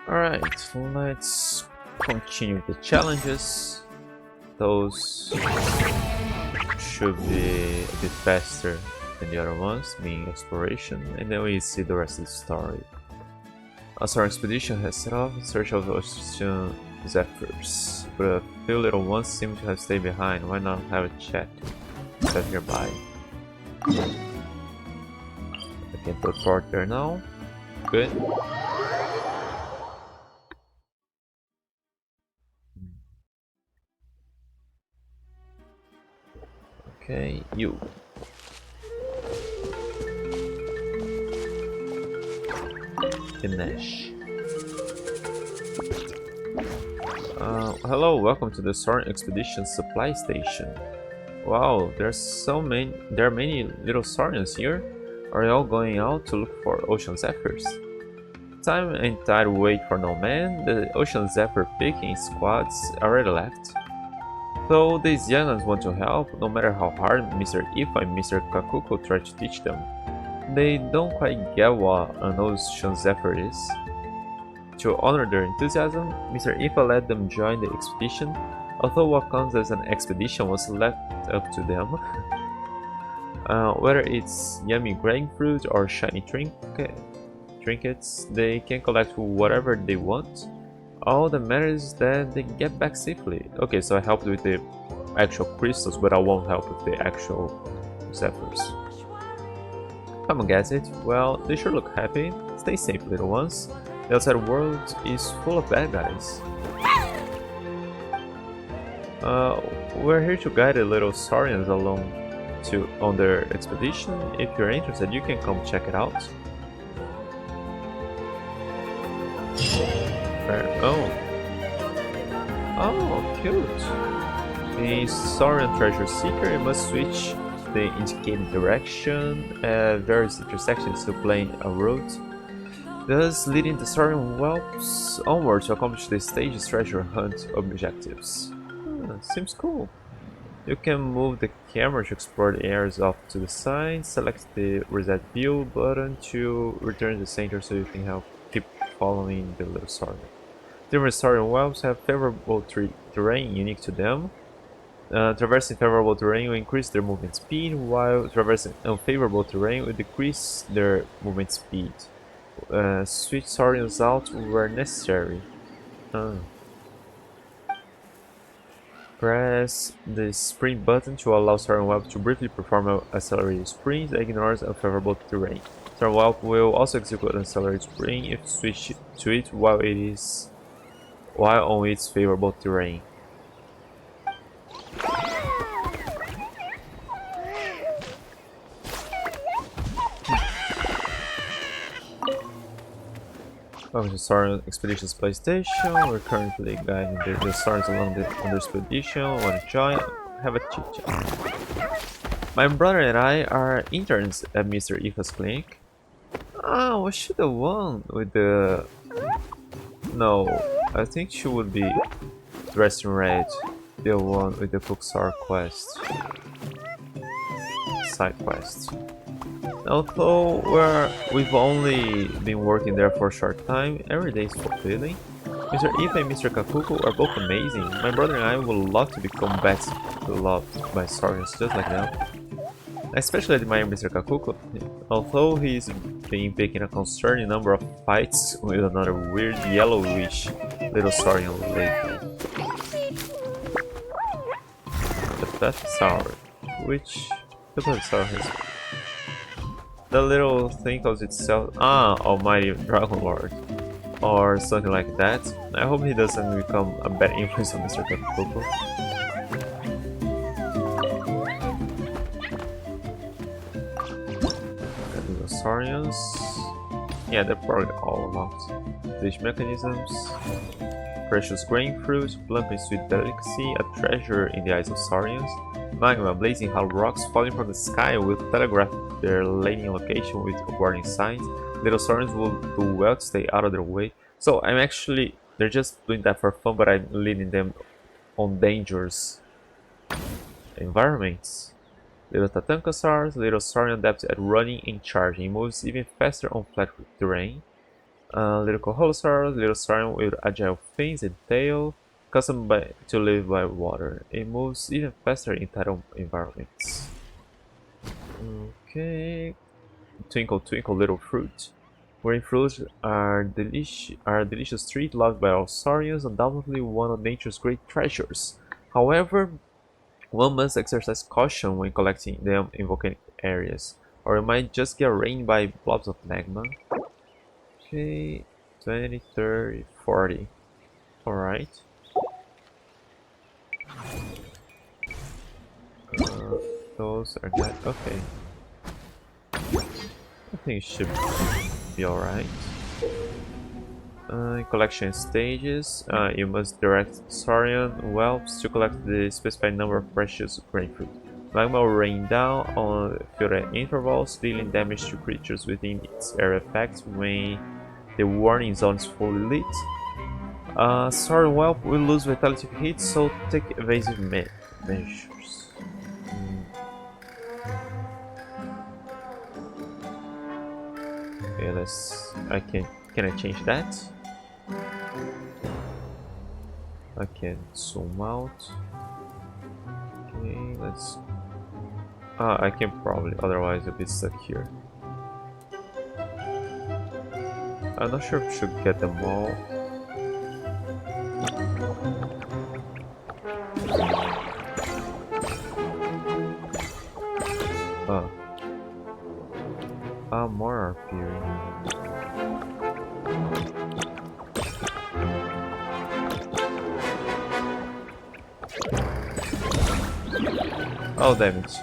Alright, let's continue the challenges. Those should be a bit faster than the other ones, being exploration, and then we see the rest of the story. As our expedition has set off in search of ocean zephyrs, but a few little ones seem to have stayed behind. Why not have a chat? Set nearby. I can teleport there now. Good. Okay, you. Finish. Hello, welcome to the Soaring Expedition Supply Station. Wow, there are many little Saurians here. Are they all going out to look for ocean zephyrs? Time and tide wait for no man. The ocean zephyr picking squads already left. Though these young ones want to help, no matter how hard Mr. Ifa and Mr. Kakuko try to teach them. They don't quite get what an ocean zephyr is. To honor their enthusiasm, Mr. Ifa let them join the expedition, although what counts as an expedition was left up to them. Whether it's yummy grapefruit or shiny trinkets, they can collect whatever they want. All that matters is that they get back safely. Okay, so I helped with the actual crystals, but I won't help with the actual zephyrs. Come on, guess it. Well, they sure look happy. Stay safe, little ones. The outside world is full of bad guys. We're here to guide the little Saurians along on their expedition. If you're interested, you can come check it out. Oh, cute. The Saurian treasure seeker must switch the indicated direction at various intersections to plane a route, thus leading the Saurian whelps onward to accomplish the stage's treasure hunt objectives. Seems cool. You can move the camera to explore the areas off to the side, select the reset view button to return to the center so you can keep following the little Saurian. Different Saurian whelps have favorable terrain unique to them. Traversing favorable terrain will increase their movement speed, while traversing unfavorable terrain will decrease their movement speed. Switch Saurians out where necessary. Press the sprint button to allow Saurian Whelp to briefly perform an accelerated sprint that ignores unfavorable terrain. Saurian Whelp will also execute an accelerated sprint if switched to it while on its favorable terrain. Welcome to Saurian Expedition Supply Station. We're currently guiding the Saurians along the expedition. Want to join? Have a chit chat. My brother and I are interns at Mr. Ifa's clinic. Ah, we should have won with the... No, I think she would be dressed in red. The one with the Puxar quest. Side quest. Although we've only been working there for a short time, every day is fulfilling. Mr. Ifa and Mr. Kakuko are both amazing. My brother and I would love to become beloved by Saurians just like them. I especially admire Mr. Kakuko, although he's been picking a concerning number of fights with another weird yellowish little Saurian lately. The Pathsaur, which the Pathsaur has. The little thing calls itself Almighty Dragon Lord, or something like that. I hope he doesn't become a bad influence on Mr. Kakuko. The Saurians, yeah, they're probably all locked. Glitch mechanisms, precious grain fruit, plump and sweet delicacy, a treasure in the eyes of Saurians. Magma, blazing hollow rocks falling from the sky will telegraph their landing location with warning signs. Little Saurians will do well to stay out of their way. So they're just doing that for fun, but I'm leading them on dangerous environments. Little Tatankasaurs, little Saurian adept at running and charging, moves even faster on flat terrain. Lyrical Holosaur, little siren with agile fins and tail, custom to live by water. It moves even faster in tidal environments. Okay. Twinkle Twinkle Little Fruit. Green fruits are a delicious treat loved by all saurians, undoubtedly one of nature's great treasures. However, one must exercise caution when collecting them in volcanic areas, or you might just get rained by blobs of magma. Okay, 20, 30, 40. Alright. Uh, those are good. Okay. I think it should be alright. Collection stages. You must direct Saurian whelps to collect the specified number of precious grapefruit. Magma will rain down on field at intervals, dealing damage to creatures within its area effect when the warning zone is fully lit. Saurian whelp will lose vitality if hit, so take evasive measures. Okay, let's. I can. Can I change that? I can zoom out. Okay, let's. I can probably, otherwise I'll be stuck here. I'm not sure if I should get them all. Oh. More are appearing. Oh, damage.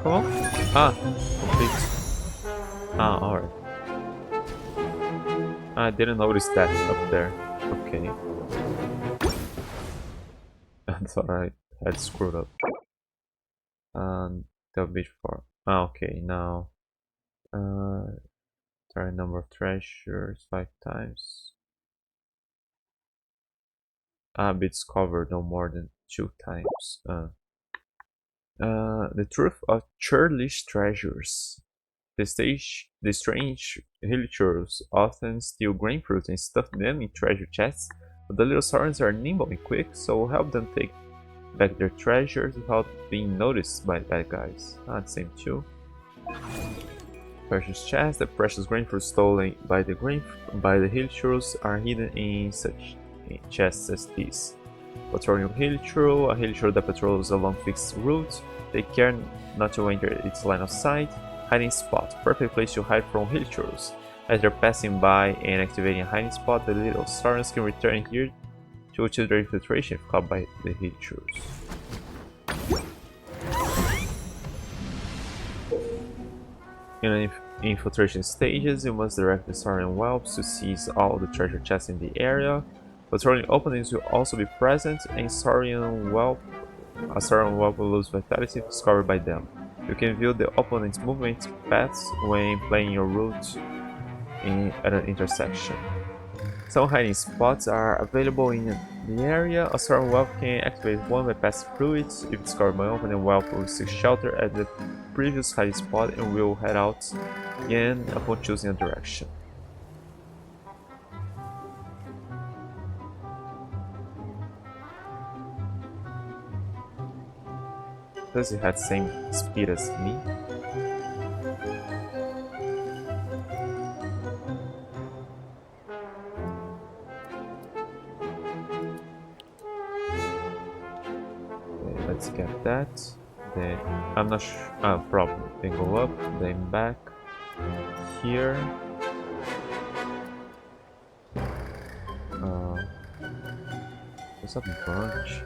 Come on. Ah, complete. Ah, alright. I didn't notice that up there. Okay. That's alright. I screwed up. And the beach for. Ah, okay, now. Try number of treasures 5 times. Bits covered no more than 2 times. The truth of churlish treasures. The strange hilichurls often steal grain fruit and stuff them in treasure chests, but the little saurians are nimble and quick, so help them take back their treasures without being noticed by the bad guys. Same too. Precious chests. The precious grain fruit stolen by the hilichurls are hidden in such chests as these. Patrolling hilichurl. A hilichurl that patrols along fixed routes. Take care not to enter its line of sight. Hiding spot. Perfect place to hide from hilichurls. As they're passing by and activating a hiding spot, the little saurians can return here to achieve their infiltration if caught by the hilichurls. In infiltration stages, you must direct the saurian whelps to seize all the treasure chests in the area. Patrolling openings will also be present, and a saurian whelp will lose vitality if discovered by them. You can view the opponent's movement paths when playing your route at an intersection. Some hiding spots are available in the area. A saurian whelp can activate one by passing through it. If discovered by opponent, whelp will seek shelter at the previous hiding spot and will head out again upon choosing a direction. Does it have the same speed as me? let's get that. Then I'm not sure. Probably then go up, then back here. There's a bunch.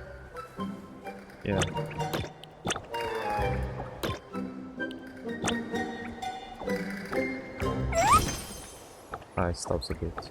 Yeah. It stops a bit.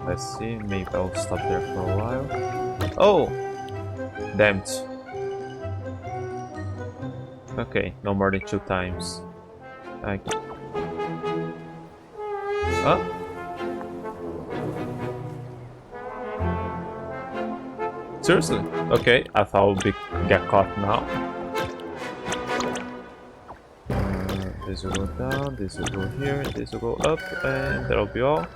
Let's see, maybe I'll stop there for a while. Oh! Damn it. Okay, no more than 2 times. Huh? Seriously? Okay, I thought I would get caught now. This will go down, this will go here, this will go up, and that'll be all.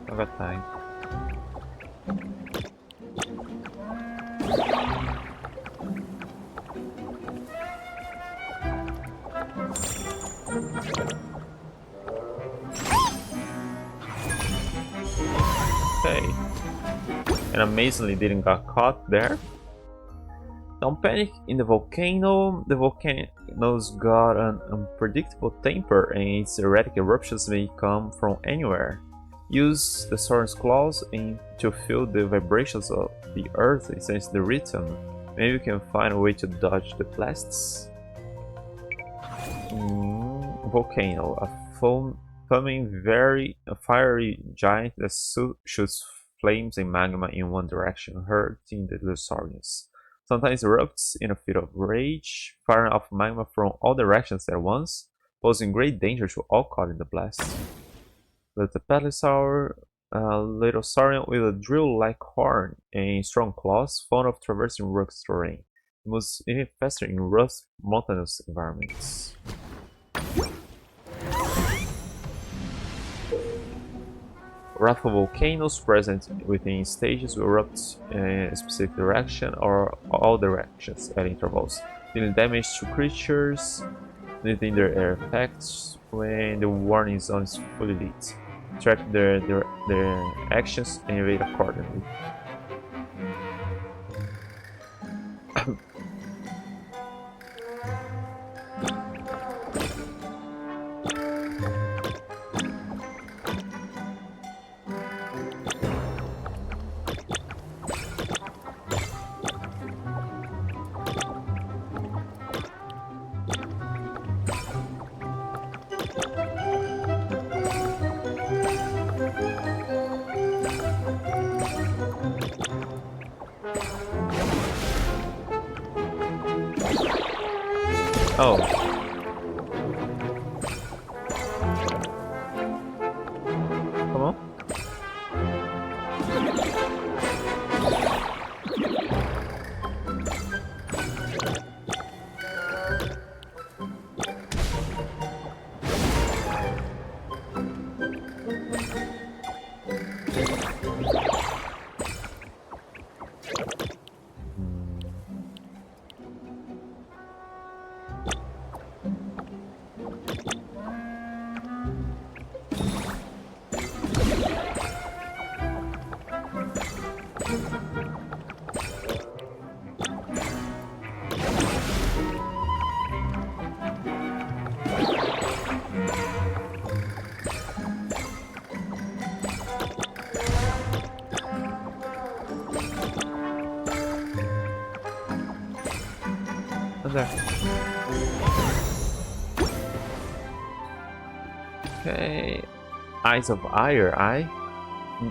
I got time. Okay. And amazingly didn't got caught there. Don't panic in the volcano. The volcano's got an unpredictable temper and its erratic eruptions may come from anywhere. Use the Soren's claws to feel the vibrations of the earth and sense the rhythm. Maybe you can find a way to dodge the blasts. Volcano, a foaming, fiery giant that shoots flames and magma in one direction, hurting the Lusarians. Sometimes erupts in a fit of rage, firing off magma from all directions at once, posing great danger to all caught in the blast. The Pelisaur, a little saurian with a drill-like horn and strong claws, fond of traversing rugged terrain. It moves even faster in rough, mountainous environments. Wrathful volcanoes present within stages will erupt in a specific direction or all directions at intervals, dealing damage to creatures within their air effects when the warning zone is fully lit. Track their actions and evade accordingly. Oh. Come on. There. Okay. Eyes of Ire, Eye.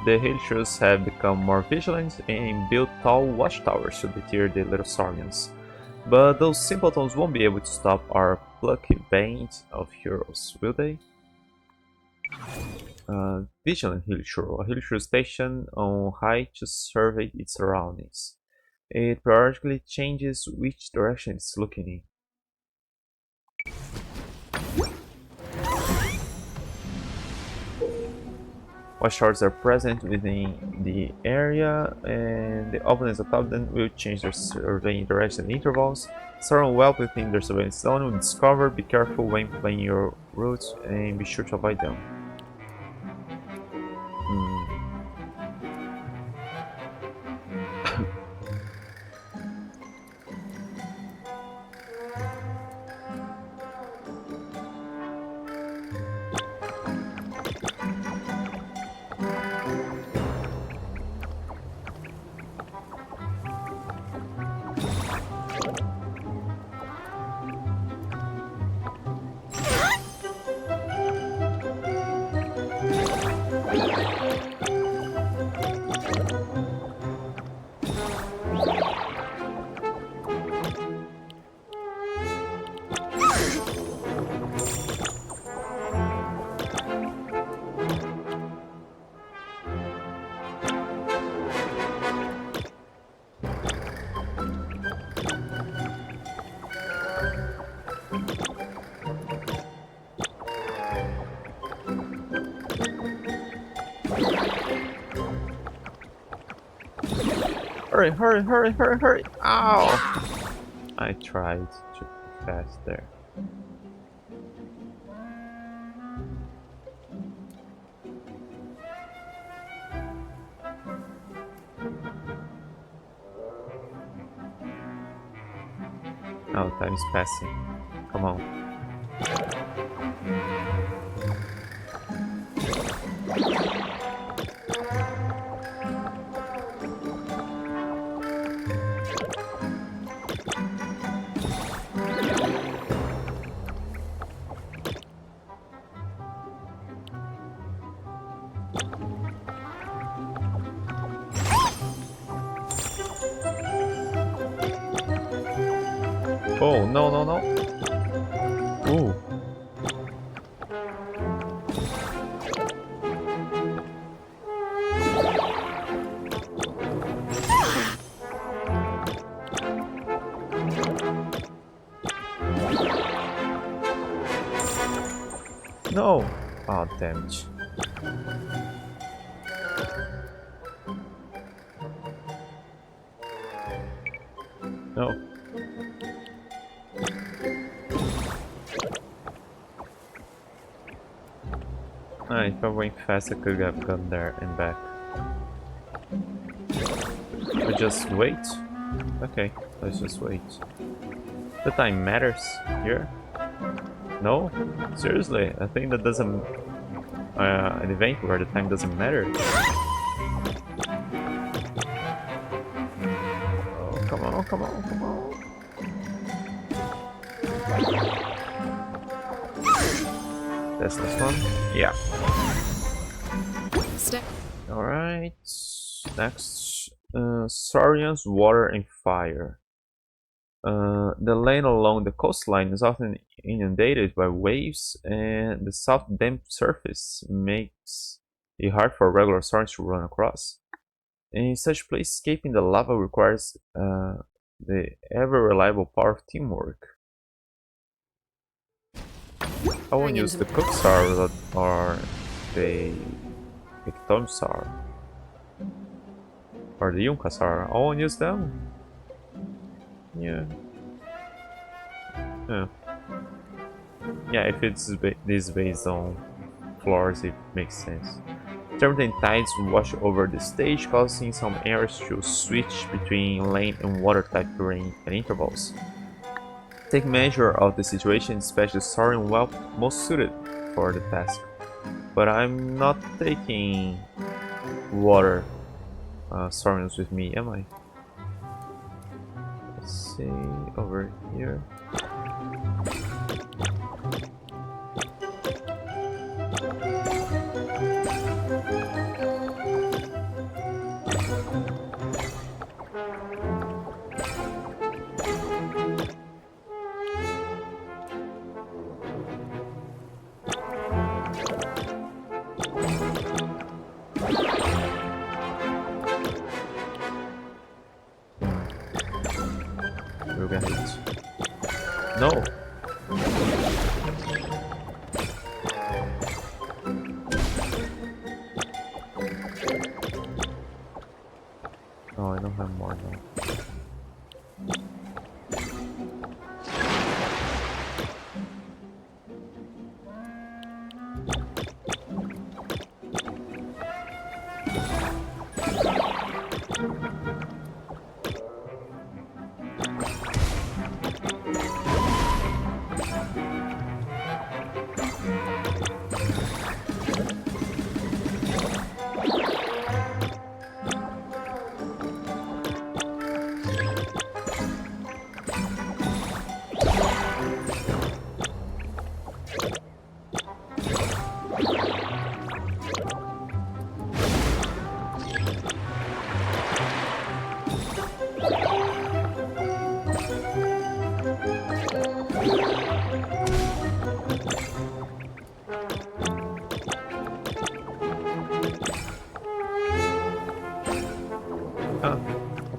The Hillshrews have become more vigilant and built tall watchtowers to deter the little Saurians. But those simpletons won't be able to stop our plucky band of heroes, will they? Vigilant Hillshrew. A Hillshrew station on high to survey its surroundings. It periodically changes which direction it's looking in. Watchtowers are present within the area, and the opponents atop them will change their surveying direction intervals. Someone well within their surveillance zone will discover. Be careful when playing your routes and be sure to avoid them. Hurry, hurry, hurry, hurry, hurry! Ow! I tried too fast there. Oh, time is passing. Come on. Oh, no, no, no. Ooh. No. Oh, damn it. No. If I went fast, I could have gone there and back. I just wait? Okay, let's just wait. The time matters here? No? Seriously, I think that doesn't... an event where the time doesn't matter. Oh, come on, come on, come on. That's this one? Yeah. Alright. Next. Saurians, Water and Fire. The land along the coastline is often inundated by waves, and the soft damp surface makes it hard for regular saurians to run across. In such place, escaping the lava requires the ever-reliable power of teamwork. I won't use the Cooksar or the Ectomsar or the Yunkasar. I won't use them. Yeah. Yeah, if it's this based on floors, it makes sense. Turbulent tides wash over the stage, causing some areas to switch between land and water type terrain at intervals. Take measure of the situation, especially Saurian well most suited for the task. But I'm not taking water Saurians with me, am I? Let's see, over here. We'll get hit. No! Oh, I don't have more now.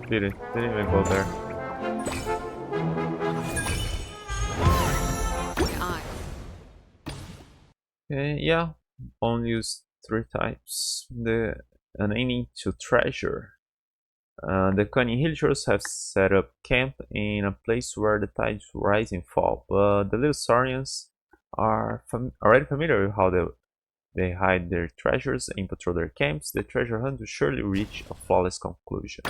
Didn't even go there. Okay, yeah, only use 3 types. An aiming to treasure. The cunning villagers have set up camp in a place where the tides rise and fall, but the little Saurians are already familiar with how they hide their treasures and patrol their camps. The treasure hunt will surely reach a flawless conclusion.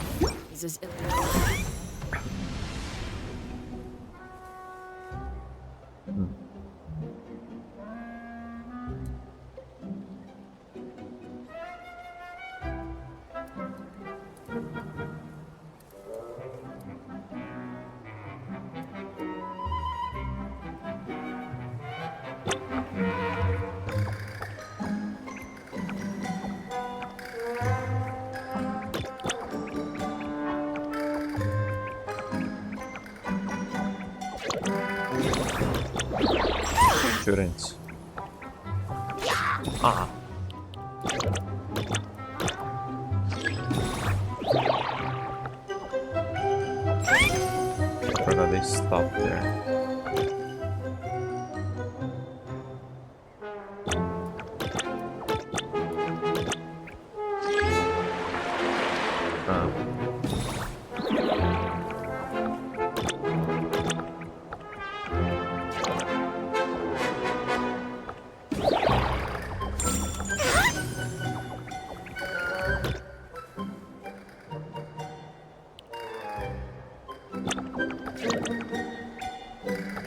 Shouldn't. Ah. I forgot they stopped there.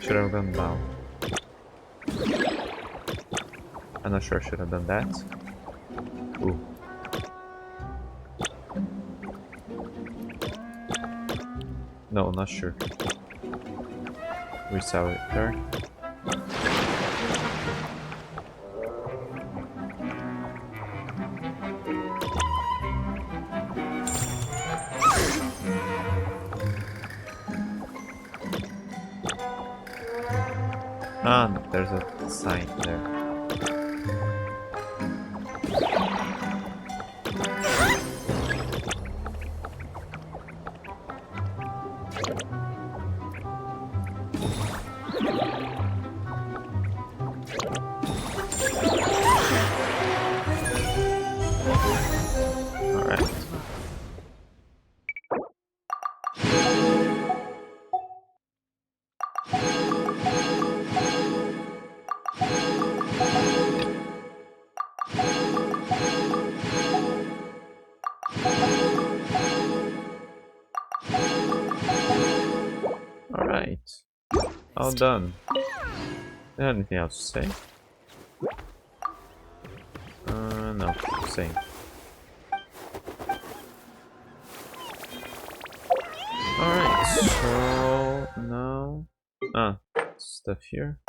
Should have gone down. I'm not sure I should have done that. Ooh. No, not sure. We saw it there. Ah, there's a sign there. Alright. Alright. All done. Anything else to say? No. Same. Alright, so now... stuff here.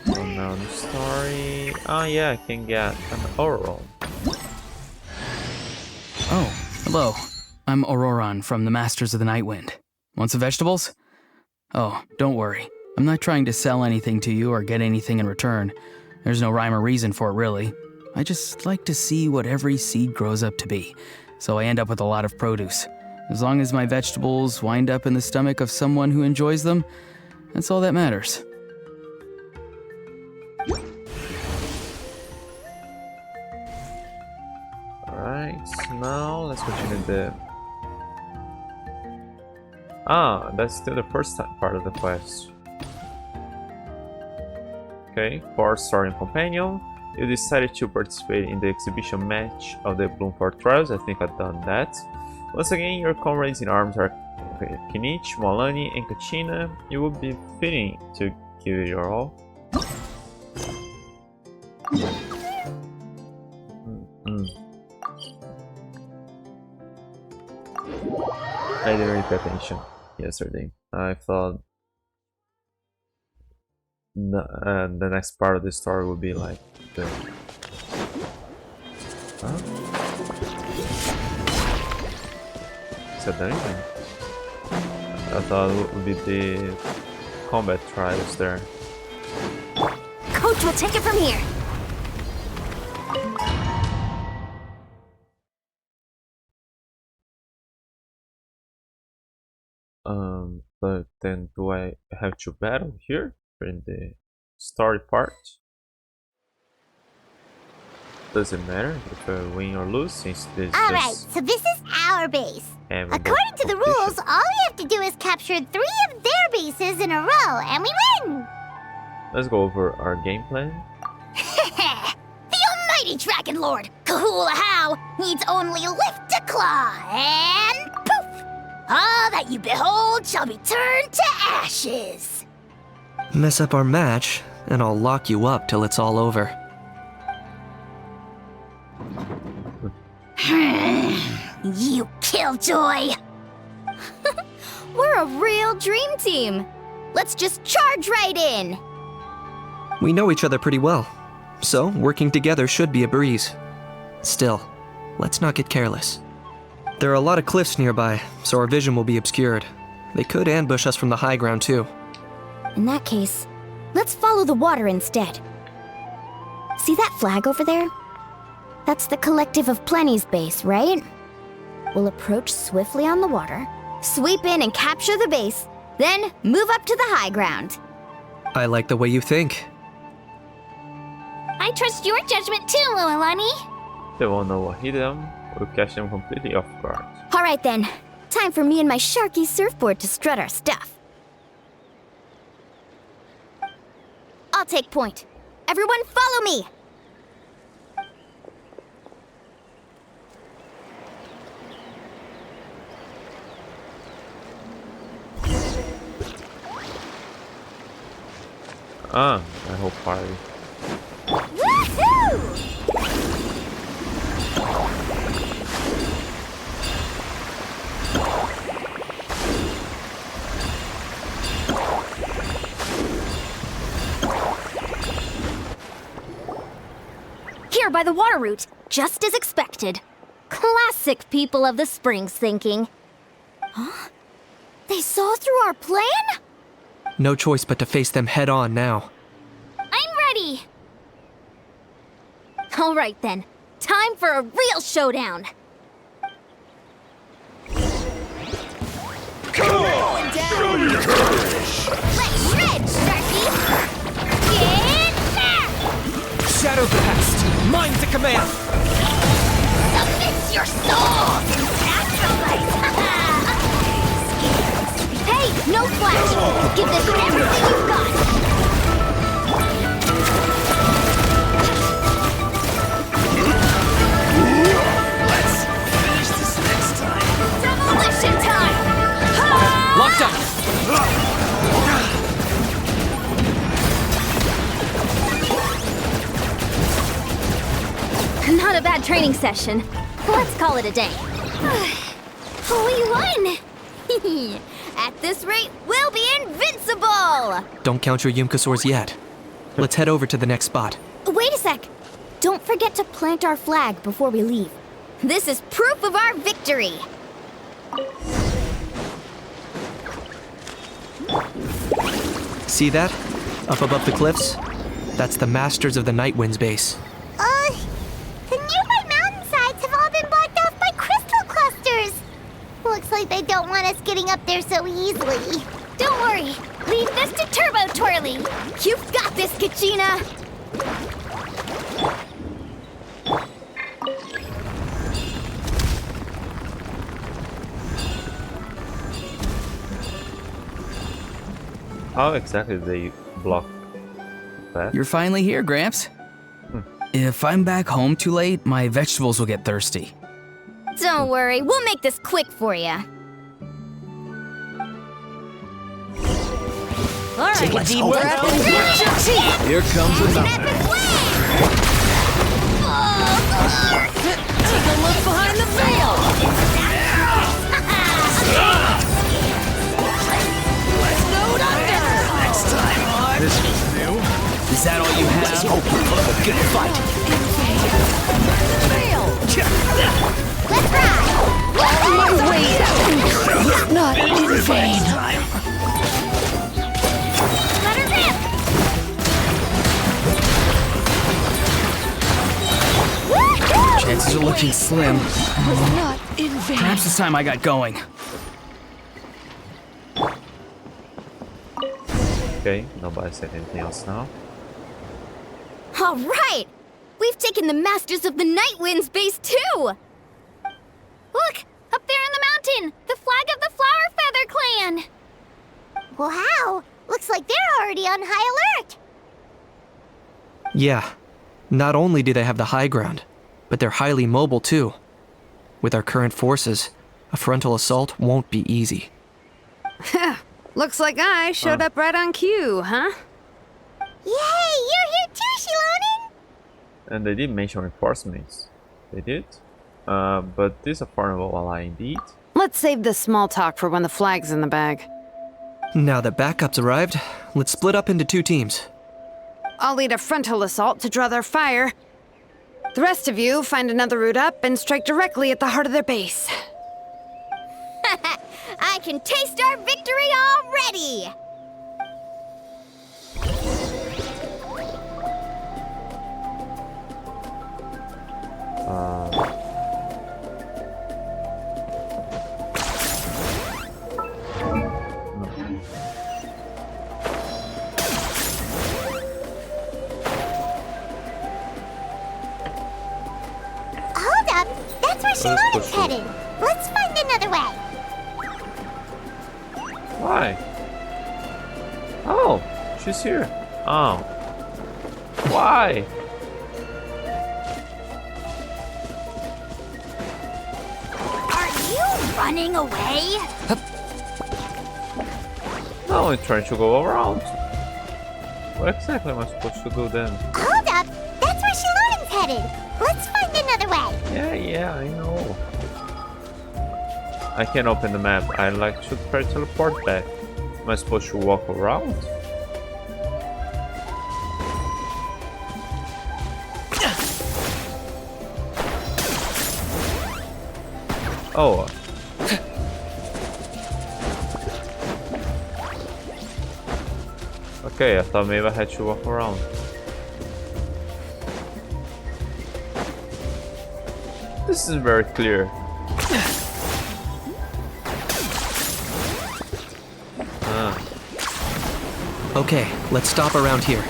So now the story... yeah, I can get an oral. Oh, hello. I'm Auroran from the Masters of the Nightwind. Want some vegetables? Oh, don't worry. I'm not trying to sell anything to you or get anything in return. There's no rhyme or reason for it, really. I just like to see what every seed grows up to be, so I end up with a lot of produce. As long as my vegetables wind up in the stomach of someone who enjoys them, that's all that matters. Alright, now let's continue the... that's still the first part of the quest. Okay, for story and companion, you decided to participate in the exhibition match of the Bloomford Trials. I think I've done that. Once again, your comrades in arms are Kinich, Molani, and Kachina. You will be fitting to give it your all. I didn't really pay attention yesterday. I thought the next part of the story would be like the... Huh? Is that anything? I thought it would be the combat trials there. Coach will take it from here. But then do I have to battle here in the story part? Does it matter if I win or lose since this is Alright, so this is our base. amicable According to the competition? rules, all we have to do is capture 3 of their bases in a row, and we win! Let's go over our game plan. The almighty Dragon Lord, Kahula How, needs only lift a claw, and poof! All that you behold shall be turned to ashes. Mess up our match, and I'll lock you up till it's all over. You killjoy! We're a real dream team. Let's just charge right in. We know each other pretty well, so working together should be a breeze. Still, let's not get careless. There are a lot of cliffs nearby, so our vision will be obscured. They could ambush us from the high ground too. In that case, let's follow the water instead. See that flag over there? That's the Collective of Plenty's base, right? We'll approach swiftly on the water, sweep in and capture the base, then move up to the high ground. I like the way you think. I trust your judgment too, Lualani. They won't know what hit them. We'll catch them completely off guard. All right then, time for me and my Sharky surfboard to strut our stuff. I'll take point. Everyone follow me! My whole party. Woohoo! Here by the water route, just as expected. Classic people of the Springs thinking. Huh? They saw through our plan? No choice but to face them head on now. I'm ready! All right then, time for a real showdown. Going down! Let's shred, Sharky! Get back! Shadow Blast! Mine to command! Submit your souls and sacrifice! Hey, no flash! Give this everything you've got! Let's finish this next time. Demolition time! Locked up! Not a bad training session. Let's call it a day. We won! At this rate, we'll be invincible! Don't count your Yumkasaurs yet. Let's head over to the next spot. Wait a sec. Don't forget to plant our flag before we leave. This is proof of our victory. See that? Up above the cliffs? That's the Masters of the Night Wind's base. want us getting up there so easily. Don't worry. Leave this to Turbo Twirly. You've got this, Kachina. How exactly do they block that? You're finally here, Gramps. If I'm back home too late, my vegetables will get thirsty. Don't worry. We'll make this quick for you. All right, take a deep breath and grit your teeth. Here comes another. Take a look behind the veil. Let's go under. Next time. This was new. Is that all you have? Let's hope we love a good fight. Veil. Let's ride! On my way out. Not in vain. Let her rip! Chances are looking slim. Not in vain. Perhaps it's time I got going. Okay, nobody said anything else now. All right! We've taken the Masters of the Night Wind's base, too! Look! Up there in the mountain! The flag of the Flower Feather Clan! Wow! Looks like they're already on high alert! Yeah, not only do they have the high ground, but they're highly mobile too. With our current forces, a frontal assault won't be easy. Looks like I showed up right on cue, huh? Yay! You're here too, Shilonen! And they did mention reinforcements. They did. But this is a formidable ally indeed. Let's save the small talk for when the flag's in the bag. Now that backup's arrived, let's split up into 2 teams. I'll lead a frontal assault to draw their fire. The rest of you find another route up and strike directly at the heart of their base. I can taste our victory already! Hold up! That's where Let's Shilonen's push headed! Let's find another way! Why? Oh, she's here. Oh. Why? Are you running away? No, I'm trying to go around. What exactly am I supposed to do then? Hold up! That's where Shilonen's headed! Let's find another way! Yeah, I know. I can't open the map. I like to try to teleport back. Am I supposed to walk around? Oh. Okay, I thought maybe I had to walk around. This is very clear. Okay, let's stop around here.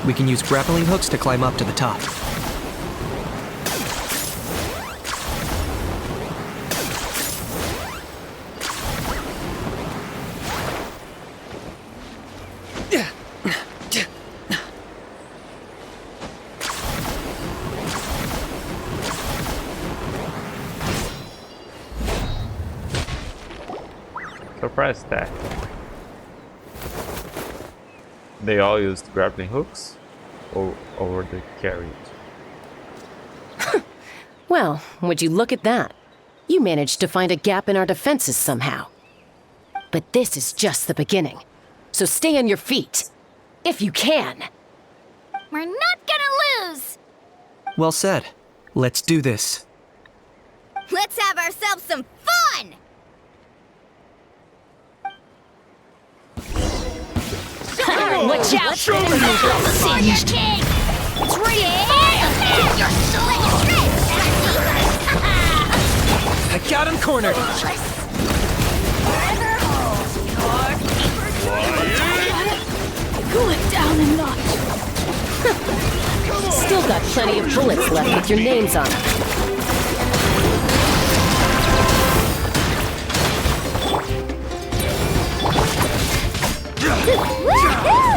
We can use grappling hooks to climb up to the top. Surprise attack. They all used grappling hooks, or were they carried? Well, would you look at that? You managed to find a gap in our defenses somehow. But this is just the beginning. So stay on your feet. If you can. We're not gonna lose! Well said. Let's do this. Let's have ourselves some fun! Watch out! Singed! It's ready! You're I got him cornered. Cool it down a notch. Still got plenty of bullets left with your names on them.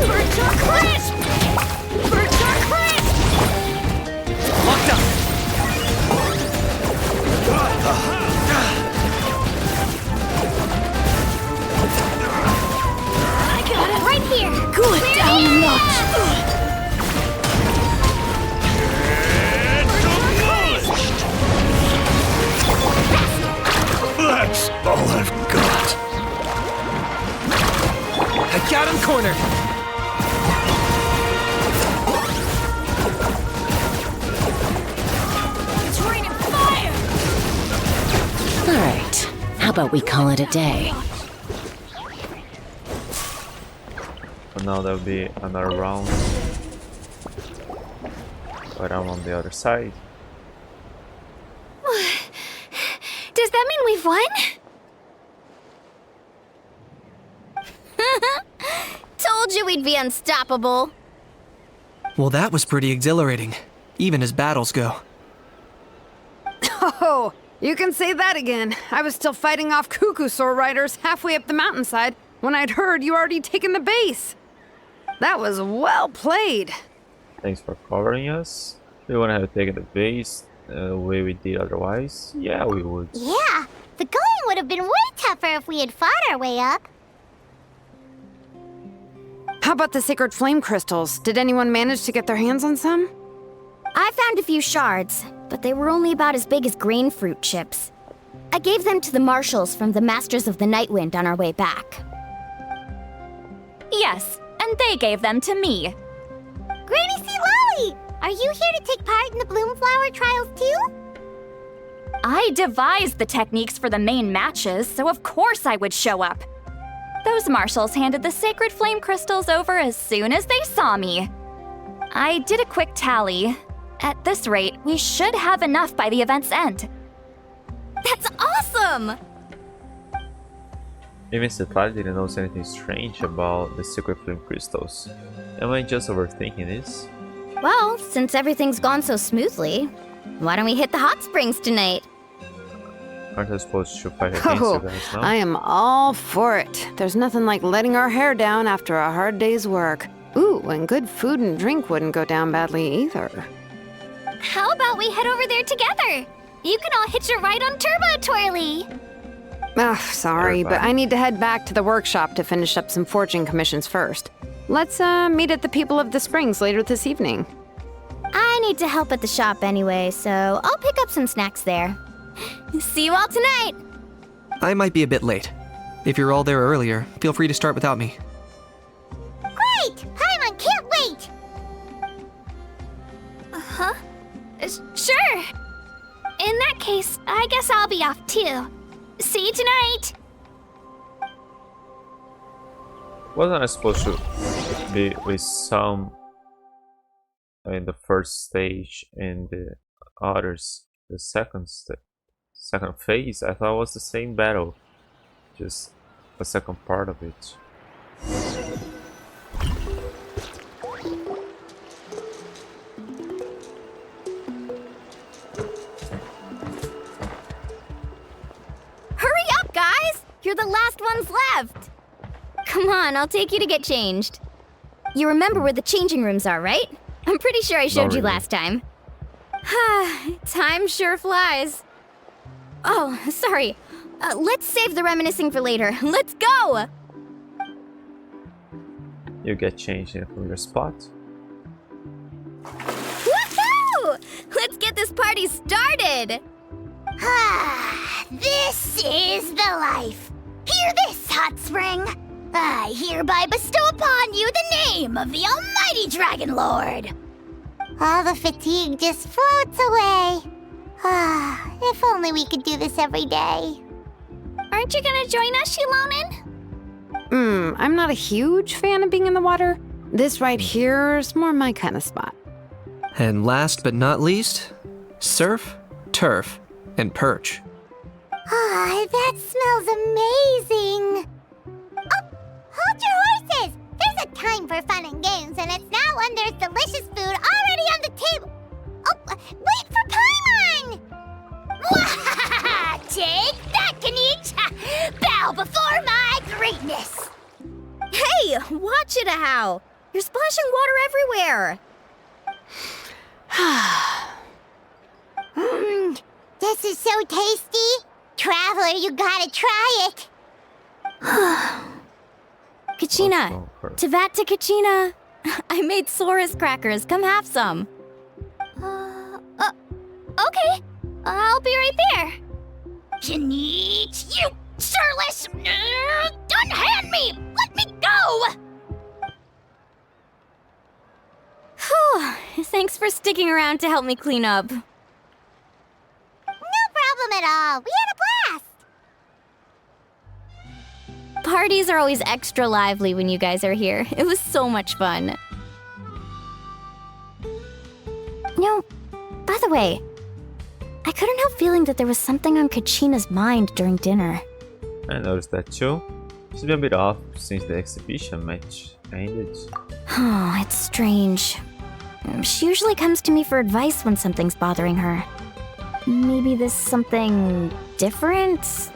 Birds are crisp! Birds are crisp! Locked up! I got it right here! Cool it down a notch. That's all I've got. I got him cornered. It's raining fire! Alright, how about we call it a day? So now there'll be another round. But I'm on the other side. Does that mean we've won? Told you we'd be unstoppable. Well, that was pretty exhilarating, even as battles go. Oh, you can say that again. I was still fighting off Cuckoosaur riders halfway up the mountainside when I'd heard you already taken the base. That was well played. Thanks for covering us. We wanna have taken the base the way we did otherwise. Yeah, we would. Yeah, the going would have been way tougher if we had fought our way up. How about the sacred flame crystals? Did anyone manage to get their hands on some? I found a few shards, but they were only about as big as grain fruit chips. I gave them to the marshals from the Masters of the Nightwind on our way back. Yes, and they gave them to me. Granny C. Lolly! Are you here to take part in the Bloomflower trials too? I devised the techniques for the main matches, so of course I would show up. Those marshals handed the sacred flame crystals over as soon as they saw me. I did a quick tally. At this rate, we should have enough by the event's end. That's awesome! Even Setali didn't notice anything strange about the secret flame crystals. Am I just overthinking this? Well, since everything's gone so smoothly, why don't we hit the hot springs tonight? Aren't I supposed to fight against you guys now? I am all for it. There's nothing like letting our hair down after a hard day's work. Ooh, and good food and drink wouldn't go down badly either. How about we head over there together? You can all hitch a ride on Turbo Twirly. Ugh, sorry, but I need to head back to the workshop to finish up some forging commissions first. Let's meet at the People of the Springs later this evening. I need to help at the shop anyway, so I'll pick up some snacks there. See you all tonight! I might be a bit late. If you're all there earlier, feel free to start without me. Great! Paimon can't wait! Sure! In that case, I guess I'll be off too. See you tonight! Wasn't I supposed to be with some in the first stage and the others the second phase? I thought it was the same battle, just a second part of it. Hurry up, guys! You're the last ones left! Come on, I'll take you to get changed. You remember where the changing rooms are, right? I'm pretty sure I showed you last time. Time sure flies. Oh, sorry. Let's save the reminiscing for later. Let's go! You get changed in from your spot. Woohoo! Let's get this party started! This is the life. Hear this, Hot Spring. I hereby bestow upon you the name of the Almighty Dragon Lord. All the fatigue just floats away. If only we could do this every day. Aren't you gonna join us, Shilonen? I'm not a huge fan of being in the water. This right here is more my kind of spot. And last but not least, surf, turf, and perch. That smells amazing. Oh, hold your time for fun and games, and it's now when there's delicious food already on the table. Oh, wait for Paimon! Take that, Kanich! Bow before my greatness! Hey, watch it, How! You're splashing water everywhere! This is so tasty! Traveler, you gotta try it! Kachina! Tevat to Kachina! I made Sora's crackers. Come have some. Okay, I'll be right there. Kanich, you surless! Unhand me! Let me go! Whew. Thanks for sticking around to help me clean up. No problem at all. We had a blast! Parties are always extra lively when you guys are here. It was so much fun. By the way, I couldn't help feeling that there was something on Kachina's mind during dinner. I noticed that too. She's been a bit off since the exhibition match ended. Oh, it's strange. She usually comes to me for advice when something's bothering her. Maybe this something different?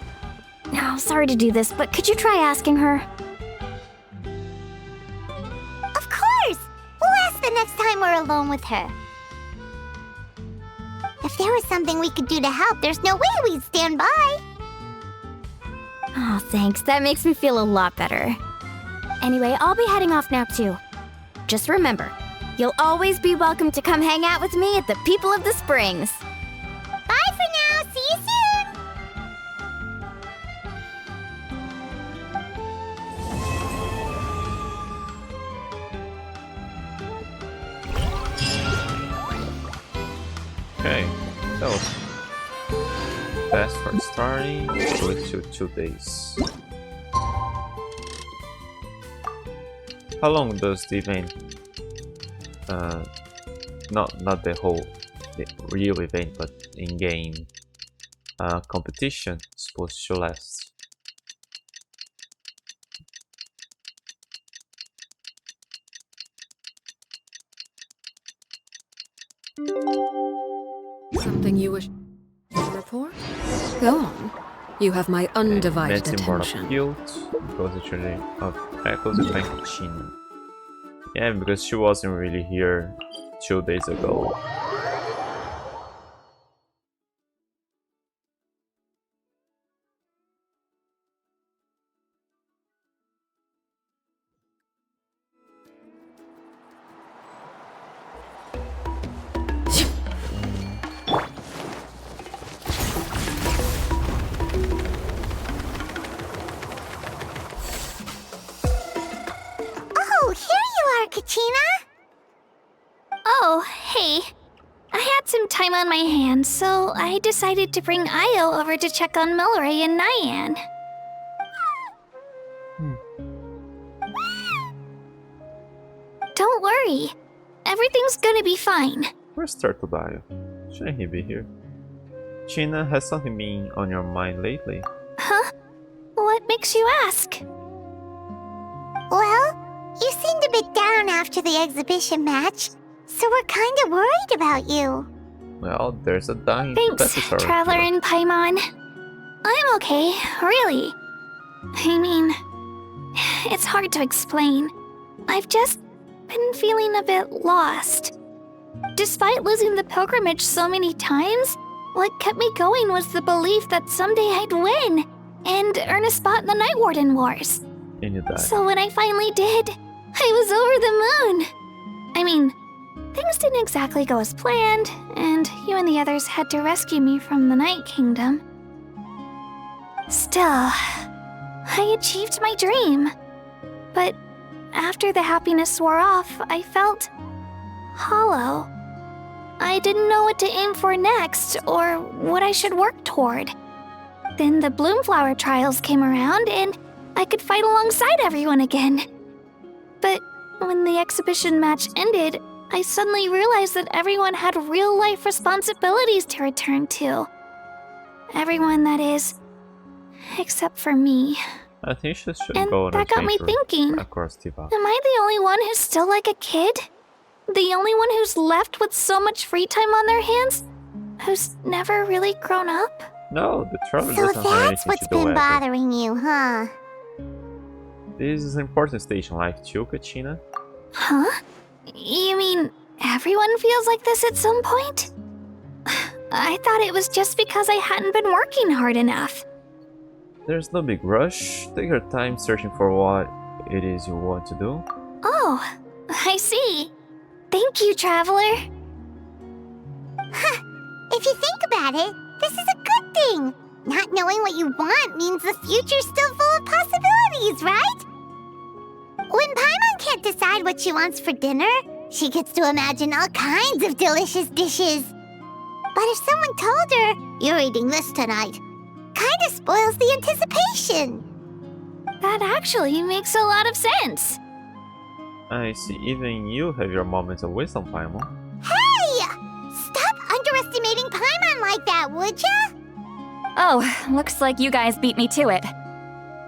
Oh, sorry to do this, but could you try asking her? Of course! We'll ask the next time we're alone with her. If there was something we could do to help, there's no way we'd stand by. Oh, thanks. That makes me feel a lot better. Anyway, I'll be heading off now too. Just remember, you'll always be welcome to come hang out with me at the People of the Springs. Bye for now. See you soon. Okay, that was fast for starting. It took 2 days. How long does the event? Not the real event, but in-game competition supposed to last? Something you wish to report? Go on. You have my undivided Medicine brought attention. up guilt because the journey of Echoes and China. Yeah, because she wasn't really here 2 days ago. Oh, here you are, Kachina. Oh, hey. I had some time on my hands, so I decided to bring Io over to check on Melray and Nyan. Don't worry. Everything's gonna be fine. Where's Turtledile? Shouldn't he be here? China, has something been on your mind lately? Huh? What makes you ask? Well, you seemed a bit down after the exhibition match, so we're kind of worried about you. Well, there's a dying Thanks, professor. Traveler and Paimon. I'm okay, really. I mean, it's hard to explain. I've just been feeling a bit lost. Despite losing the pilgrimage so many times, what kept me going was the belief that someday I'd win and earn a spot in the Night Warden Wars. And you died. So when I finally did, I was over the moon. I mean, things didn't exactly go as planned, and you and the others had to rescue me from the Night Kingdom. Still, I achieved my dream. But after the happiness wore off, I felt hollow. I didn't know what to aim for next, or what I should work toward. Then the Bloomflower trials came around, and I could fight alongside everyone again. But when the exhibition match ended, I suddenly realized that everyone had real-life responsibilities to return to. Everyone, that is. Except for me. I think she should And go on that got me adventure thinking. across Tiva. Am I the only one who's still like a kid? The only one who's left with so much free time on their hands? Who's never really grown up? No, the traveler So doesn't have that's anything what's to do been ever. bothering you, huh? This is an important station like too, Kachina. Huh? You mean everyone feels like this at some point? I thought it was just because I hadn't been working hard enough. There's no big rush. Take your time searching for what it is you want to do. Oh, I see. Thank you, Traveler. If you think about it, this is a good thing. Not knowing what you want means the future's still full of possibilities, right? When Paimon can't decide what she wants for dinner, she gets to imagine all kinds of delicious dishes. But if someone told her, "You're eating this tonight," kinda spoils the anticipation. That actually makes a lot of sense. I see, even you have your moments of wisdom, Paimon. Hey! Stop underestimating Paimon like that, would ya? Oh, looks like you guys beat me to it.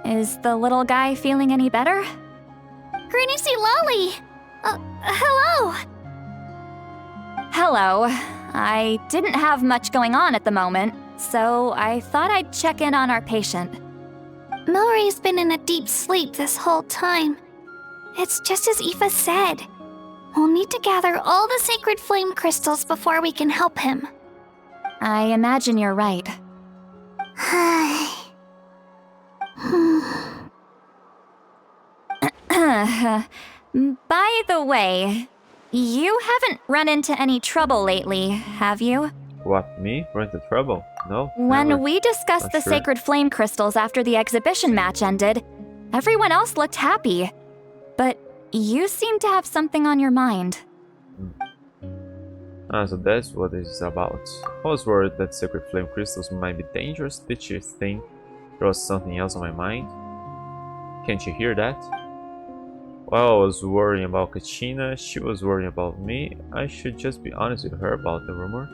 Is the little guy feeling any better? Granny C. Lolly! Hello! Hello. I didn't have much going on at the moment, so I thought I'd check in on our patient. Milray's been in a deep sleep this whole time. It's just as Aoife said. We'll need to gather all the sacred flame crystals before we can help him. I imagine you're right. By the way, you haven't run into any trouble lately, have you? What, me? Run into trouble? No. When never. we discussed Not the sure. sacred flame crystals after the exhibition match ended, everyone else looked happy. But you seem to have something on your mind. Ah, so that's what this is about. I was worried that sacred flame crystals might be dangerous. Did you think there was something else on my mind? Can't you hear that? While I was worrying about Kachina, she was worrying about me. I should just be honest with her about the rumor.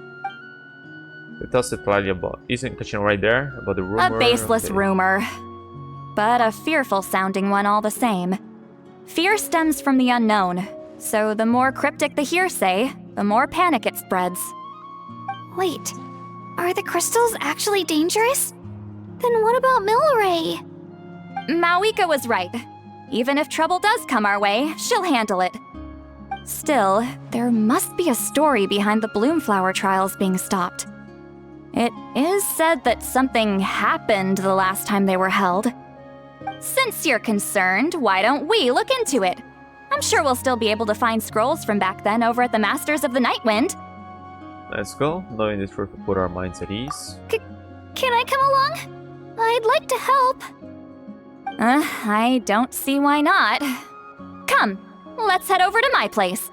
We tossed it politely about, isn't Kachina right there? About the rumor? A baseless of the- rumor. But a fearful sounding one all the same. Fear stems from the unknown, so the more cryptic the hearsay, the more panic it spreads. Wait, are the crystals actually dangerous? Then what about Milray? Mauika was right. Even if trouble does come our way, she'll handle it. Still, there must be a story behind the Bloomflower trials being stopped. It is said that something happened the last time they were held. Since you're concerned, why don't we look into it? I'm sure we'll still be able to find scrolls from back then over at the Masters of the Nightwind. Let's go, knowing this will put our minds at ease. Can I come along? I'd like to help. I don't see why not. Come, let's head over to my place.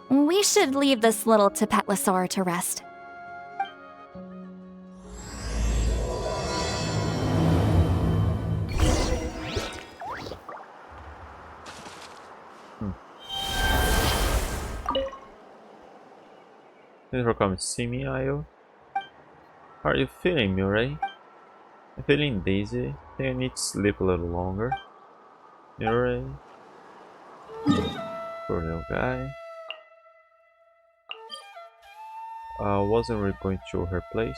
We should leave this little Tepetlosaur to rest. Thanks for coming to see me, Ayo. How are you feeling, Mirai? I'm feeling dizzy. I think I need to sleep a little longer. Mirai. Poor little guy. Wasn't really going to her place.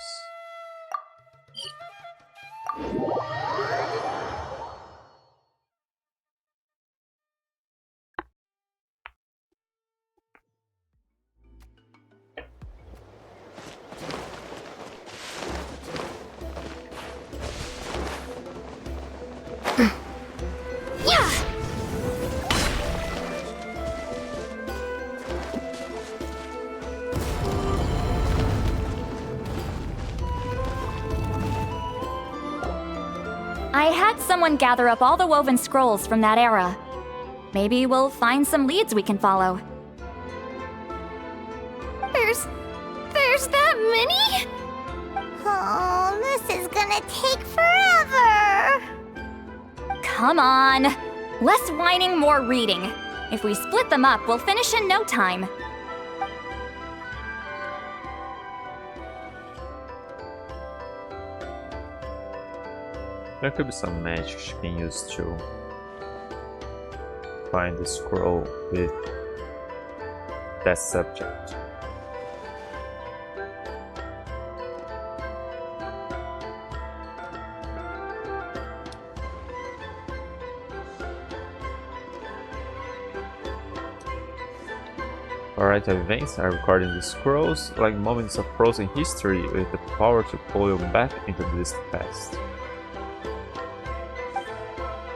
I had someone gather up all the woven scrolls from that era. Maybe we'll find some leads we can follow. There's that many? Oh, this is gonna take forever. Come on! Less whining, more reading. If we split them up, we'll finish in no time. There could be some magic she can use to find the scroll with that subject. Variety of events are recorded in the scrolls, like moments of frozen history with the power to pull you back into the distant past.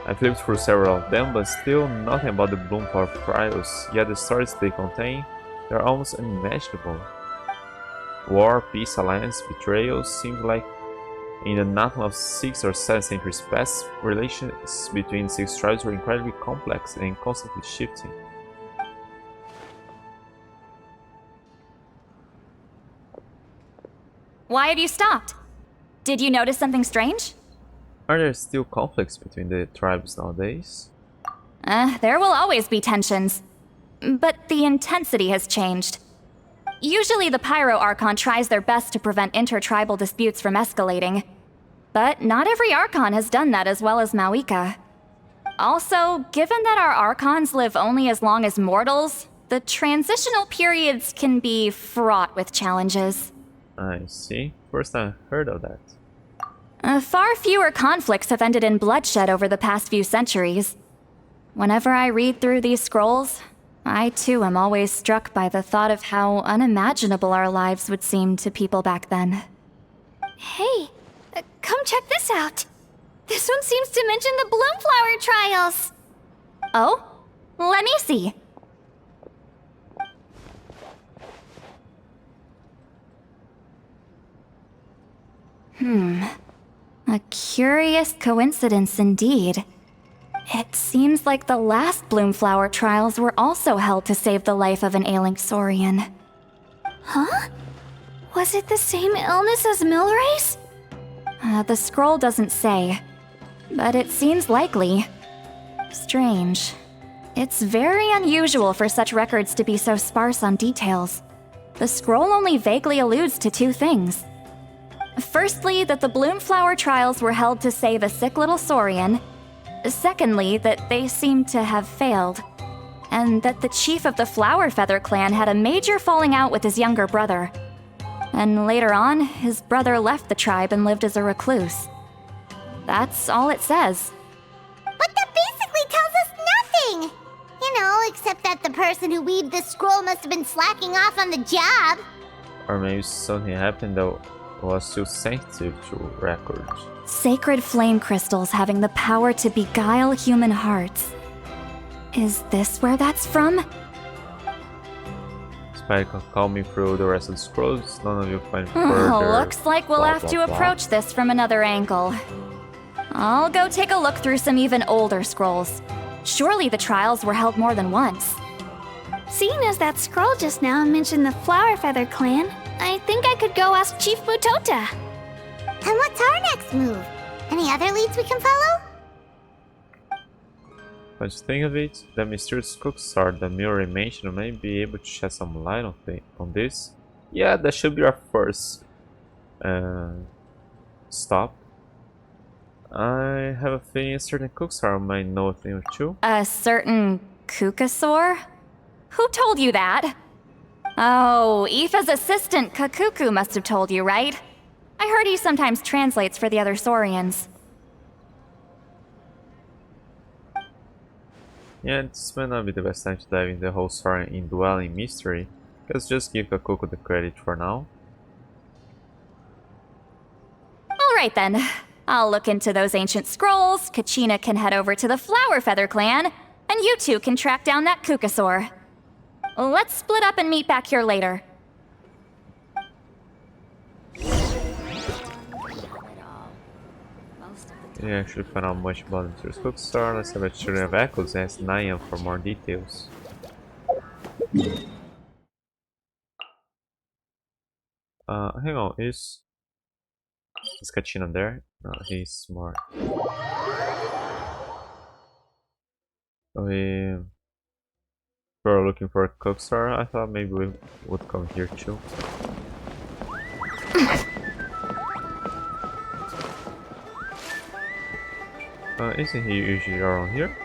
I flipped through several of them, but still nothing about the Bloomflower trials, yet the stories they contain, are almost unimaginable. War, peace, alliance, betrayal seem like in the nothing of 6 or 7 centuries past, relations between 6 tribes were incredibly complex and constantly shifting. Why have you stopped? Did you notice something strange? Are there still conflicts between the tribes nowadays? There will always be tensions. But the intensity has changed. Usually the Pyro Archon tries their best to prevent intertribal disputes from escalating. But not every Archon has done that as well as Mawika. Also, given that our Archons live only as long as mortals, the transitional periods can be fraught with challenges. I see. First time I heard of that. Far fewer conflicts have ended in bloodshed over the past few centuries. Whenever I read through these scrolls, I too am always struck by the thought of how unimaginable our lives would seem to people back then. Hey, come check this out. This one seems to mention the Bloomflower trials. Oh? Let me see. A curious coincidence indeed. It seems like the last Bloomflower trials were also held to save the life of an ailing Saurian. Huh? Was it the same illness as Milrace? The scroll doesn't say, but it seems likely. Strange. It's very unusual for such records to be so sparse on details. The scroll only vaguely alludes to 2 things. Firstly, that the Bloomflower trials were held to save a sick little Saurian. Secondly, that they seem to have failed. And that the chief of the Flower Feather clan had a major falling out with his younger brother. And later on, his brother left the tribe and lived as a recluse. That's all it says. But that basically tells us nothing! You know, except that the person who weaved this scroll must have been slacking off on the job. Or maybe something happened that was too sensitive to record. Sacred flame crystals having the power to beguile human hearts. Is this where that's from? Spike can call me through the rest of the scrolls, none of you find further. Looks like we'll have to approach this from another angle. I'll go take a look through some even older scrolls. Surely the trials were held more than once. Seeing as that scroll just now mentioned the Flower Feather clan, I think I could go ask Chief Mutota. And what's our next move? Any other leads we can follow? But to think of it, the mysterious Cookstar that Mirai mentioned may be able to shed some light on this. Yeah, that should be our first stop. I have a feeling a certain Cookstar might know a thing or two. A certain Kukasaur? Who told you that? Oh, Aoife's assistant Kakuku must have told you, right? I heard he sometimes translates for the other Saurians. Yeah, this might not be the best time to dive into the whole Saurian indwelling mystery. Let's just give Kakuku the credit for now. Alright then. I'll look into those ancient scrolls, Kachina can head over to the Flower Feather clan, and you two can track down that Kukasaur. Let's split up and meet back here later. Didn't actually find out much about the mysterious Cookstar. Let's have a Children of Echoes and ask Nyan for more details. Hang on, is Kachina there? No, he's smart. We were looking for a Cookstar. I thought maybe we would come here too. Isn't he usually around here?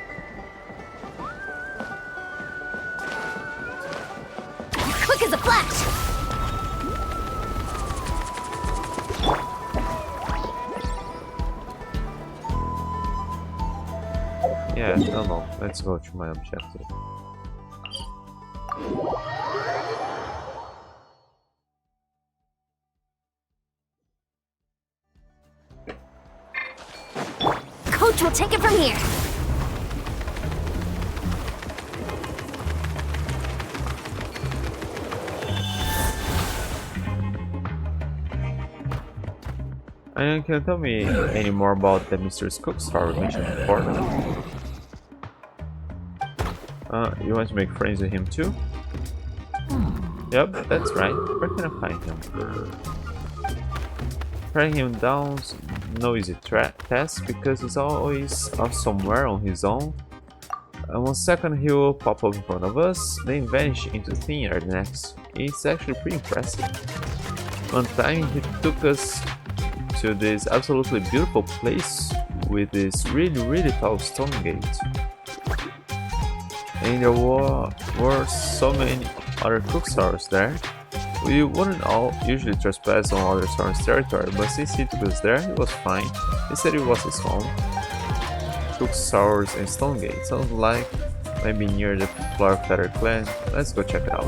Quick as a flash! Yeah, no. Let's go to my objective. Coach will take it from here. And can you tell me any more about the mysterious cook star we mentioned before? You want to make friends with him too? Yep, that's right. Where can I find him? Tracking him down's no easy task because he's always off somewhere on his own. And 1 second he will pop up in front of us, then vanish into thin air the next. It's actually pretty impressive. One time he took us to this absolutely beautiful place with this really tall stone gate. And there were so many other cook stars there. We wouldn't all usually trespass on other stars' territory, but since he took us there, it was fine. He said it was his home. Cook stars and stone gate sounds like maybe near the Flower Feather clan. Let's go check it out.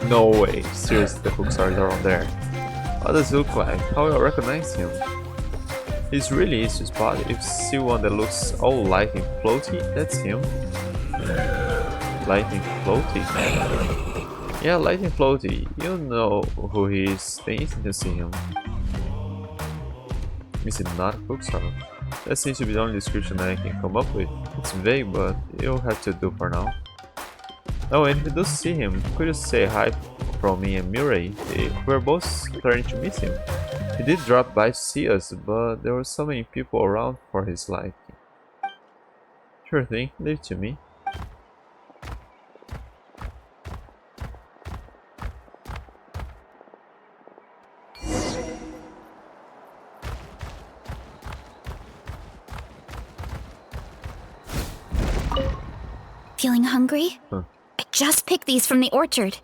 No way, seriously, the cook stars are on there. What does he look like? How will I recognize him? He's really easy to spot. If you see one that looks all light and floaty, that's him. Light and floaty? Yeah, light and floaty. You know who he is the instant you see him. Is it not a cook star? That seems to be the only description I can come up with. It's vague, but it'll have to do for now. Oh, and if you do see him, could you say hi from me and Mirai? We're both starting to miss him. He did drop by to see us, but there were so many people around for his liking. Sure thing, leave it to me. Feeling hungry? Huh. I just picked these from the orchard.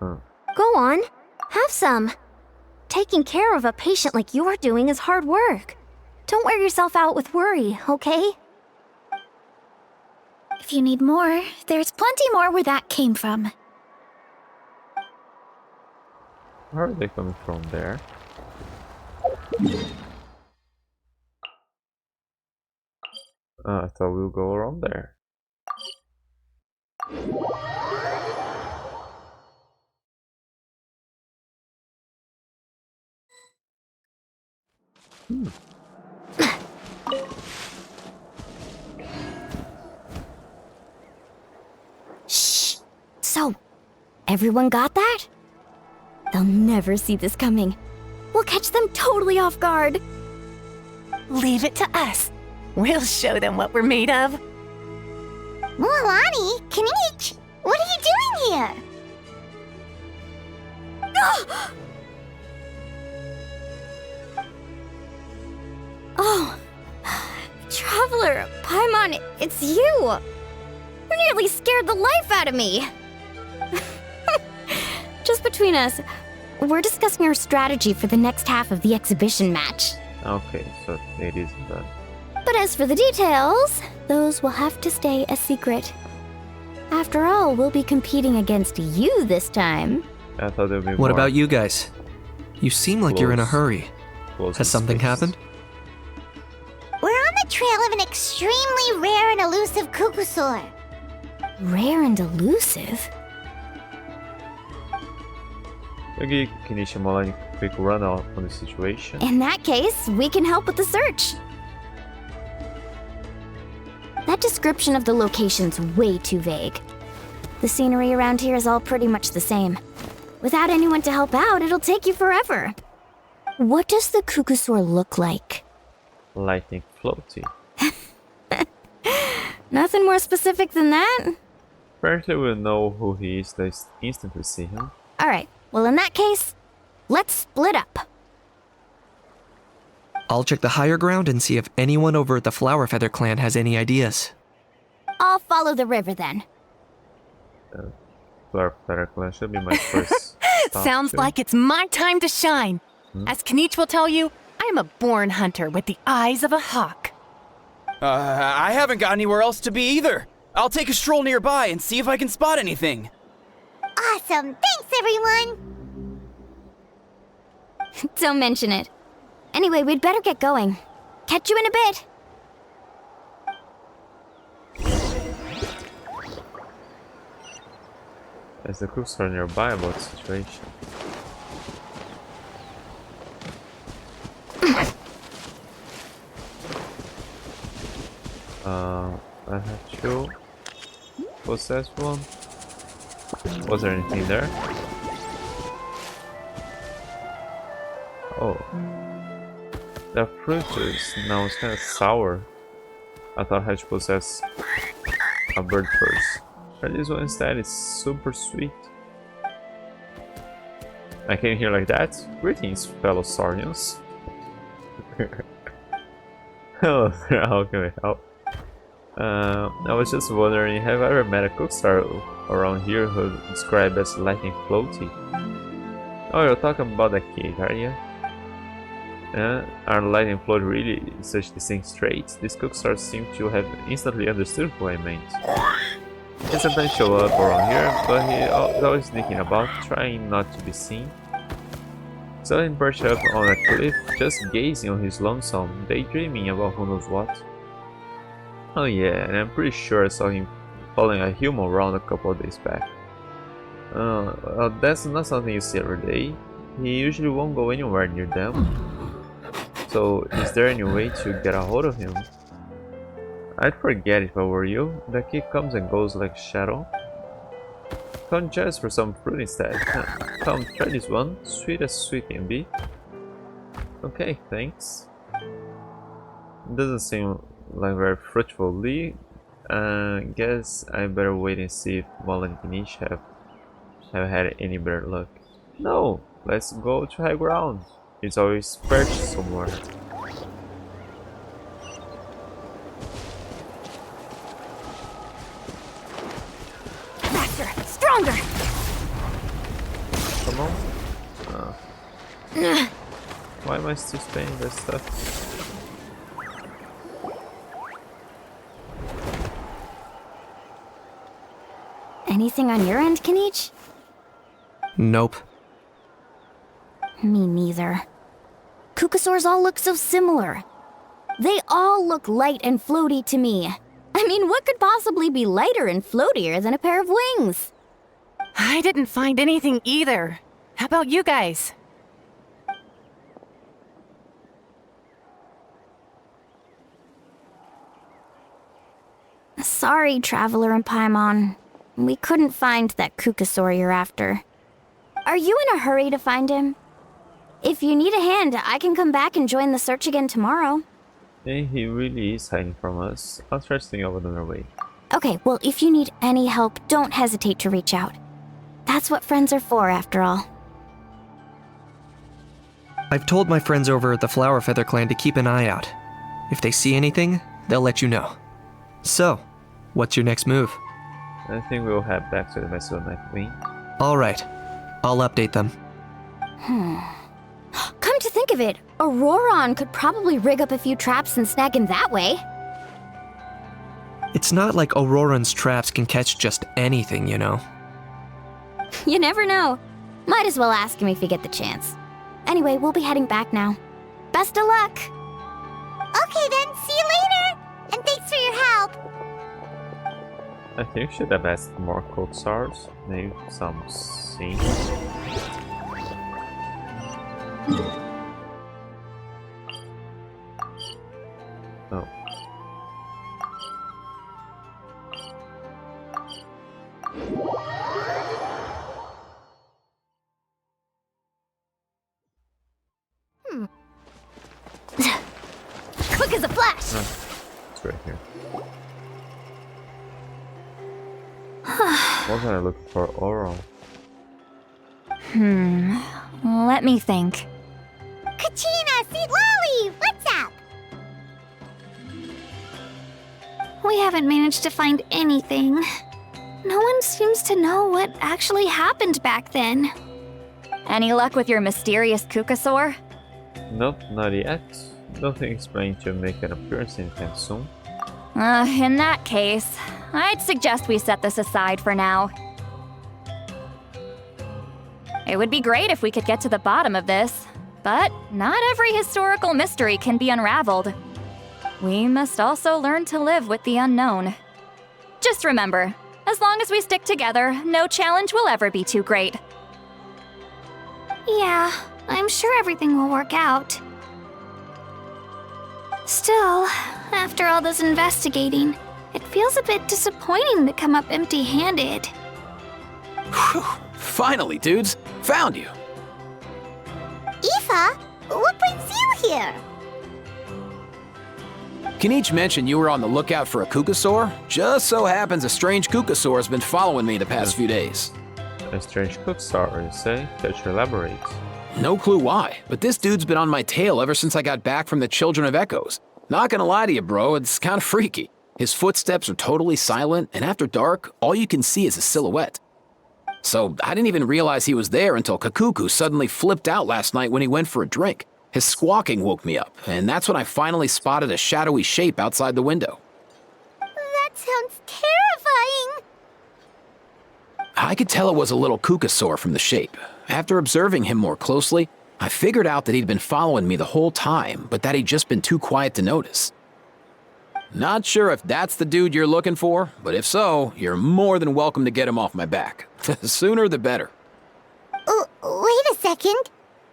Huh. Go on, have some. Taking care of a patient like you're doing is hard work. Don't wear yourself out with worry, okay? If you need more, there's plenty more where that came from. Where are they coming from there? I thought we'll go around there. Shh. So, everyone got that? They'll never see this coming. We'll catch them totally off guard. Leave it to us. We'll show them what we're made of. Mualani, Kanich, what are you doing here? Oh, Traveler, Paimon, it's you! You nearly scared the life out of me! Just between us, we're discussing our strategy for the next half of the exhibition match. Okay, so it isn't done. But as for the details, those will have to stay a secret. After all, we'll be competing against you this time. I thought there'd be What more about you guys? You seem like you're in a hurry. close Has something space. happened? We're on the trail of an extremely rare and elusive Kukusaur. Rare and elusive? Maybe can you Shimala a quick run out on the situation? In that case, we can help with the search. That description of the location's way too vague. The scenery around here is all pretty much the same. Without anyone to help out, it'll take you forever. What does the Kukusaur look like? Lightning floaty. Nothing more specific than that? Apparently we'll know who he is the instant we see him. Alright, well in that case, let's split up. I'll check the higher ground and see if anyone over at the Flower Feather clan has any ideas. I'll follow the river then. Flower Feather Clan should be my first stop Sounds too. like it's my time to shine. As Kanich will tell you, I'm a born hunter with the eyes of a hawk. I haven't got anywhere else to be either. I'll take a stroll nearby and see if I can spot anything. Awesome. Thanks, everyone. Don't mention it. Anyway, we'd better get going. Catch you in a bit. As the cooks are nearby about the situation. I have two. Possess one. Was there anything there? Oh. The fruit is now it's kind of sour. I thought I had to possess a bird first. But this one instead is super sweet. I came here like that. Greetings, fellow Saurians. Hello there, how can we help? I was just wondering, have I ever met a cookstar around here who described as lightning floaty? Oh, you're talking about the cave, are you? Are lightning float really such distinct traits? These cookstars seem to have instantly understood who I meant. He sometimes show up around here, but he's always sneaking about, trying not to be seen. Saw him perched up on a cliff, just gazing on his lonesome, daydreaming about who knows what. Oh yeah, and I'm pretty sure I saw him following a human around a couple of days back. Well, that's not something you see every day. He usually won't go anywhere near them. So, is there any way to get a hold of him? I'd forget if I were you. The kid comes and goes like a shadow. Come just for some fruit instead. Come, try this one. Sweet as sweet can be. Okay, thanks. Doesn't seem like very fruitful. Lee, guess I better wait and see if Mol and Kinish have had any better luck. No, let's go to high ground. It's always perched somewhere. Faster, stronger. Come on. Why am I still spinning this stuff? Anything on your end, Kanich? Nope. Me neither. Kukasaurs all look so similar. They all look light and floaty to me. I mean, what could possibly be lighter and floatier than a pair of wings? I didn't find anything either. How about you guys? Sorry, Traveler and Paimon. We couldn't find that Kukasaur you're after. Are you in a hurry to find him? If you need a hand, I can come back and join the search again tomorrow. Hey, he really is hiding from us. I'll try to think of another way. Okay, well, if you need any help, don't hesitate to reach out. That's what friends are for, after all. I've told my friends over at the Flower Feather clan to keep an eye out. If they see anything, they'll let you know. So, what's your next move? I think we'll head back to the Meso Night Wing. Alright, I'll update them. Come to think of it, Auroron could probably rig up a few traps and snag him that way. It's not like Auroran's traps can catch just anything, you know. You never know. Might as well ask him if you get the chance. Anyway, we'll be heading back now. Best of luck! Okay then, see you later! And thanks for your help! I think we should have asked more Coxars, maybe some scenes. Oh. Quick as a flash! It's right here. What am I looking for? Oral. Let me think. Kachina, Seed Lolly, what's we haven't managed to find anything. No one seems to know what actually happened back then. Any luck with your mysterious Kukasaur? Nope, not yet. Nothing is planning to make an appearance anytime soon. In that case, I'd suggest we set this aside for now. It would be great if we could get to the bottom of this, but not every historical mystery can be unraveled. We must also learn to live with the unknown. Just remember, as long as we stick together, no challenge will ever be too great. Yeah, I'm sure everything will work out. Still, after all this investigating, it feels a bit disappointing to come up empty-handed. Whew. Finally, dudes. Found you. Aoife, what brings you here? Kenichi mentioned you were on the lookout for a Kukasaur. Just so happens a strange Kukasaur has been following me the past few days. A strange Kukasaur, you say? Could you elaborate? No clue why, but this dude's been on my tail ever since I got back from the Children of Echoes. Not gonna lie to you, bro, it's kinda freaky. His footsteps are totally silent, and after dark, all you can see is a silhouette. So I didn't even realize he was there until Kakuku suddenly flipped out last night when he went for a drink. His squawking woke me up, and that's when I finally spotted a shadowy shape outside the window. That sounds terrifying. I could tell it was a little Kukasaur from the shape. After observing him more closely, I figured out that he'd been following me the whole time, but that he'd just been too quiet to notice. Not sure if that's the dude you're looking for, but if so, you're more than welcome to get him off my back. The sooner the better. Wait a second.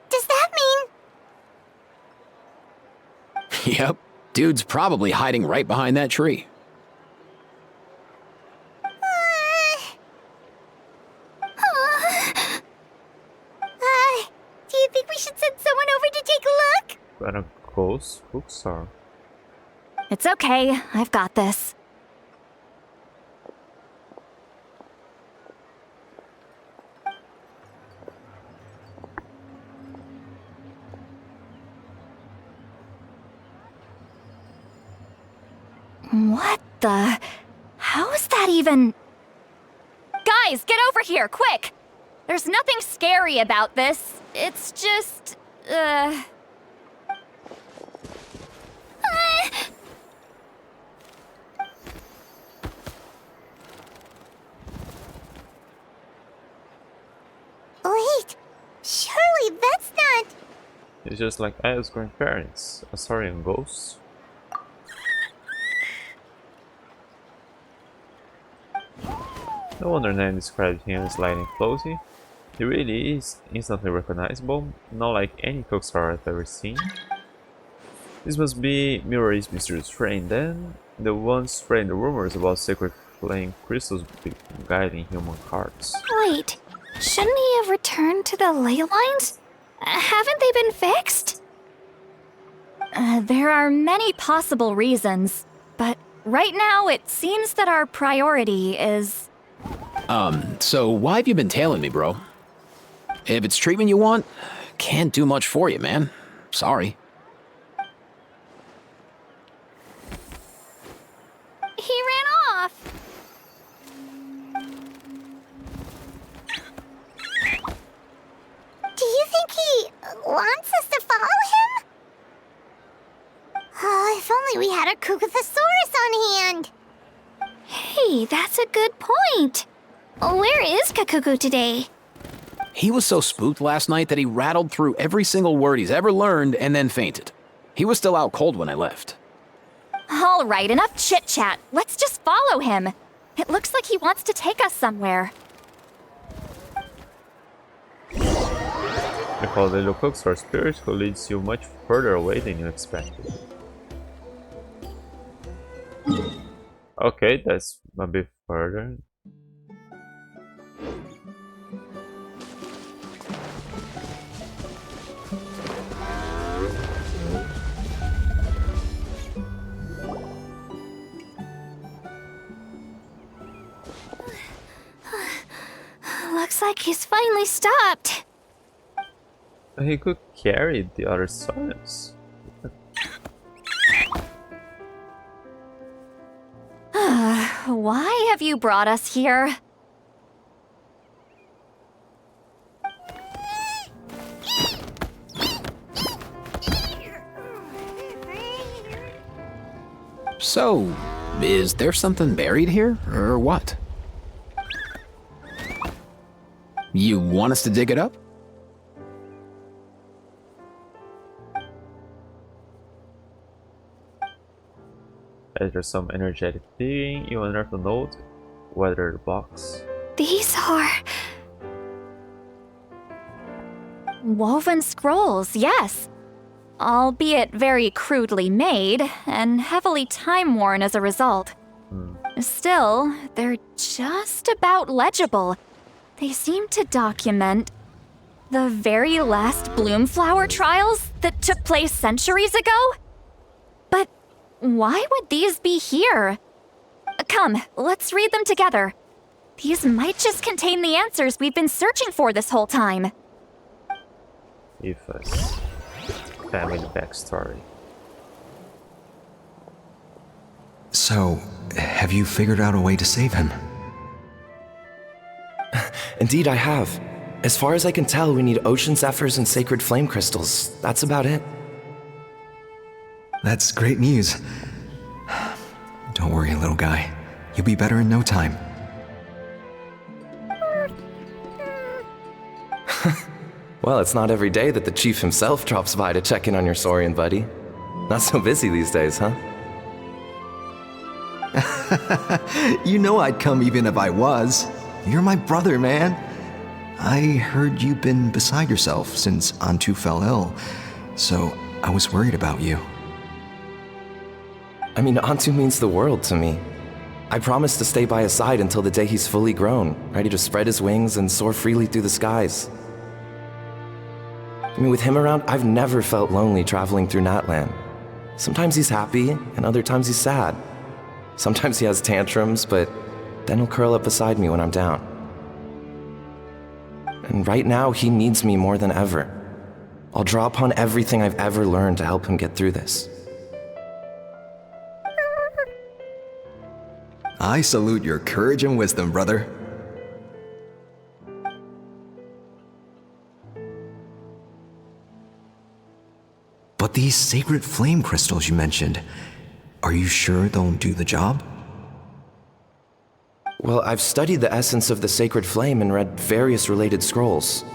Does that mean... Yep, dude's probably hiding right behind that tree. Do you think we should send someone over to take a look? But a ghost Kukasaur. It's okay, I've got this. What the? How is that even? Guys, get over here, quick! There's nothing scary about this. It's just, Wait, surely that's not... It's just like Aya's grandparents, a saurian ghost. No wonder Nan described him as light and floaty. He really is instantly recognizable, not like any Kukasaur I've ever seen. This must be Mirai's mysterious friend then, the one spreading the rumors about sacred flame crystals guiding human hearts. Wait, shouldn't he have returned to the ley lines? Haven't they been fixed? There are many possible reasons, but right now it seems that our priority is... So why have you been tailing me, bro? If it's treatment you want, can't do much for you, man. Sorry. He ran off. Do you think he wants us to follow him? Oh, if only we had a Kukathosaurus on hand. Hey, that's a good point. Where is Kakuku today? He was so spooked last night that he rattled through every single word he's ever learned and then fainted. He was still out cold when I left. All right, enough chit-chat. Let's just follow him. It looks like he wants to take us somewhere. You call the little Kukasaur spirit who leads you much further away than you expected. Okay, that's a bit further. Looks like he's finally stopped. He could carry the other sons. why have you brought us here? So, is there something buried here, or what? You want us to dig it up? After some energetic digging, you unearth a note. Weather the box. These are... woven scrolls, yes. Albeit very crudely made, and heavily time-worn as a result. Still, they're just about legible. They seem to document the very last Bloomflower trials that took place centuries ago? But why would these be here? Come, let's read them together. These might just contain the answers we've been searching for this whole time. Ifas. Family backstory. So, have you figured out a way to save him? Indeed, I have. As far as I can tell, we need ocean zephyrs and sacred flame crystals. That's about it. That's great news. Don't worry, little guy. You'll be better in no time. Well, it's not every day that the chief himself drops by to check in on your Saurian buddy. Not so busy these days, huh? You know I'd come even if I was. You're my brother, man. I heard you've been beside yourself since Antu fell ill, so I was worried about you. I mean, Antu means the world to me. I promised to stay by his side until the day he's fully grown, ready to spread his wings and soar freely through the skies. I mean, with him around, I've never felt lonely traveling through Natlan. Sometimes he's happy, and other times he's sad. Sometimes he has tantrums, but then he'll curl up beside me when I'm down. And right now, he needs me more than ever. I'll draw upon everything I've ever learned to help him get through this. I salute your courage and wisdom, brother. But these sacred flame crystals you mentioned, are you sure they'll do the job? Well, I've studied the essence of the sacred flame and read various related scrolls.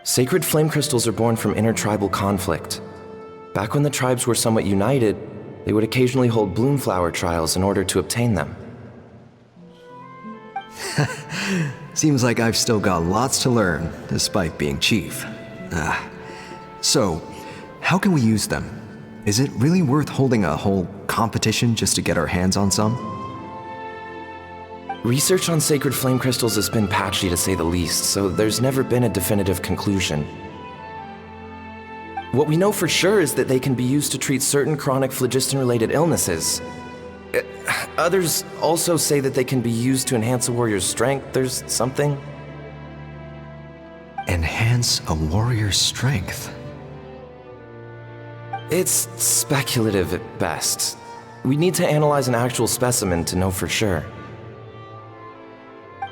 Sacred flame crystals are born from intertribal conflict. Back when the tribes were somewhat united, they would occasionally hold Bloomflower trials in order to obtain them. Seems like I've still got lots to learn, despite being chief. So, how can we use them? Is it really worth holding a whole competition just to get our hands on some? Research on sacred flame crystals has been patchy to say the least, so there's never been a definitive conclusion. What we know for sure is that they can be used to treat certain chronic phlogiston-related illnesses. Others also say that they can be used to enhance a warrior's strength. There's something. Enhance a warrior's strength? It's speculative at best. We need to analyze an actual specimen to know for sure.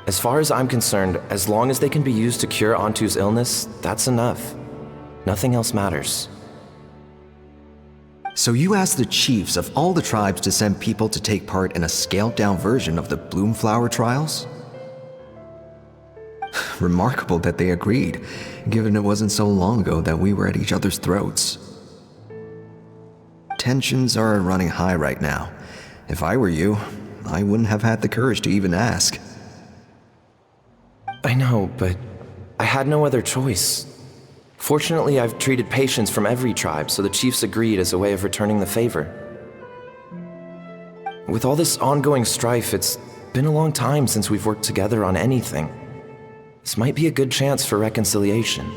As far as I'm concerned, as long as they can be used to cure Antu's illness, that's enough. Nothing else matters. So you asked the chiefs of all the tribes to send people to take part in a scaled-down version of the Bloomflower trials? Remarkable that they agreed, given it wasn't so long ago that we were at each other's throats. Tensions are running high right now. If I were you, I wouldn't have had the courage to even ask. I know, but I had no other choice. Fortunately, I've treated patients from every tribe, so the chiefs agreed as a way of returning the favor. With all this ongoing strife, it's been a long time since we've worked together on anything. This might be a good chance for reconciliation.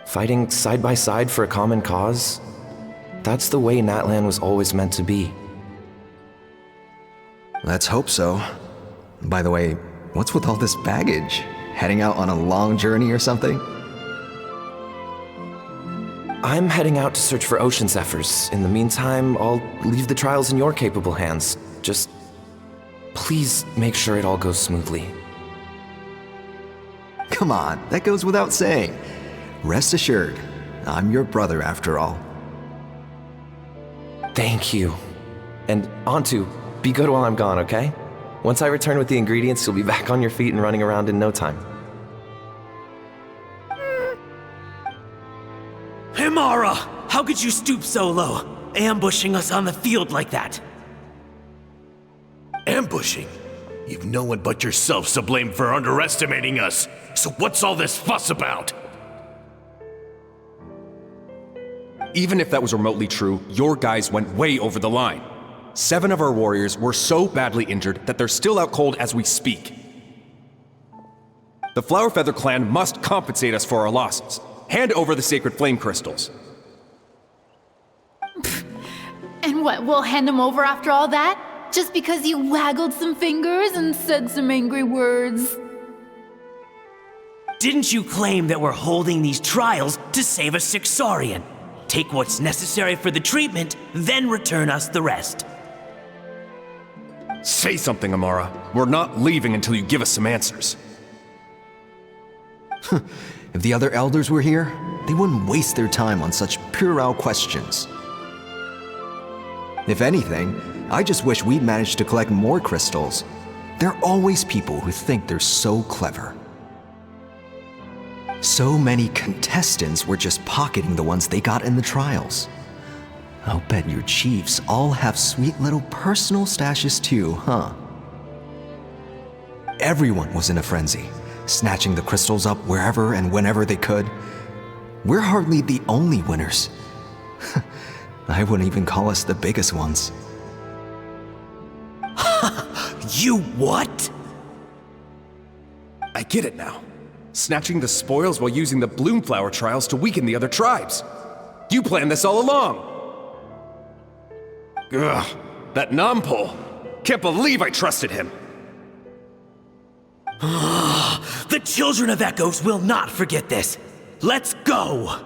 Fighting side by side for a common cause, that's the way Natlan was always meant to be. Let's hope so. By the way, what's with all this baggage? Heading out on a long journey or something? I'm heading out to search for ocean zephyrs. In the meantime, I'll leave the trials in your capable hands. Just please make sure it all goes smoothly. Come on, that goes without saying. Rest assured, I'm your brother after all. Thank you. And Antu, be good while I'm gone, okay? Once I return with the ingredients, you'll be back on your feet and running around in no time. Himara! How could you stoop so low, ambushing us on the field like that? Ambushing? You've no one but yourself to blame for underestimating us. So what's all this fuss about? Even if that was remotely true, your guys went way over the line. 7 of our warriors were so badly injured that they're still out cold as we speak. The Flower Feather clan must compensate us for our losses. Hand over the sacred flame crystals. And what, we'll hand them over after all that? Just because you waggled some fingers and said some angry words? Didn't you claim that we're holding these trials to save a sick Saurian? Take what's necessary for the treatment, then return us the rest. Say something, Amara. We're not leaving until you give us some answers. If the other elders were here, they wouldn't waste their time on such puerile questions. If anything, I just wish we'd managed to collect more crystals. There are always people who think they're so clever. So many contestants were just pocketing the ones they got in the trials. I'll bet your chiefs all have sweet little personal stashes too, huh? Everyone was in a frenzy, snatching the crystals up wherever and whenever they could. We're hardly the only winners. I wouldn't even call us the biggest ones. You what? I get it now. Snatching the spoils while using the Bloomflower trials to weaken the other tribes. You planned this all along! Ugh, that Nampol. Can't believe I trusted him. The children of Echoes will not forget this. Let's go!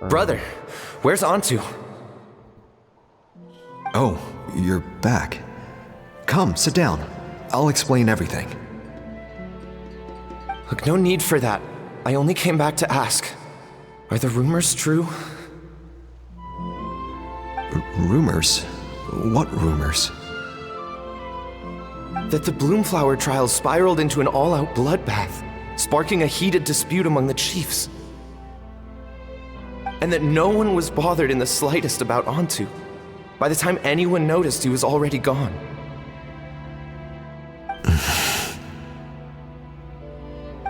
Brother, where's Antu? Oh, you're back. Come, sit down. I'll explain everything. Look, no need for that. I only came back to ask. Are the rumors true? Rumors? What rumors? That the Bloomflower trials spiraled into an all-out bloodbath, sparking a heated dispute among the chiefs. And that no one was bothered in the slightest about Antu. By the time anyone noticed, he was already gone.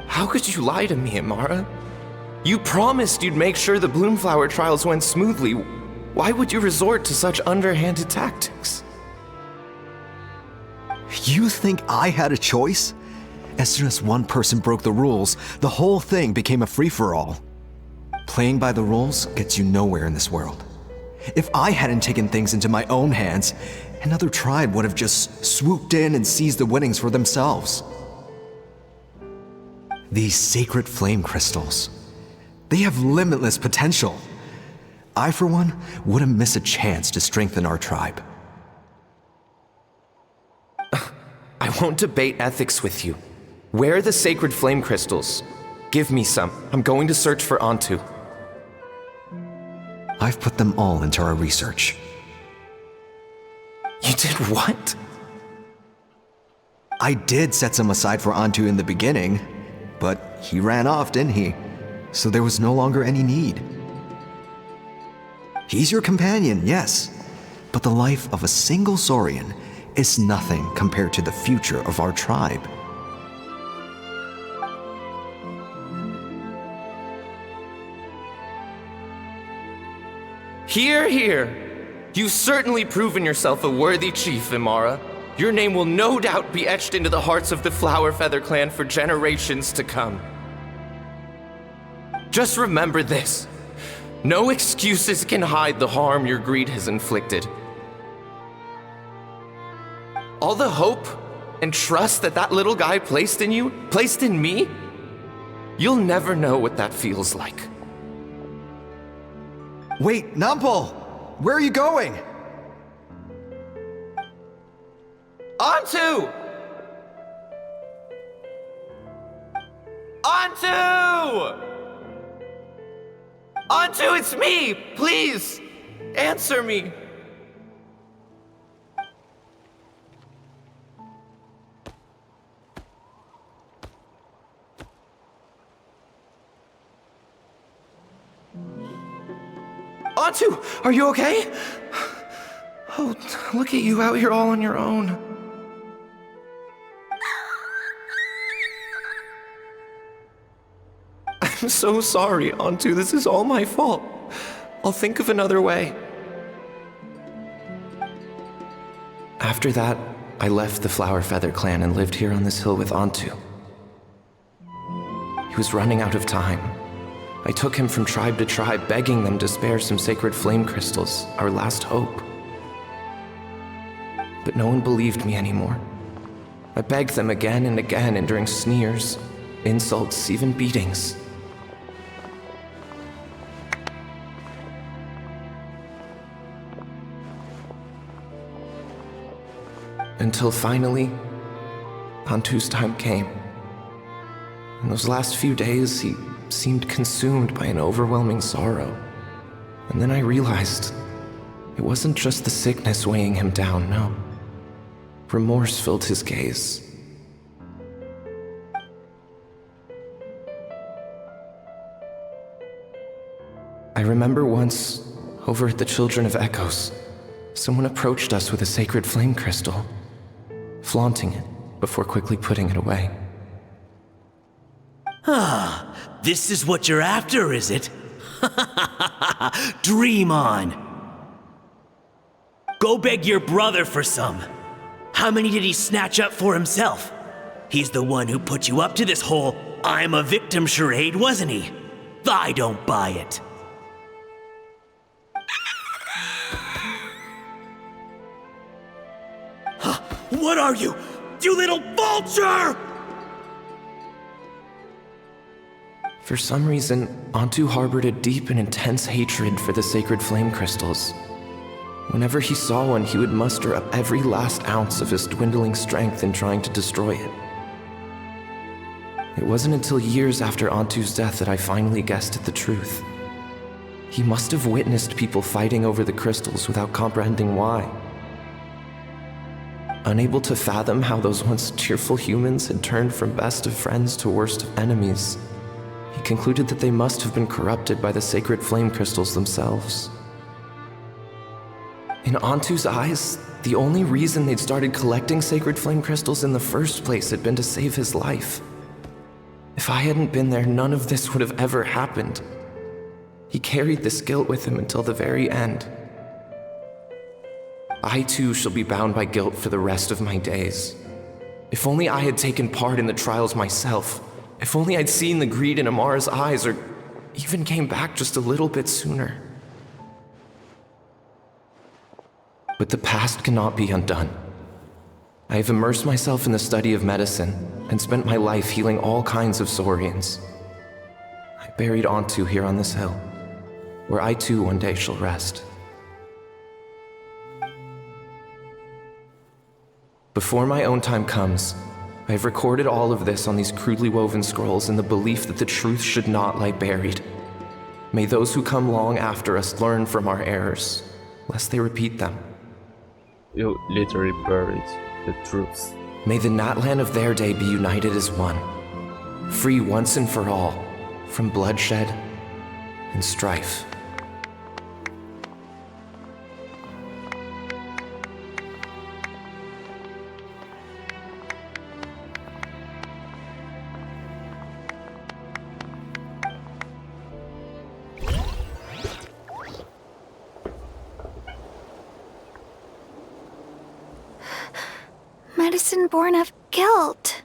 How could you lie to me, Amara? You promised you'd make sure the Bloomflower trials went smoothly. Why would you resort to such underhanded tactics? You think I had a choice? As soon as one person broke the rules, the whole thing became a free-for-all. Playing by the rules gets you nowhere in this world. If I hadn't taken things into my own hands, another tribe would have just swooped in and seized the winnings for themselves. These sacred flame crystals, they have limitless potential. I, for one, wouldn't miss a chance to strengthen our tribe. I won't debate ethics with you. Where are the sacred flame crystals? Give me some. I'm going to search for Antu. I've put them all into our research. You did what? I did set some aside for Antu in the beginning, but he ran off, didn't he? So there was no longer any need. He's your companion, yes, but the life of a single Saurian is nothing compared to the future of our tribe. Hear, hear! You've certainly proven yourself a worthy chief, Imara. Your name will no doubt be etched into the hearts of the Flower Feather clan for generations to come. Just remember this. No excuses can hide the harm your greed has inflicted. All the hope and trust that that little guy placed in you, placed in me, you'll never know what that feels like. Wait, Numpel! Where are you going? Onto! Onto! Onto, it's me! Please! Answer me! Onto, are you okay? Oh, look at you out here all on your own. I'm so sorry, Onto. This is all my fault. I'll think of another way. After that, I left the Flower Feather clan and lived here on this hill with Onto. He was running out of time. I took him from tribe to tribe, begging them to spare some sacred flame crystals, our last hope. But no one believed me anymore. I begged them again and again, enduring sneers, insults, even beatings. Until finally, Onto's time came. In those last few days, he seemed consumed by an overwhelming sorrow. And then I realized it wasn't just the sickness weighing him down, no. Remorse filled his gaze. I remember once, over at the Children of Echoes, someone approached us with a sacred flame crystal, flaunting it before quickly putting it away. Ah, this is what you're after, is it? Dream on. Go beg your brother for some. How many did he snatch up for himself? He's the one who put you up to this whole I'm a victim charade, wasn't he? I don't buy it. What are you? You little vulture! For some reason, Onto harbored a deep and intense hatred for the sacred flame crystals. Whenever he saw one, he would muster up every last ounce of his dwindling strength in trying to destroy it. It wasn't until years after Onto's death that I finally guessed at the truth. He must have witnessed people fighting over the crystals without comprehending why. Unable to fathom how those once cheerful humans had turned from best of friends to worst of enemies, he concluded that they must have been corrupted by the sacred flame crystals themselves. In Onto's eyes, the only reason they'd started collecting sacred flame crystals in the first place had been to save his life. If I hadn't been there, none of this would have ever happened. He carried this guilt with him until the very end. I too shall be bound by guilt for the rest of my days. If only I had taken part in the trials myself. If only I'd seen the greed in Amara's eyes, or even came back just a little bit sooner. But the past cannot be undone. I have immersed myself in the study of medicine and spent my life healing all kinds of Saurians. I buried Onto here on this hill, where I too one day shall rest. Before my own time comes, I have recorded all of this on these crudely woven scrolls in the belief that the truth should not lie buried. May those who come long after us learn from our errors, lest they repeat them. You literally buried the truth. May the Natlan of their day be united as one, free once and for all from bloodshed and strife. Medicine born of guilt.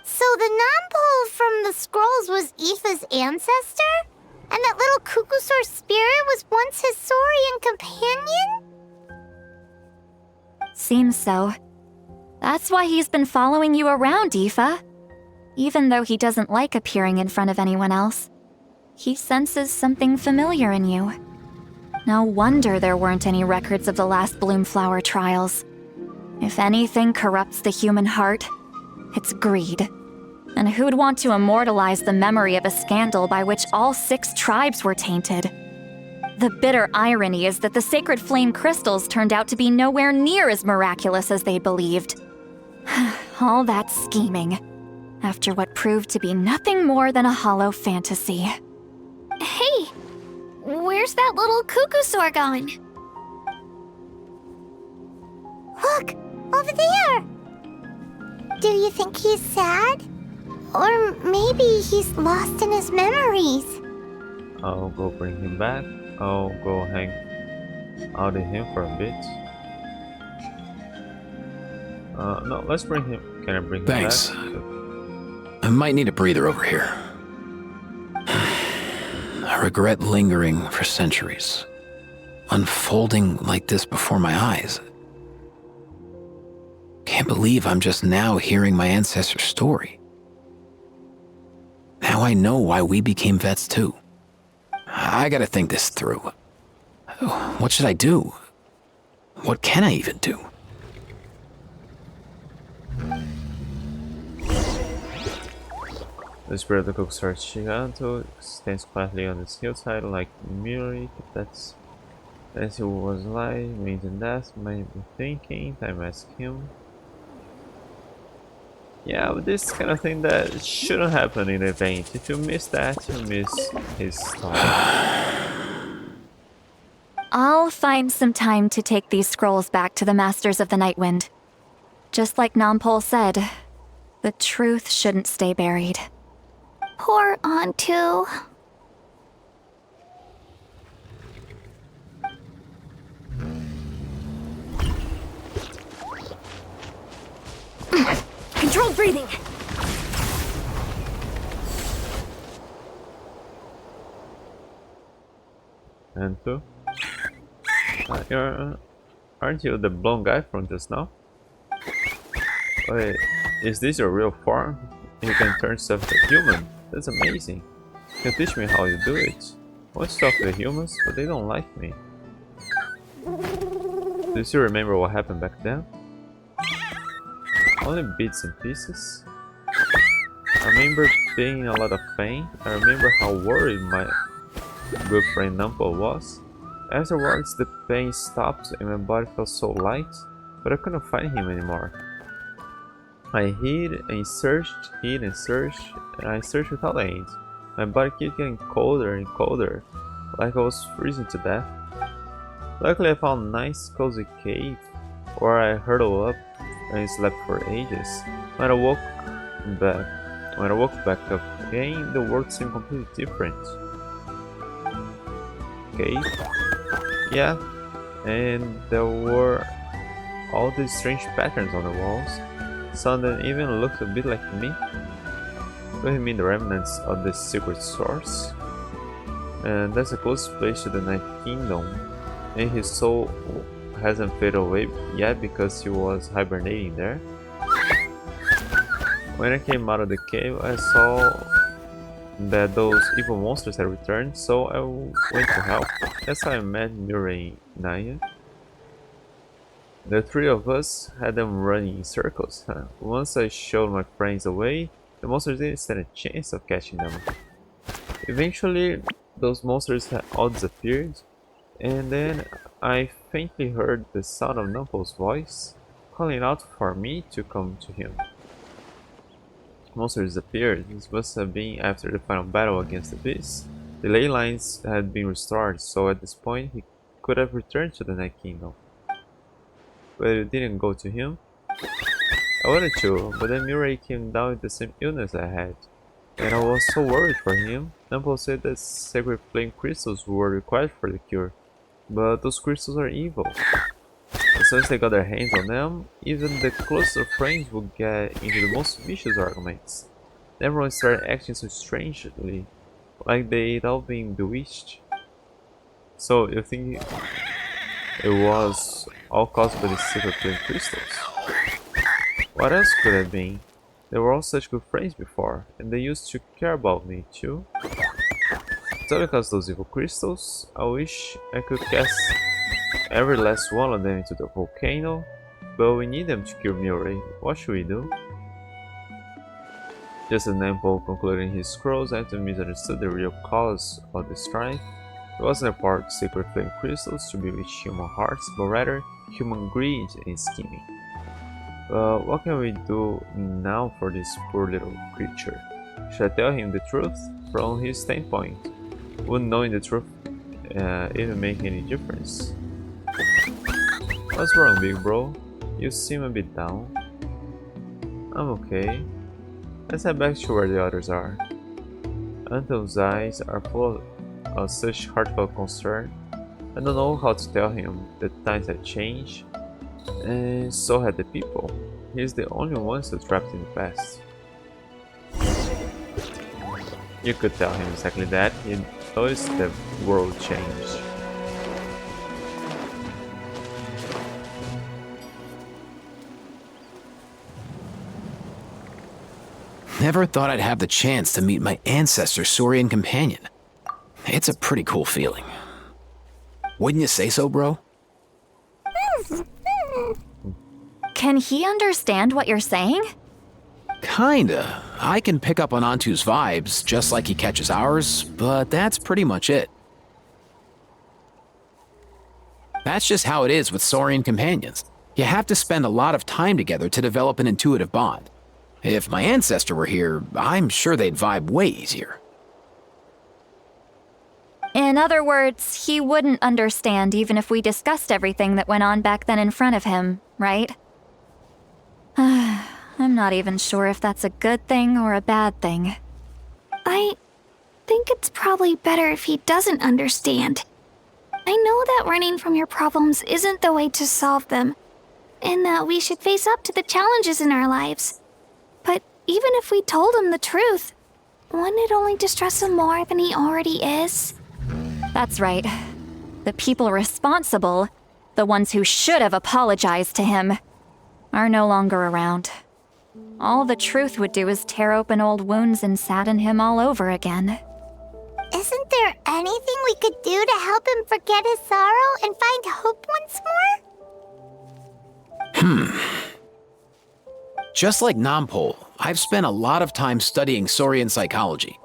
So the non-pole from the scrolls was Aoife's ancestor? And that little Kukusor spirit was once his Saurian companion? Seems so. That's why he's been following you around, Aoife. Even though he doesn't like appearing in front of anyone else, he senses something familiar in you. No wonder there weren't any records of the last Bloomflower trials. If anything corrupts the human heart, it's greed. And who'd want to immortalize the memory of a scandal by which all 6 tribes were tainted? The bitter irony is that the sacred flame crystals turned out to be nowhere near as miraculous as they believed. All that scheming, after what proved to be nothing more than a hollow fantasy. Hey, where's that little Kukusor gone? Look, over there! Do you think he's sad? Or maybe he's lost in his memories? I'll go bring him back. I'll go hang out with him for a bit. No, let's bring him. Can I bring him back? Thanks. I might need a breather over here. I regret lingering for centuries, unfolding like this before my eyes. Can't believe I'm just now hearing my ancestor's story. Now I know why we became vets too. I gotta think this through. What should I do? What can I even do? The spirit of the Kukusor Shiganto stands quietly on this hillside like Miri. That's he was alive, means in death, might be thinking. Time ask him. Yeah, but this kind of thing that shouldn't happen in the event. If you miss that, you miss his story. I'll find some time to take these scrolls back to the Masters of the Nightwind. Just like Nampol said, the truth shouldn't stay buried. Poor Antu. Controlled breathing. And two. Aren't you the blonde guy from just now? Wait, is this your real form? You can turn stuff to human. That's amazing. You can teach me how you do it. I want to talk to the humans, but they don't like me. Do you still remember what happened back then? Only bits and pieces. I remember being in a lot of pain. I remember how worried my good friend Nampol was. Afterwards, the pain stopped and my body felt so light, but I couldn't find him anymore. I hid and searched, and I searched without end. My body kept getting colder and colder, like I was freezing to death. Luckily I found a nice cozy cave, where I huddled up and slept for ages. When I woke back up again, the world seemed completely different. Cave? Yeah, and there were all these strange patterns on the walls. Some that even looked a bit like me. Do you mean the remnants of the secret source? And that's the closest place to the Night Kingdom. And his soul hasn't faded away yet because he was hibernating there. When I came out of the cave, I saw that those evil monsters had returned, so I went to help. That's how I met Mirai and Naya. The three of us had them running in circles. Once I showed my friends the way, the monsters didn't stand a chance of catching them. Eventually, those monsters had all disappeared, and then I faintly heard the sound of Nampol's voice, calling out for me to come to him. Monsters disappeared. This must have been after the final battle against the beast. The ley lines had been restored, so at this point he could have returned to the Night Kingdom. But it didn't go to him. I wanted to, but then Mirai came down with the same illness I had, and I was so worried for him. Nampol said that sacred flame crystals were required for the cure, but those crystals are evil. As soon as they got their hands on them, even the closest of friends would get into the most vicious arguments. Everyone started acting so strangely, like they'd all been bewitched. So you think it was all caused by the secret flame crystals? What else could it have been? They were all such good friends before, and they used to care about me too. So because those evil crystals, I wish I could cast every last one of them into the volcano, but we need them to cure Murray. What should we do? Just as Nampo concluding his scrolls, Anton misunderstood the real cause of the strife. It wasn't a part of sacred flame crystals to bewitch human hearts, but rather human greed and scheming. What can we do now for this poor little creature? Should I tell him the truth? From his standpoint, wouldn't knowing the truth even make any difference? What's wrong, big bro? You seem a bit down. I'm okay. Let's head back to where the others are. Anton's eyes are full of such heartfelt concern. I don't know how to tell him that times had changed, and so had the people. He's the only one still trapped in the past. You could tell him exactly that. He noticed the world changed. Never thought I'd have the chance to meet my ancestor Saurian companion. It's a pretty cool feeling. Wouldn't you say so, bro? Can he understand what you're saying? Kinda. I can pick up on Antu's vibes, just like he catches ours, but that's pretty much it. That's just how it is with Saurian companions. You have to spend a lot of time together to develop an intuitive bond. If my ancestor were here, I'm sure they'd vibe way easier. In other words, he wouldn't understand even if we discussed everything that went on back then in front of him, right? I'm not even sure if that's a good thing or a bad thing. I think it's probably better if he doesn't understand. I know that running from your problems isn't the way to solve them, and that we should face up to the challenges in our lives. But even if we told him the truth, wouldn't it only distress him more than he already is? That's right. The people responsible, the ones who should have apologized to him, are no longer around. All the truth would do is tear open old wounds and sadden him all over again. Isn't there anything we could do to help him forget his sorrow and find hope once more? Just like Nampol, I've spent a lot of time studying Saurian psychology.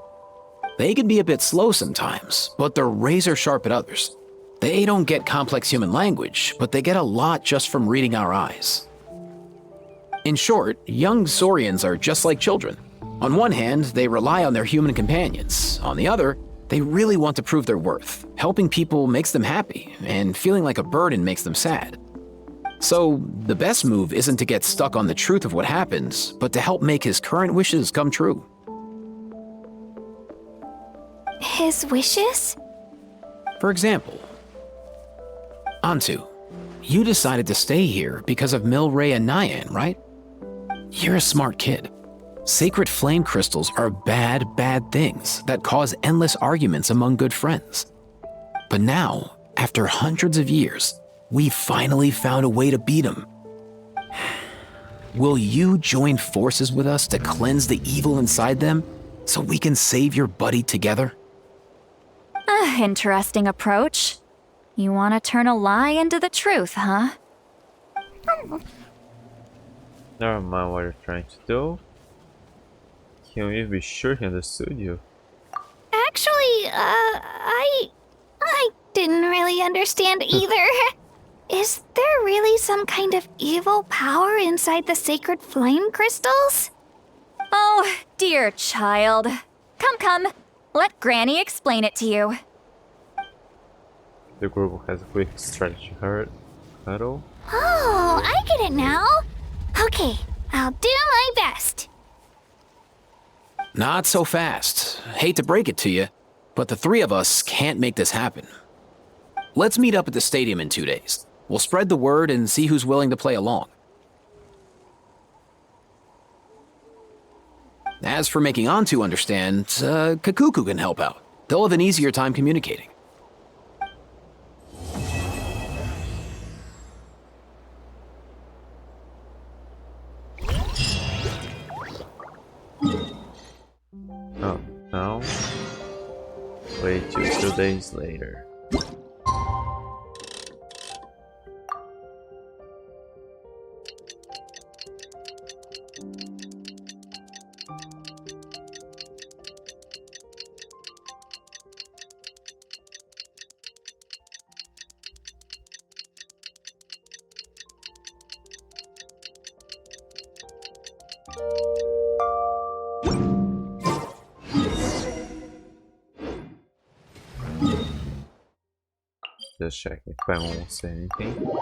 They can be a bit slow sometimes, but they're razor sharp at others. They don't get complex human language, but they get a lot just from reading our eyes. In short, young Saurians are just like children. On one hand, they rely on their human companions. On the other, they really want to prove their worth. Helping people makes them happy, and feeling like a burden makes them sad. So, the best move isn't to get stuck on the truth of what happens, but to help make his current wishes come true. His wishes? For example, Antu, you decided to stay here because of Milray and Nyan, right? You're a smart kid. Sacred flame crystals are bad, bad things that cause endless arguments among good friends. But now, after hundreds of years, we finally found a way to beat them. Will you join forces with us to cleanse the evil inside them so we can save your buddy together? Interesting approach. You want to turn a lie into the truth, huh? Never mind what you're trying to do. Can we be sure he understood you? Actually, I didn't really understand either. Is there really some kind of evil power inside the sacred flame crystals? Oh, dear child. Come. Let Granny explain it to you. The group has a quick strategy huddle. Oh, I get it now. Okay, I'll do my best. Not so fast. Hate to break it to you, but the three of us can't make this happen. Let's meet up at the stadium in 2 days. We'll spread the word and see who's willing to play along. As for making Antu understand, Kakuku can help out. They'll have an easier time communicating. Oh, no. Wait till 2 days later. Just checking if I won't say anything.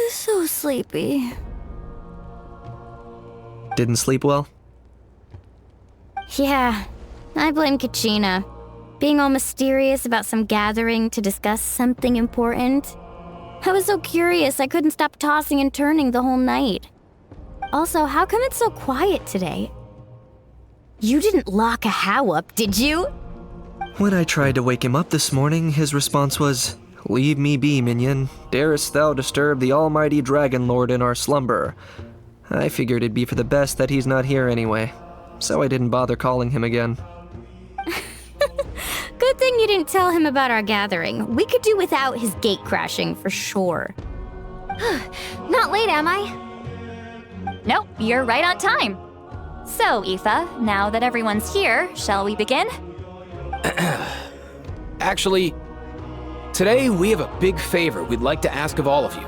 So sleepy. Didn't sleep well? Yeah, I blame Kachina. Being all mysterious about some gathering to discuss something important. I was so curious I couldn't stop tossing and turning the whole night. Also, how come it's so quiet today? You didn't lock a How up, did you? When I tried to wake him up this morning, his response was, "Leave me be, minion. Darest thou disturb the almighty Dragon Lord in our slumber?" I figured it'd be for the best that he's not here anyway, so I didn't bother calling him again. Good thing you didn't tell him about our gathering. We could do without his gate crashing for sure. Not late, am I? Nope, you're right on time. So, Aoife, now that everyone's here, shall we begin? Actually, today we have a big favor we'd like to ask of all of you.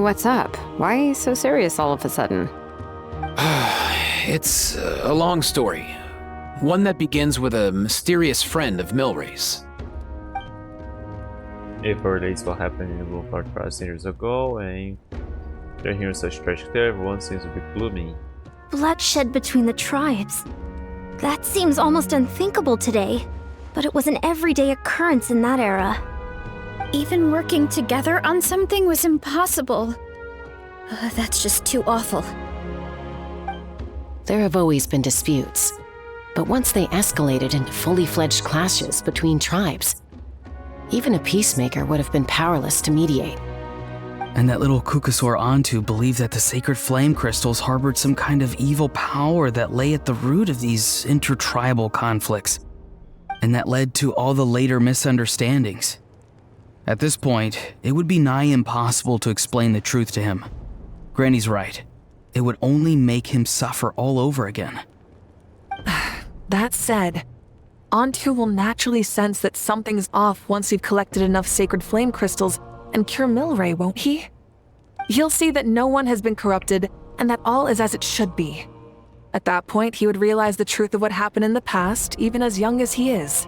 What's up? Why so serious all of a sudden? It's a long story. One that begins with a mysterious friend of Milray's. It relates what happened in the Blue Park 5 years ago, and you're hearing such tragic tale, everyone seems to be gloomy. Bloodshed between the tribes. That seems almost unthinkable today, but it was an everyday occurrence in that era. Even working together on something was impossible. That's just too awful. There have always been disputes, but once they escalated into fully fledged clashes between tribes, even a peacemaker would have been powerless to mediate. And that little Kukusaur Antu believed that the sacred flame crystals harbored some kind of evil power that lay at the root of these intertribal conflicts, and that led to all the later misunderstandings. At this point, it would be nigh impossible to explain the truth to him. Granny's right. It would only make him suffer all over again. That said, Antu will naturally sense that something's off once we've collected enough sacred flame crystals and cure Milray, won't he? He'll see that no one has been corrupted and that all is as it should be. At that point, he would realize the truth of what happened in the past, even as young as he is.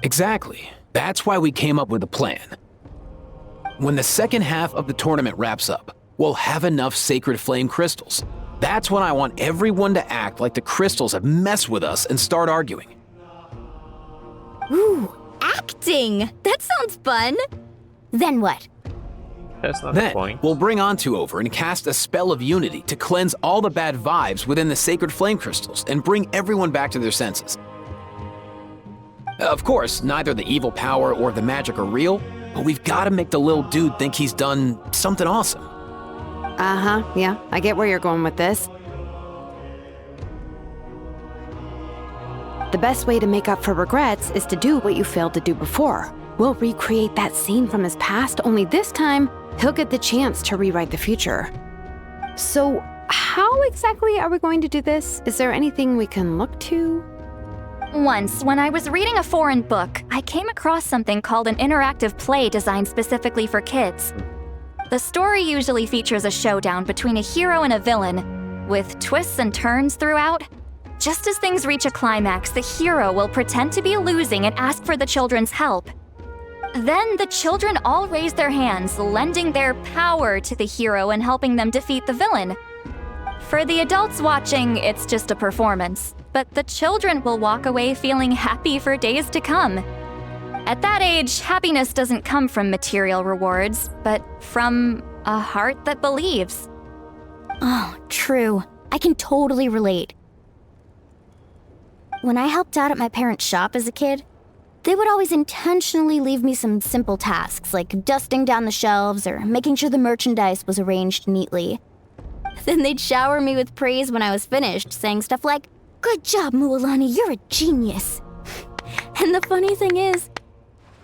Exactly. That's why we came up with a plan. When the second half of the tournament wraps up, we'll have enough sacred flame crystals. That's when I want everyone to act like the crystals have messed with us and start arguing. Ooh, acting! That sounds fun! Then what? That's not the point. We'll bring Antu over and cast a spell of unity to cleanse all the bad vibes within the sacred flame crystals and bring everyone back to their senses. Of course, neither the evil power or the magic are real, but we've got to make the little dude think he's done something awesome. Uh-huh, yeah, I get where you're going with this. The best way to make up for regrets is to do what you failed to do before. We'll recreate that scene from his past, only this time, he'll get the chance to rewrite the future. So, how exactly are we going to do this? Is there anything we can look to? Once, when I was reading a foreign book, I came across something called an interactive play designed specifically for kids. The story usually features a showdown between a hero and a villain, with twists and turns throughout. Just as things reach a climax, the hero will pretend to be losing and ask for the children's help. Then the children all raise their hands, lending their power to the hero and helping them defeat the villain. For the adults watching, it's just a performance, but the children will walk away feeling happy for days to come. At that age, happiness doesn't come from material rewards, but from a heart that believes. Oh, true. I can totally relate. When I helped out at my parents' shop as a kid, they would always intentionally leave me some simple tasks like dusting down the shelves or making sure the merchandise was arranged neatly. Then they'd shower me with praise when I was finished, saying stuff like, "Good job, Mualani, you're a genius." And the funny thing is,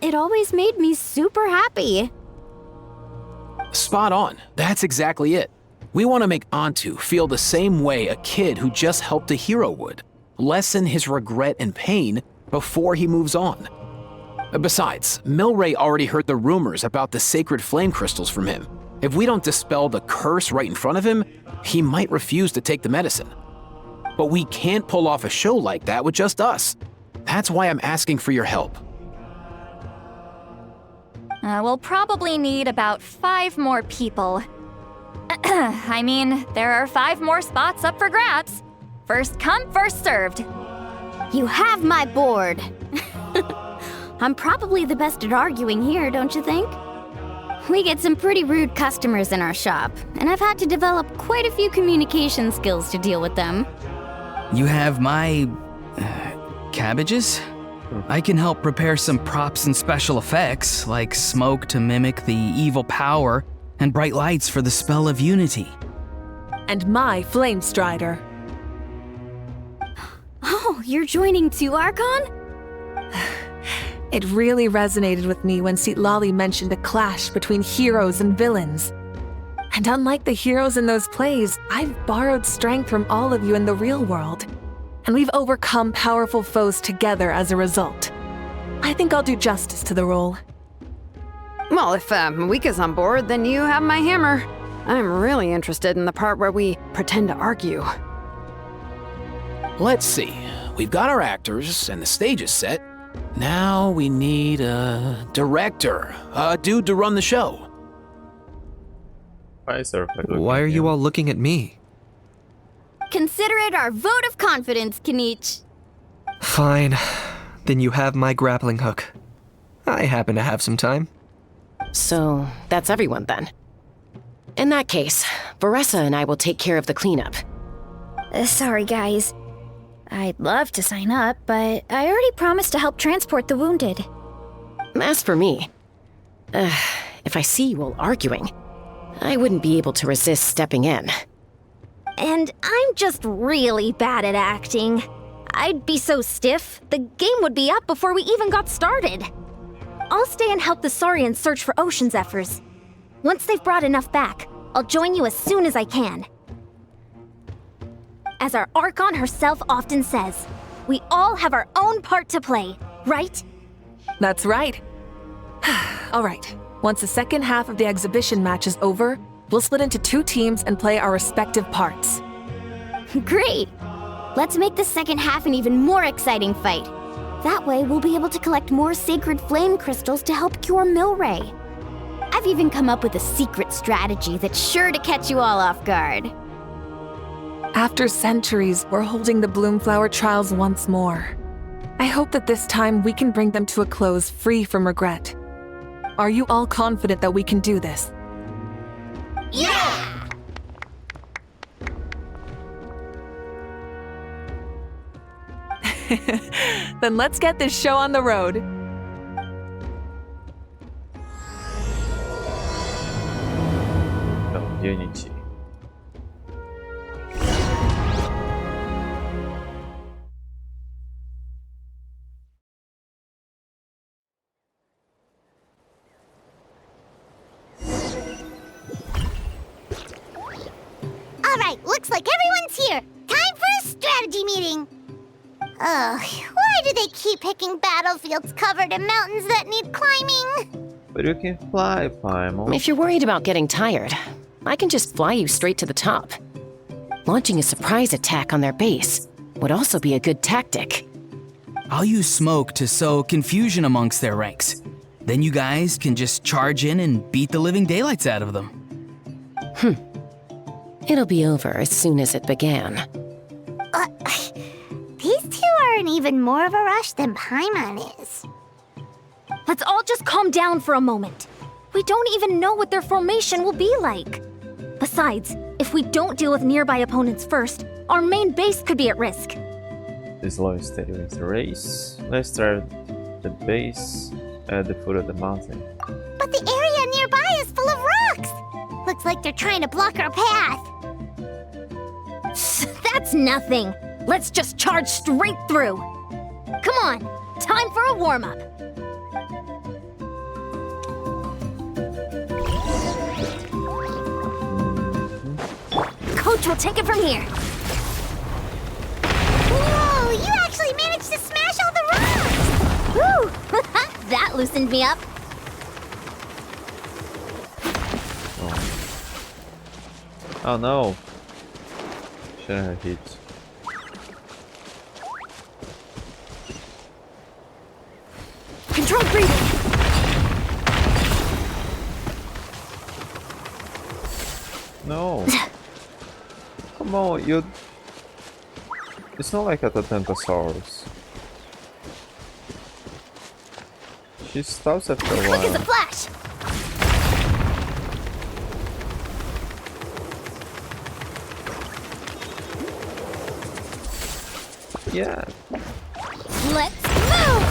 it always made me super happy. Spot on. That's exactly it. We want to make Antu feel the same way a kid who just helped a hero would. Lessen his regret and pain before he moves on. Besides, Milray already heard the rumors about the sacred flame crystals from him. If we don't dispel the curse right in front of him, he might refuse to take the medicine. But we can't pull off a show like that with just us. That's why I'm asking for your help. We'll probably need about 5 more people. I mean, there are 5 more spots up for grabs. First come, first served. You have my board. I'm probably the best at arguing here, don't you think? We get some pretty rude customers in our shop, and I've had to develop quite a few communication skills to deal with them. You have my... cabbages? I can help prepare some props and special effects, like smoke to mimic the evil power and bright lights for the spell of unity. And my flame strider. Oh, you're joining too, Archon? It really resonated with me when Citlali mentioned a clash between heroes and villains. And unlike the heroes in those plays, I've borrowed strength from all of you in the real world. And we've overcome powerful foes together as a result. I think I'll do justice to the role. Well, if Mika's on board, then you have my hammer. I'm really interested in the part where we pretend to argue. Let's see. We've got our actors and the stage is set. Now we need a director, a dude to run the show. Why are you all looking at me? Consider it our vote of confidence, Kanich. Fine. Then you have my grappling hook. I happen to have some time. So, that's everyone then. In that case, Varessa and I will take care of the cleanup. Sorry, guys. I'd love to sign up, but I already promised to help transport the wounded. As for me, if I see you all arguing, I wouldn't be able to resist stepping in. And I'm just really bad at acting. I'd be so stiff, the game would be up before we even got started. I'll stay and help the Saurians search for Ocean Zephyrs. Once they've brought enough back, I'll join you as soon as I can. As our Archon herself often says, we all have our own part to play, right? That's right. All right, once the second half of the exhibition match is over, we'll split into 2 teams and play our respective parts. Great! Let's make the second half an even more exciting fight. That way, we'll be able to collect more sacred flame crystals to help cure Milray. I've even come up with a secret strategy that's sure to catch you all off guard. After centuries, we're holding the Bloomflower trials once more. I hope that this time we can bring them to a close free from regret. Are you all confident that we can do this? Yeah! Then let's get this show on the road. Unity. Alright, looks like everyone's here. Time for a strategy meeting. Ugh, why do they keep picking battlefields covered in mountains that need climbing? But you can fly, Paimon. If you're worried about getting tired, I can just fly you straight to the top. Launching a surprise attack on their base would also be a good tactic. I'll use smoke to sow confusion amongst their ranks. Then you guys can just charge in and beat the living daylights out of them. It'll be over as soon as it began. These two are in even more of a rush than Paimon is. Let's all just calm down for a moment. We don't even know what their formation will be like. Besides, if we don't deal with nearby opponents first, our main base could be at risk. This low steady wins the race. Let's start the base at the foot of the mountain. But the area nearby is full of rocks! Looks like they're trying to block our path. That's nothing. Let's just charge straight through. Come on, time for a warm-up. Coach will take it from here. Whoa, you actually managed to smash all the rocks! Woo! That loosened me up. Oh no! Shouldn't have hit. Control breathing. No! Come on, you... It's not like a Tatankasaurus. She stops after a Quick while. as a flash. Yeah. Let's move!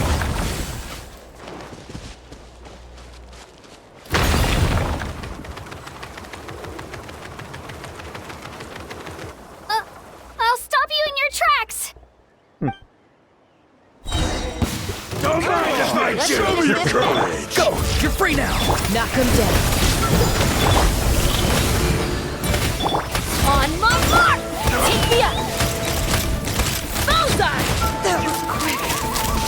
I'll stop you in your tracks! Don't mind if I do! Show me your courage! Go! You're free now! Knock him down. On my mark! Take me up! Bullseye! That was quick.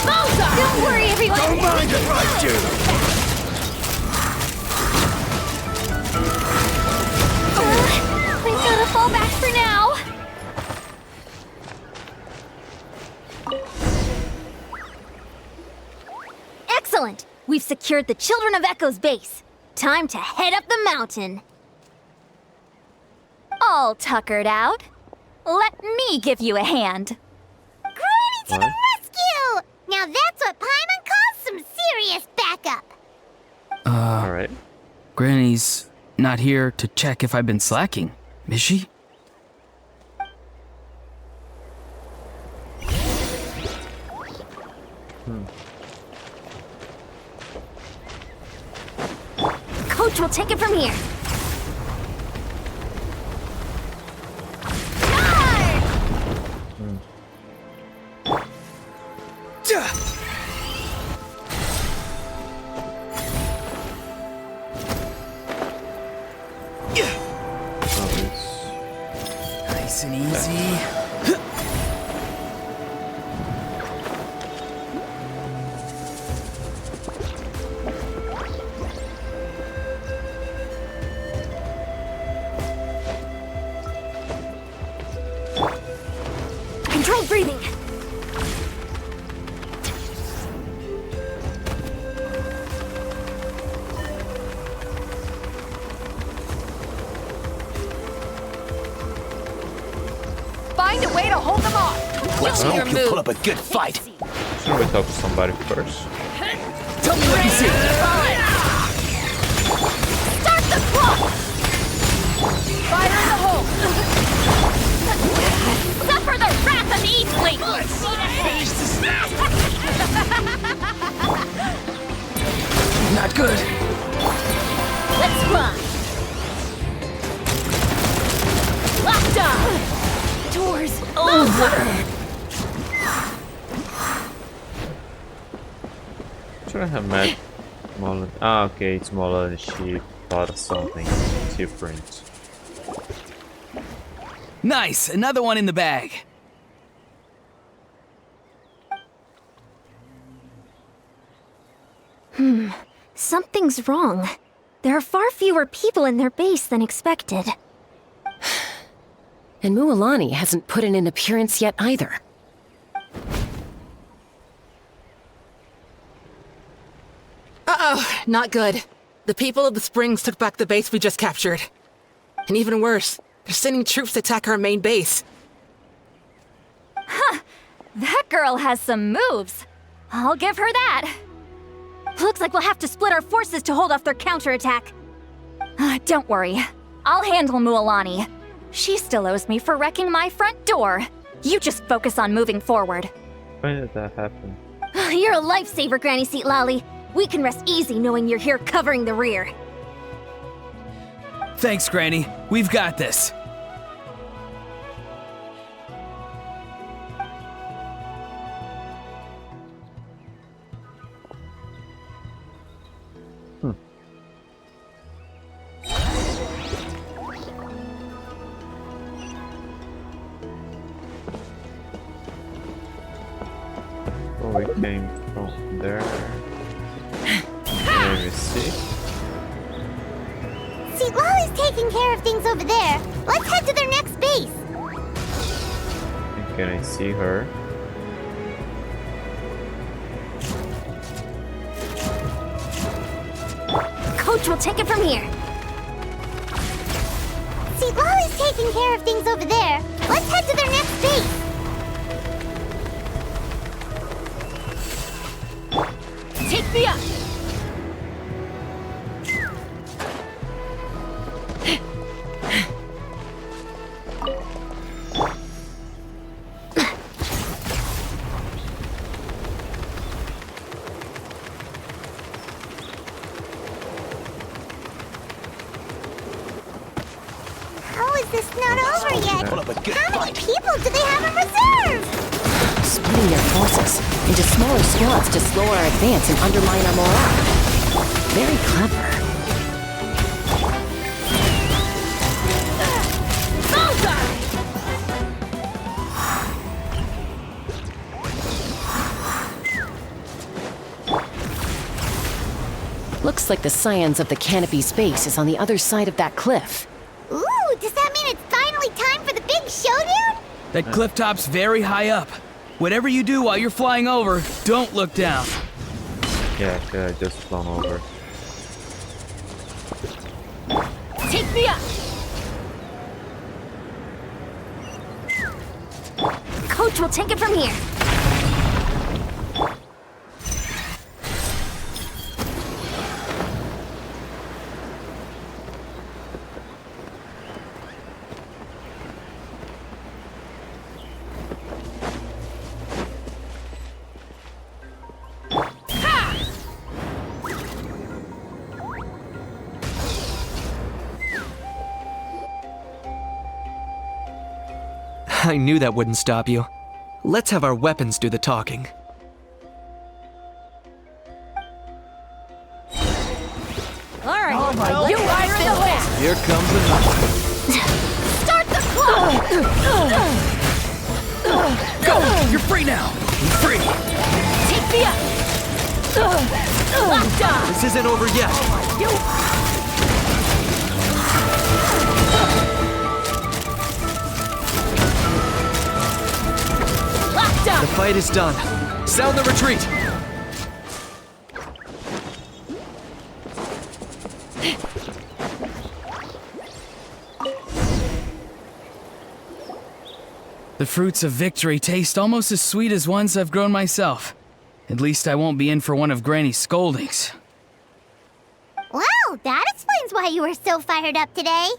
Bullseye! Don't worry, everyone! Don't mind if I do! We've gotta fall back for now! Excellent! We've secured the Children of Echo's base. Time to head up the mountain. All tuckered out. Let me give you a hand. Granny to the rescue! Now that's what Paimon calls some serious backup. Alright. Granny's not here to check if I've been slacking, is she? Coach will take it from here. Nice and easy. Control breathing. Find a way to hold them off. Let's Show me hope your you put move. up a good fight. Should we talk to somebody first? Tell me what you see. Start the clock! Fire in the hole. Suffer the wrath of Eastling! Not good. Let's run! Locked on! Doors over! Should I have met Mullen? Ah, okay, it's Mullen. She thought of something different. Nice, another one in the bag. Something's wrong. There are far fewer people in their base than expected. And Mualani hasn't put in an appearance yet either. Uh-oh, not good. The people of the Springs took back the base we just captured. And even worse, they're sending troops to attack our main base. Huh, that girl has some moves. I'll give her that. Looks like we'll have to split our forces to hold off their counterattack. Don't worry. I'll handle Mualani. She still owes me for wrecking my front door. You just focus on moving forward. When did that happen? You're a lifesaver, Granny Seat Lolly. We can rest easy knowing you're here covering the rear. Thanks, Granny. We've got this. Oh, we came from there. Let me see. See, Lolly's taking care of things over there. Let's head to their next base. Can I see her? Coach will take it from here. See, Lolly's taking care of things over there. Let's head to their next base. Take me up! How is this not over yet? How many people do they have in reserve? Splitting their forces into smaller squads to slow our advance and undermine our morale. Very clever. Looks like the Scions of the Canopy's base is on the other side of that cliff. Ooh, does that mean it's finally time for the big showdown? That cliff top's very high up. Whatever you do while you're flying over, don't look down. Yeah, I just flown over. Take me up! Coach will take it from here. I knew that wouldn't stop you. Let's have our weapons do the talking. All right, you fire in the list! Here comes the knife. Start the clock! Go! You're free now! You're free! Take me up! Locked on! This isn't over yet. Locked on! The fight is done. Sound the retreat! The fruits of victory taste almost as sweet as ones I've grown myself. At least I won't be in for one of Granny's scoldings. Well, that explains why you were so fired up today.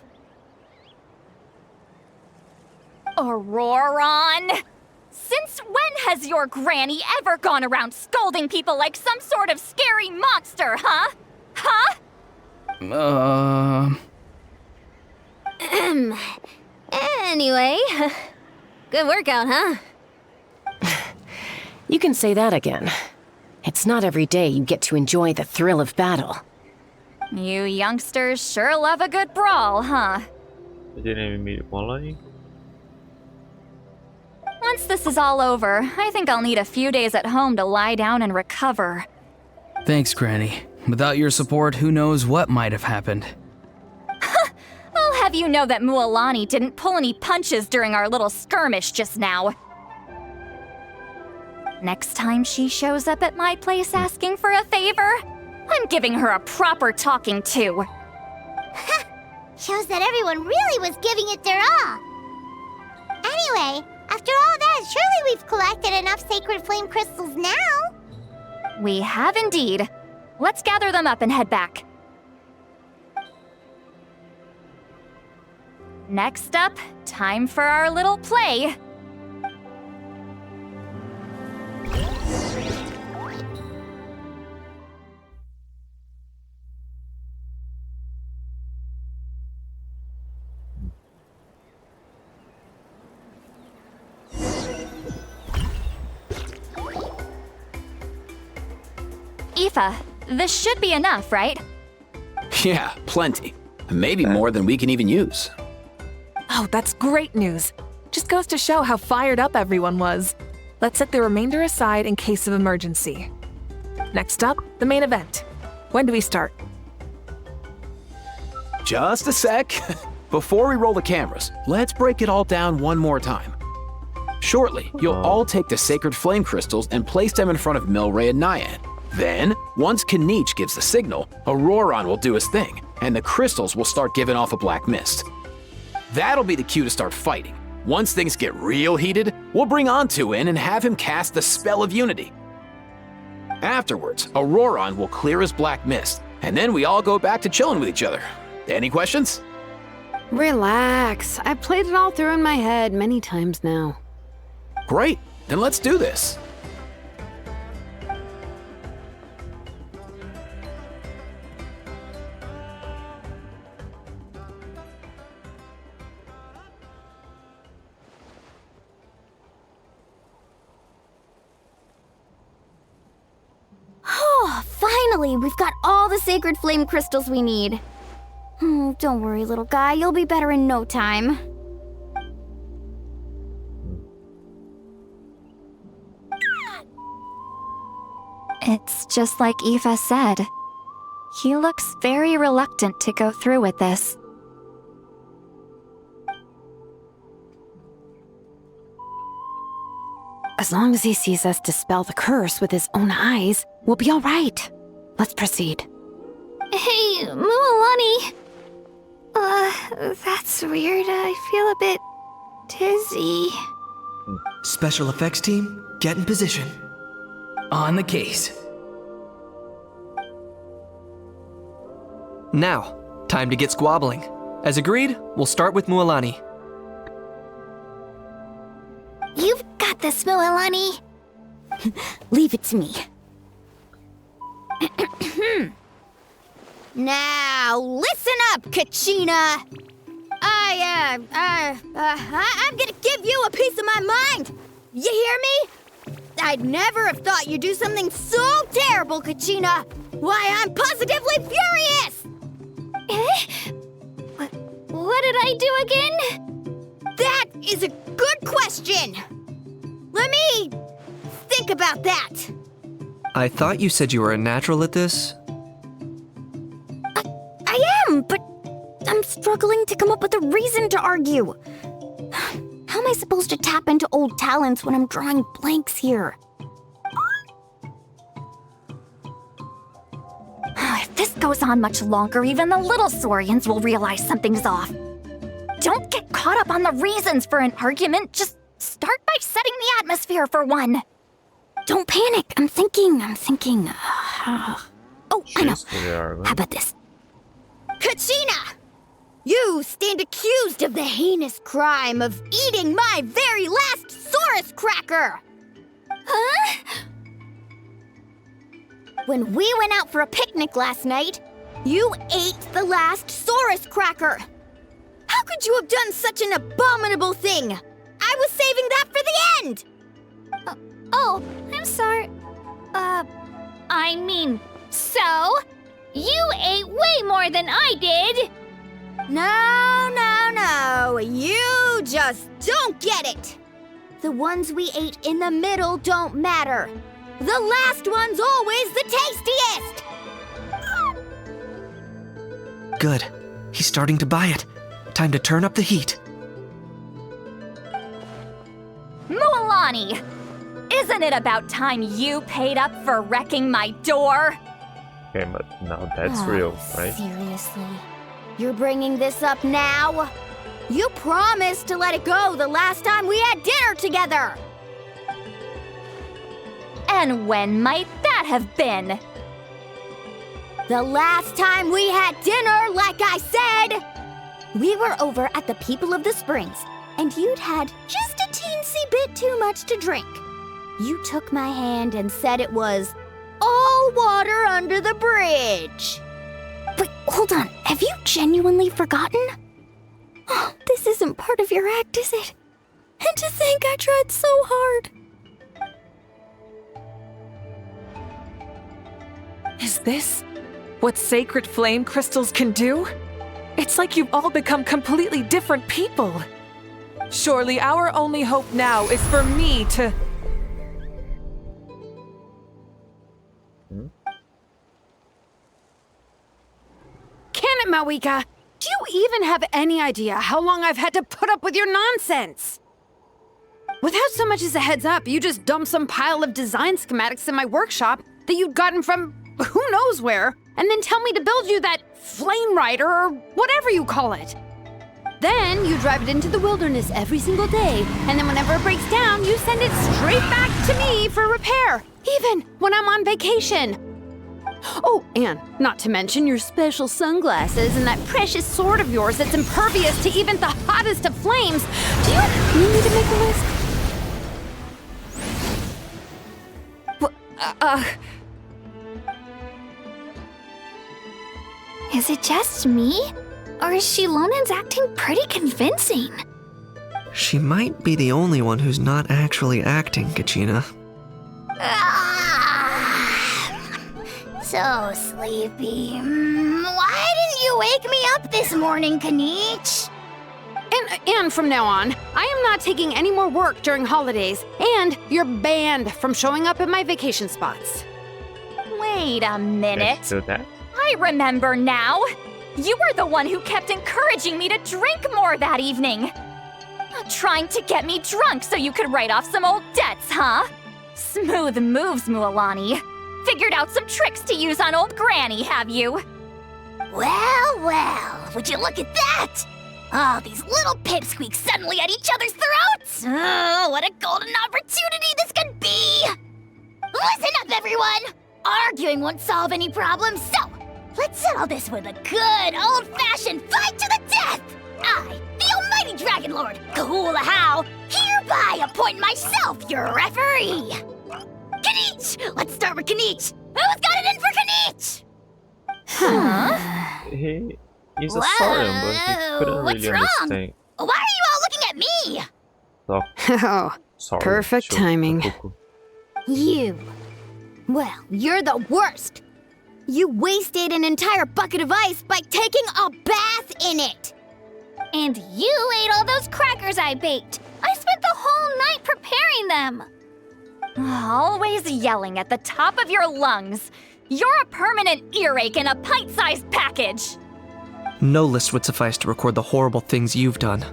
Auroron! Since when has your granny ever gone around scolding people like some sort of scary monster, huh? Huh? Anyway, good workout, huh? You can say that again. It's not every day you get to enjoy the thrill of battle. You youngsters sure love a good brawl, huh? I didn't even meet Molly. Once this is all over, I think I'll need a few days at home to lie down and recover. Thanks, Granny. Without your support, who knows what might have happened. I'll have have you know that Mualani didn't pull any punches during our little skirmish just now. Next time she shows up at my place asking for a favor, I'm giving her a proper talking to. Shows that everyone really was giving it their all. Anyway, after all that, surely we've collected enough sacred flame crystals now. We have indeed. Let's gather them up and head back. Next up, time for our little play. Aoife, this should be enough, right? Yeah, plenty. Maybe more than we can even use. Oh, that's great news. Just goes to show how fired up everyone was. Let's set the remainder aside in case of emergency. Next up, the main event. When do we start? Just a sec. Before we roll the cameras, let's break it all down one more time. Shortly, you'll all take the sacred flame crystals and place them in front of Milray and Nyan. Then, once Kanich gives the signal, Auroron will do his thing, and the crystals will start giving off a black mist. That'll be the cue to start fighting. Once things get real heated, we'll bring Antu in and have him cast the Spell of Unity. Afterwards, Auroron will clear his black mist, and then we all go back to chilling with each other. Any questions? Relax. I've played it all through in my head many times now. Great, then let's do this. Oh, finally! We've got all the sacred flame crystals we need. Don't worry, little guy. You'll be better in no time. It's just like Aoife said. He looks very reluctant to go through with this. As long as he sees us dispel the curse with his own eyes, we'll be all right. Let's proceed. Hey, Mualani. That's weird. I feel a bit dizzy. Special effects team, get in position. On the case. Now, time to get squabbling. As agreed, we'll start with Mualani. You've got this, Mualani. Leave it to me. Now, listen up, Kachina. I'm gonna give you a piece of my mind. You hear me? I'd never have thought you'd do something so terrible, Kachina. Why, I'm positively furious. What did I do again? That is a good question. Let me think about that. I thought you said you were a natural at this. I am, but I'm struggling to come up with a reason to argue. How am I supposed to tap into old talents when I'm drawing blanks here? If this goes on much longer, even the little Saurians will realize something's off. Don't get caught up on the reasons for an argument. Just start by setting the atmosphere for one. Don't panic. I'm thinking. Oh, I know. How about this? Kachina! You stand accused of the heinous crime of eating my very last Saurus cracker! Huh? When we went out for a picnic last night, you ate the last Saurus cracker! How could you have done such an abominable thing? I was saving that for the end! I'm sorry. I mean, so? You ate way more than I did! No. You just don't get it! The ones we ate in the middle don't matter. The last one's always the tastiest! Good. He's starting to buy it. Time to turn up the heat. Mualani! Isn't it about time you paid up for wrecking my door? Okay, but now that's real, right? Seriously? You're bringing this up now? You promised to let it go the last time we had dinner together! And when might that have been? The last time we had dinner, like I said! We were over at the People of the Springs, and you'd had just a teensy bit too much to drink. You took my hand and said it was all water under the bridge. Wait, hold on. Have you genuinely forgotten? Oh, this isn't part of your act, is it? And to think I tried so hard. Is this what sacred flame crystals can do? It's like you've all become completely different people. Surely our only hope now is for me to... Can it, Mawika? Do you even have any idea how long I've had to put up with your nonsense? Without so much as a heads up, you just dumped some pile of design schematics in my workshop that you'd gotten from who knows where, and then tell me to build you that flame rider or whatever you call it. Then you drive it into the wilderness every single day, and then whenever it breaks down, you send it straight back to me for repair, even when I'm on vacation. Oh, and not to mention your special sunglasses and that precious sword of yours that's impervious to even the hottest of flames. Do you need me to make a list? Is it just me? Or is Shilonen's acting pretty convincing? She might be the only one who's not actually acting, Kachina. So sleepy. Why didn't you wake me up this morning, Kanich? And from now on, I am not taking any more work during holidays, and you're banned from showing up at my vacation spots. Wait a minute. So that? I remember now. You were the one who kept encouraging me to drink more that evening. Trying to get me drunk so you could write off some old debts, huh? Smooth moves, Mualani. Figured out some tricks to use on old Granny, have you? Well, would you look at that? Oh, these little pipsqueaks suddenly at each other's throats! Oh, what a golden opportunity this could be! Listen up, everyone! Arguing won't solve any problems, so let's settle this with a good old-fashioned fight to the death! I, the almighty Dragon Lord, Kahula, hereby appoint myself your referee! Kanich! Let's start with Kanich! Who's got it in for Kanich? Huh? He's a Saurian, but he couldn't What's really wrong? understand. Why are you all looking at me? Oh, Sorry, perfect timing. You. Well, you're the worst. You wasted an entire bucket of ice by taking a bath in it. And you ate all those crackers I baked. I spent the whole night preparing them. Always yelling at the top of your lungs. You're a permanent earache in a pint-sized package. No list would suffice to record the horrible things you've done.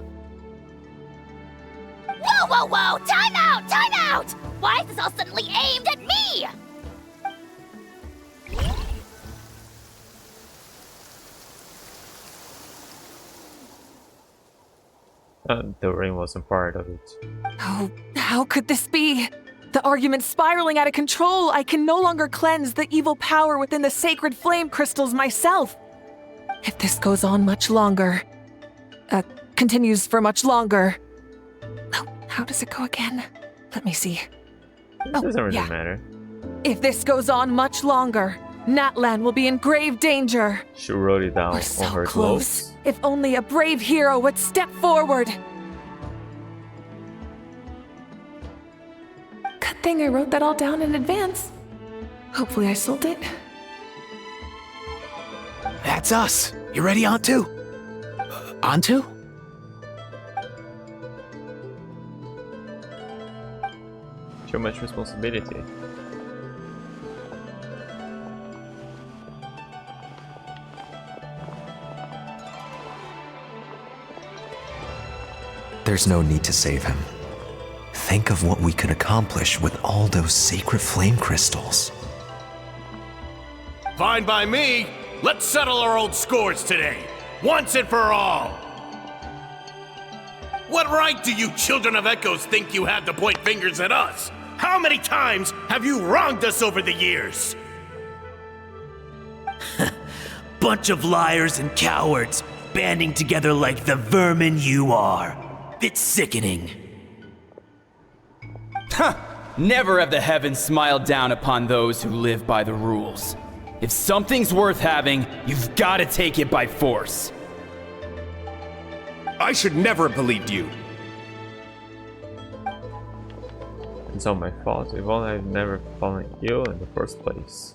Whoa! Time out! Why is this all suddenly aimed at me? The ring wasn't part of it. Oh, how could this be? The argument's spiraling out of control. I can no longer cleanse the evil power within the sacred flame crystals myself. If this goes on much longer, continues for much longer. Oh, how does it go again? Let me see. It doesn't really matter. If this goes on much longer, Natlan will be in grave danger. She wrote it down We're on so her close. gloves. If only a brave hero would step forward. Good thing I wrote that all down in advance. Hopefully I sold it. That's us. You ready, Antu? Antu? Too much responsibility. There's no need to save him. Think of what we could accomplish with all those sacred flame crystals. Fine by me. Let's settle our old scores today, once and for all. What right do you children of Echoes think you have to point fingers at us? How many times have you wronged us over the years? Bunch of liars and cowards, banding together like the vermin you are. It's sickening. Never have the heavens smiled down upon those who live by the rules. If something's worth having, you've got to take it by force. I should never have believed you. It's all my fault. If only I've never fallen ill in the first place.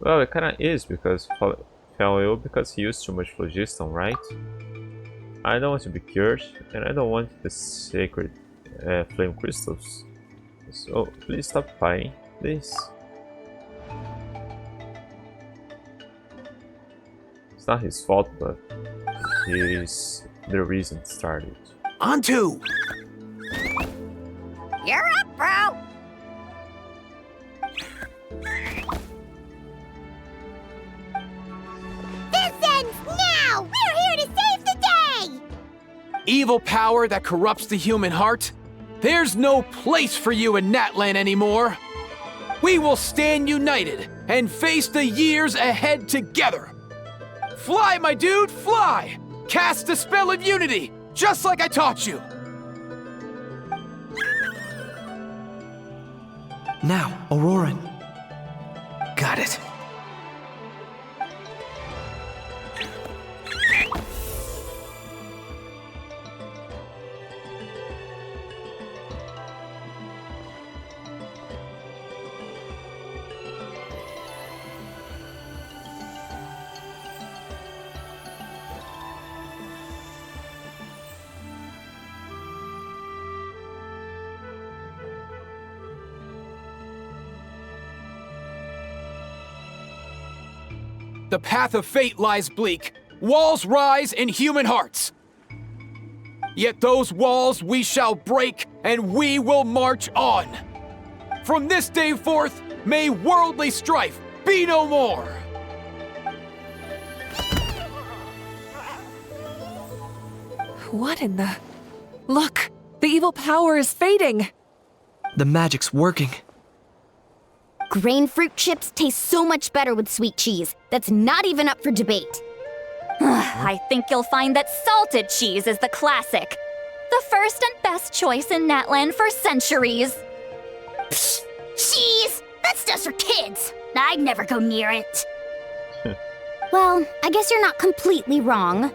Well, it kinda is because fell ill because he used too much phlogiston, right? I don't want to be cured, and I don't want the sacred flame crystals. So please stop fighting, please. It's not his fault, but he's the reason it started. Onto! You're up, bro! This ends now! We're here to save the day! Evil power that corrupts the human heart? There's no place for you in Natlan anymore. We will stand united and face the years ahead together. Fly, my dude, fly! Cast the spell of unity, just like I taught you. Now, Auroran. Got it. The path of fate lies bleak. Walls rise in human hearts. Yet those walls we shall break, and we will march on. From this day forth, may worldly strife be no more. What in the... Look! The evil power is fading! The magic's working. Grain fruit chips taste so much better with sweet cheese. That's not even up for debate. I think you'll find that salted cheese is the classic. The first and best choice in Natlan for centuries. Psst, cheese! That's just for kids. I'd never go near it. Well, I guess you're not completely wrong.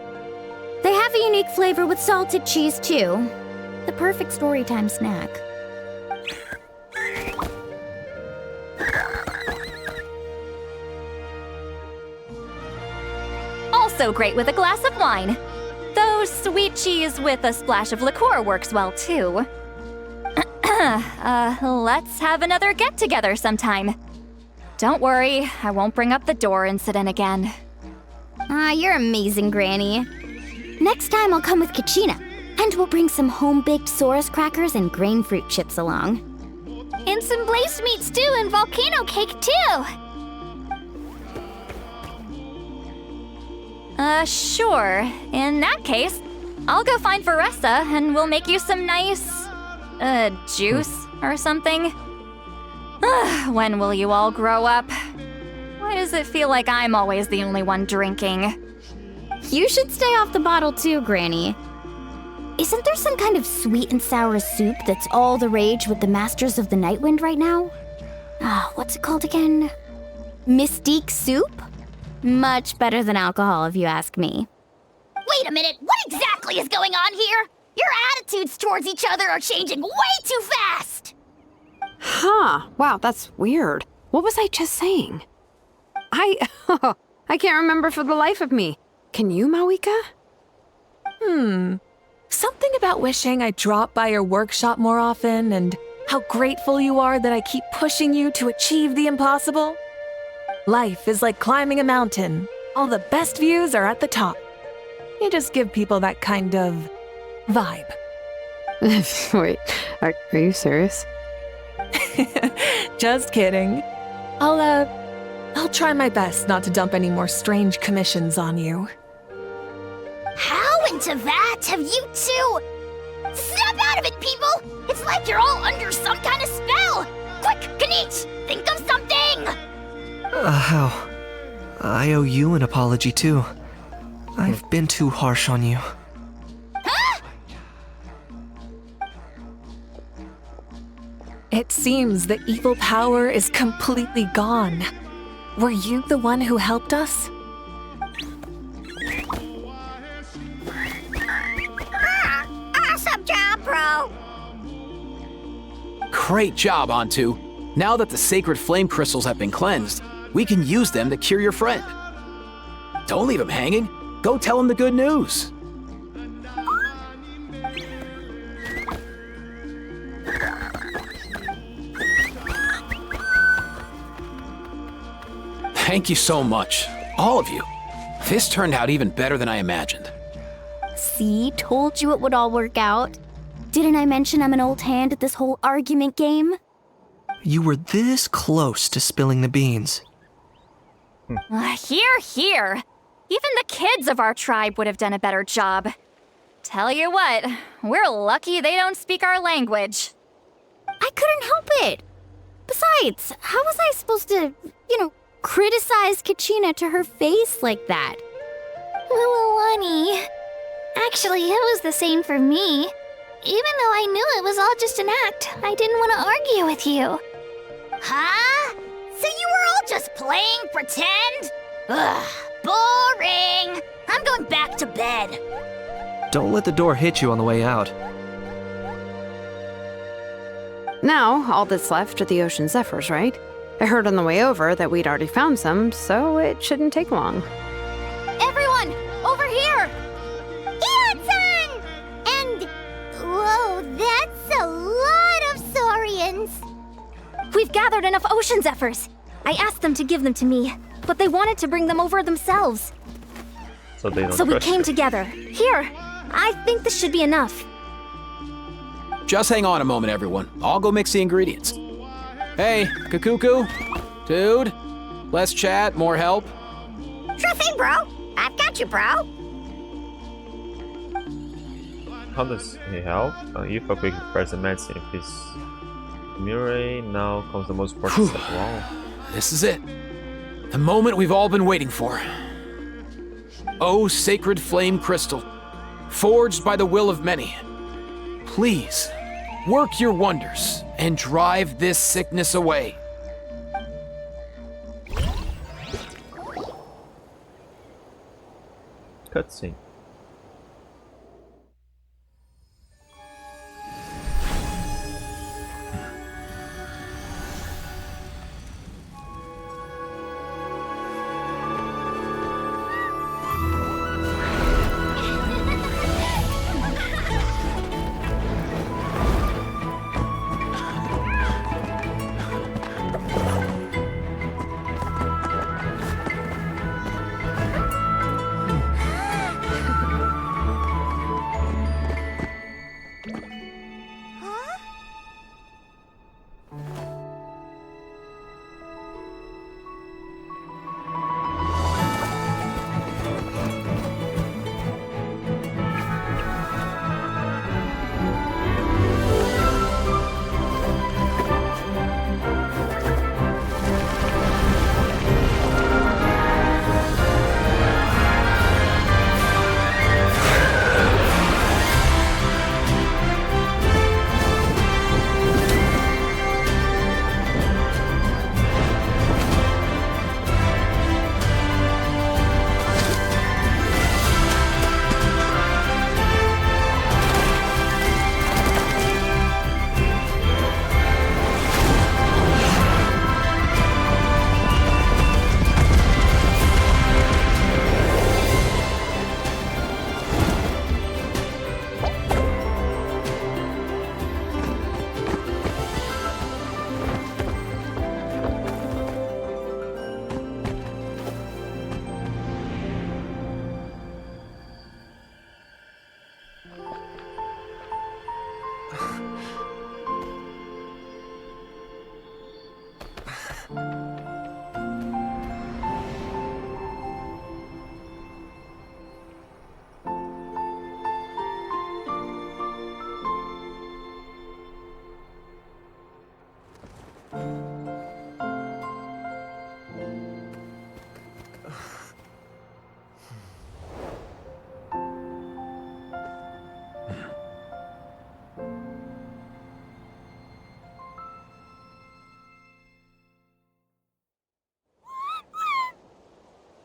They have a unique flavor with salted cheese, too. The perfect storytime snack. Also great with a glass of wine. Though sweet cheese with a splash of liqueur works well, too. Let's have another get-together sometime. Don't worry, I won't bring up the door incident again. You're amazing, Granny. Next time I'll come with Kachina, and we'll bring some home-baked Saurus crackers and grain fruit chips along. And some blaze meat stew and volcano cake, too! Sure. In that case, I'll go find Varessa and we'll make you some nice, juice or something. When will you all grow up? Why does it feel like I'm always the only one drinking? You should stay off the bottle too, Granny. Isn't there some kind of sweet and sour soup that's all the rage with the Masters of the Nightwind right now? What's it called again? Mystique soup? Much better than alcohol, if you ask me. Wait a minute, what exactly is going on here? Your attitudes towards each other are changing way too fast! Huh. Wow, that's weird. What was I just saying? I can't remember for the life of me. Can you, Mawika? Something about wishing I'd drop by your workshop more often and how grateful you are that I keep pushing you to achieve the impossible. Life is like climbing a mountain. All the best views are at the top. You just give people that kind of vibe. Wait, are you serious? Just kidding. I'll try my best not to dump any more strange commissions on you. How into that have you two? Snap out of it, people! It's like you're all under some kind of spell! Quick, Kanich, think of something! How? I owe you an apology too. I've been too harsh on you. Huh? It seems the evil power is completely gone. Were you the one who helped us? Awesome job, bro! Great job, Antu. Now that the sacred flame crystals have been cleansed, we can use them to cure your friend. Don't leave him hanging. Go tell him the good news. Thank you so much, all of you. This turned out even better than I imagined. See, told you it would all work out. Didn't I mention I'm an old hand at this whole argument game? You were this close to spilling the beans. Here, here. Even the kids of our tribe would have done a better job. Tell you what, we're lucky they don't speak our language. I couldn't help it. Besides, how was I supposed to, criticize Kachina to her face like that? Lani. Actually, it was the same for me. Even though I knew it was all just an act, I didn't want to argue with you. Huh? So you were all just playing pretend? Ugh, boring. I'm going back to bed. Don't let the door hit you on the way out. Now, all that's left are the ocean zephyrs, right? I heard on the way over that we'd already found some, so it shouldn't take long. Everyone, over here! Ian-san! And... whoa, that's a lot of saurians. We've gathered enough ocean zephyrs. I asked them to give them to me, but they wanted to bring them over themselves. So they don't So we trust came you. together. Here, I think this should be enough. Just hang on a moment, everyone. I'll go mix the ingredients. Hey, Kakuku? Dude? Less chat, more help? Sure thing, bro. I've got you, bro. How does he help? If a quick press the medicine if his Murray, now comes the most important step of all. This is it. The moment we've all been waiting for. Oh, sacred flame crystal, forged by the will of many. Please, work your wonders and drive this sickness away. Cutscene.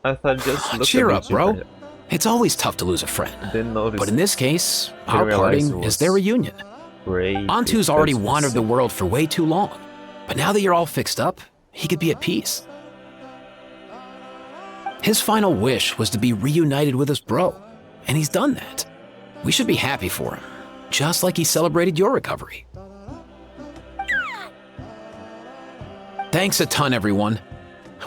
I thought just look Cheer a up, bit bro. different. It's always tough to lose a friend. Didn't notice. But in this case, Didn't our realize parting it is their was reunion. Great. Antu's already wandered the world for way too long. But now that you're all fixed up, he could be at peace. His final wish was to be reunited with his bro, and he's done that. We should be happy for him, just like he celebrated your recovery. Thanks a ton, everyone.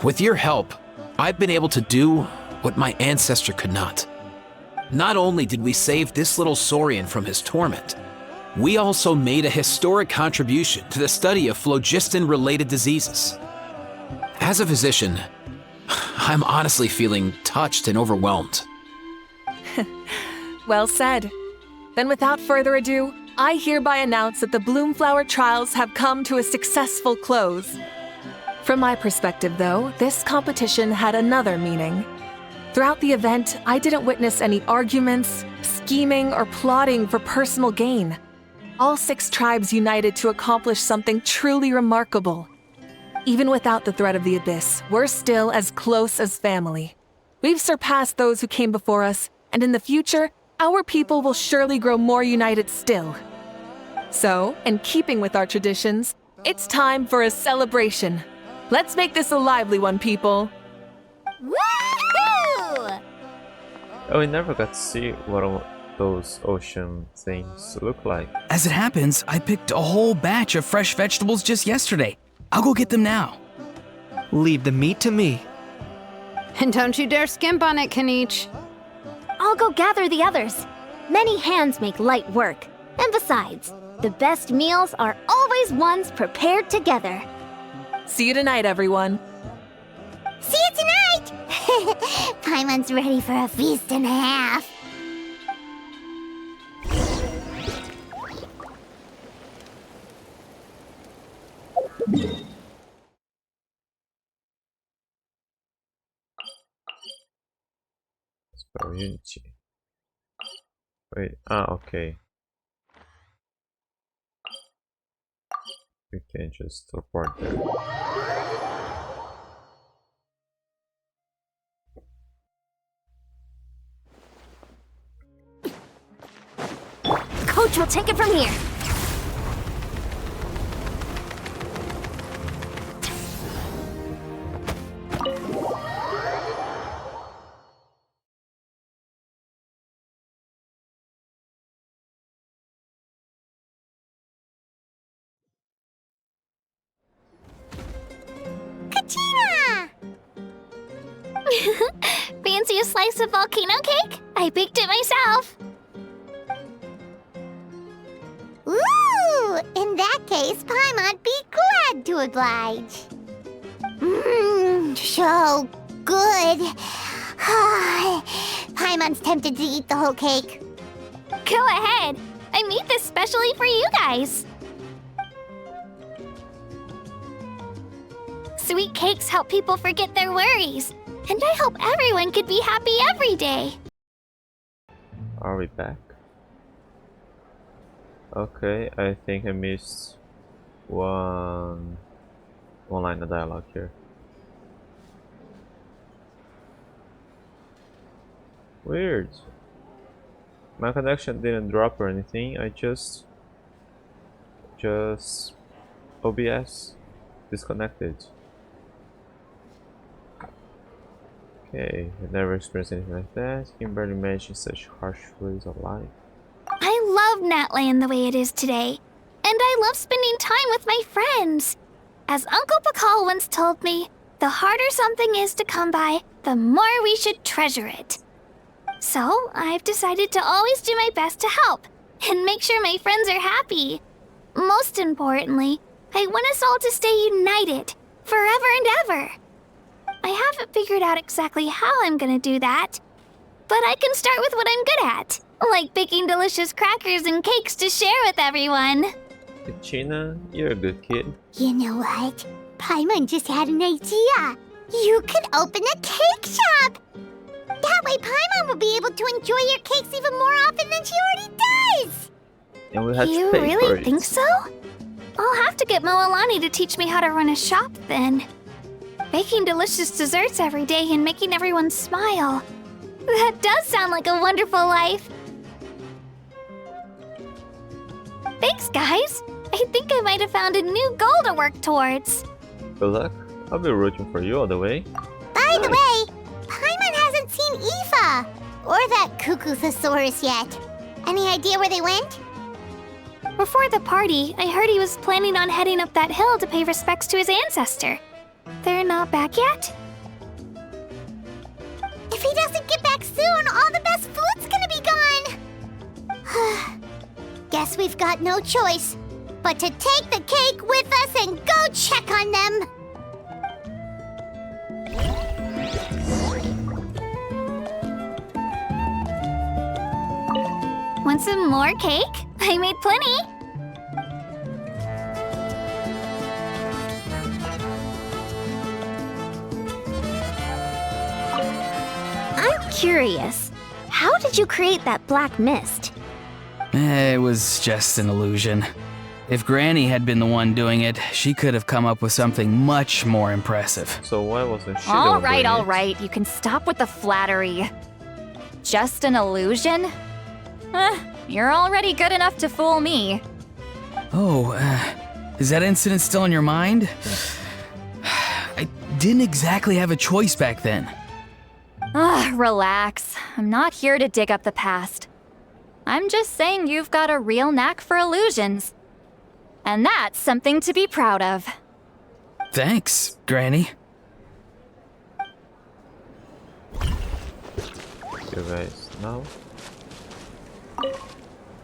With your help, I've been able to do what my ancestor could not. Not only did we save this little Saurian from his torment, we also made a historic contribution to the study of phlogiston-related diseases. As a physician, I'm honestly feeling touched and overwhelmed. Well said. Then without further ado, I hereby announce that the Bloomflower trials have come to a successful close. From my perspective, though, this competition had another meaning. Throughout the event, I didn't witness any arguments, scheming, or plotting for personal gain. All 6 tribes united to accomplish something truly remarkable. Even without the threat of the Abyss, we're still as close as family. We've surpassed those who came before us, and in the future, our people will surely grow more united still. So, in keeping with our traditions, it's time for a celebration. Let's make this a lively one, people. Woohoo! Oh, we never got to see what all those ocean things look like. As it happens, I picked a whole batch of fresh vegetables just yesterday. I'll go get them now. Leave the meat to me. And don't you dare skimp on it, Kanich. I'll go gather the others. Many hands make light work. And besides, the best meals are always ones prepared together. See you tonight, everyone. See you tonight! Paimon's ready for a feast and a half. Spell Unity. Wait, okay. We can just teleport there. Coach will take it from here. Katina! Fancy a slice of volcano cake? I baked it myself. Ooh! In that case, Paimon'd be glad to oblige. Mmm, so good. Paimon's tempted to eat the whole cake. Go ahead. I made this specially for you guys. Sweet cakes help people forget their worries. And I hope everyone could be happy every day. Are we back? Okay, I think I missed one line of dialogue here. Weird. My connection didn't drop or anything. I just OBS disconnected. Okay, I never experienced anything like that. You can barely mention such harsh words alive. I love Natland the way it is today. And I love spending time with my friends. As Uncle Pakal once told me, the harder something is to come by, the more we should treasure it. So, I've decided to always do my best to help and make sure my friends are happy. Most importantly, I want us all to stay united, forever and ever. I haven't figured out exactly how I'm gonna do that, but I can start with what I'm good at, like baking delicious crackers and cakes to share with everyone. Katina, you're a good kid. You know what? Paimon just had an idea. You could open a cake shop. That way Paimon will be able to enjoy your cakes even more often than she already does. And we have You to pay for really it. think so? I'll have to get Moalani to teach me how to run a shop then. Baking delicious desserts every day and making everyone smile. That does sound like a wonderful life. Thanks, guys. I think I might have found a new goal to work towards. Good luck. I'll be rooting for you all the way. By the way, Paimon hasn't seen Aoife or that Cuckoo-thesaurus yet. Any idea where they went? Before the party, I heard he was planning on heading up that hill to pay respects to his ancestor. They're not back yet? If he doesn't get back soon, all the best food's gonna be gone. Guess we've got no choice but to take the cake with us and go check on them. Want some more cake? I made plenty. I'm curious. How did you create that black mist? It was just an illusion. If Granny had been the one doing it, she could have come up with something much more impressive. So why wasn't she All right. You can stop with the flattery. Just an illusion? You're already good enough to fool me. Oh, is that incident still in your mind? I didn't exactly have a choice back then. Relax. I'm not here to dig up the past. I'm just saying you've got a real knack for illusions. And that's something to be proud of. Thanks, Granny. You guys know?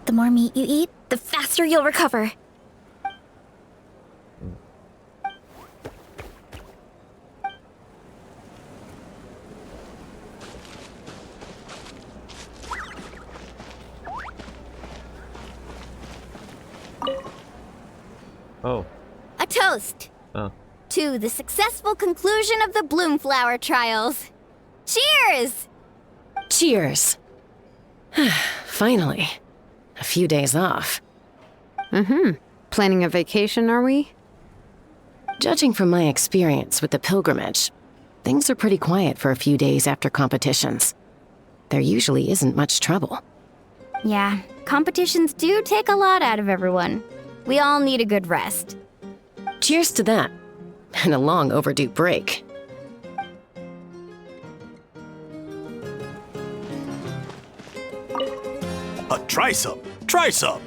The more meat you eat, the faster you'll recover. Oh. A toast Oh. to the successful conclusion of the Bloomflower trials. Cheers! Cheers. Finally. A few days off. Planning a vacation, are we? Judging from my experience with the pilgrimage, things are pretty quiet for a few days after competitions. There usually isn't much trouble. Yeah, competitions do take a lot out of everyone. We all need a good rest. Cheers to that. And a long overdue break. Try some. Try some.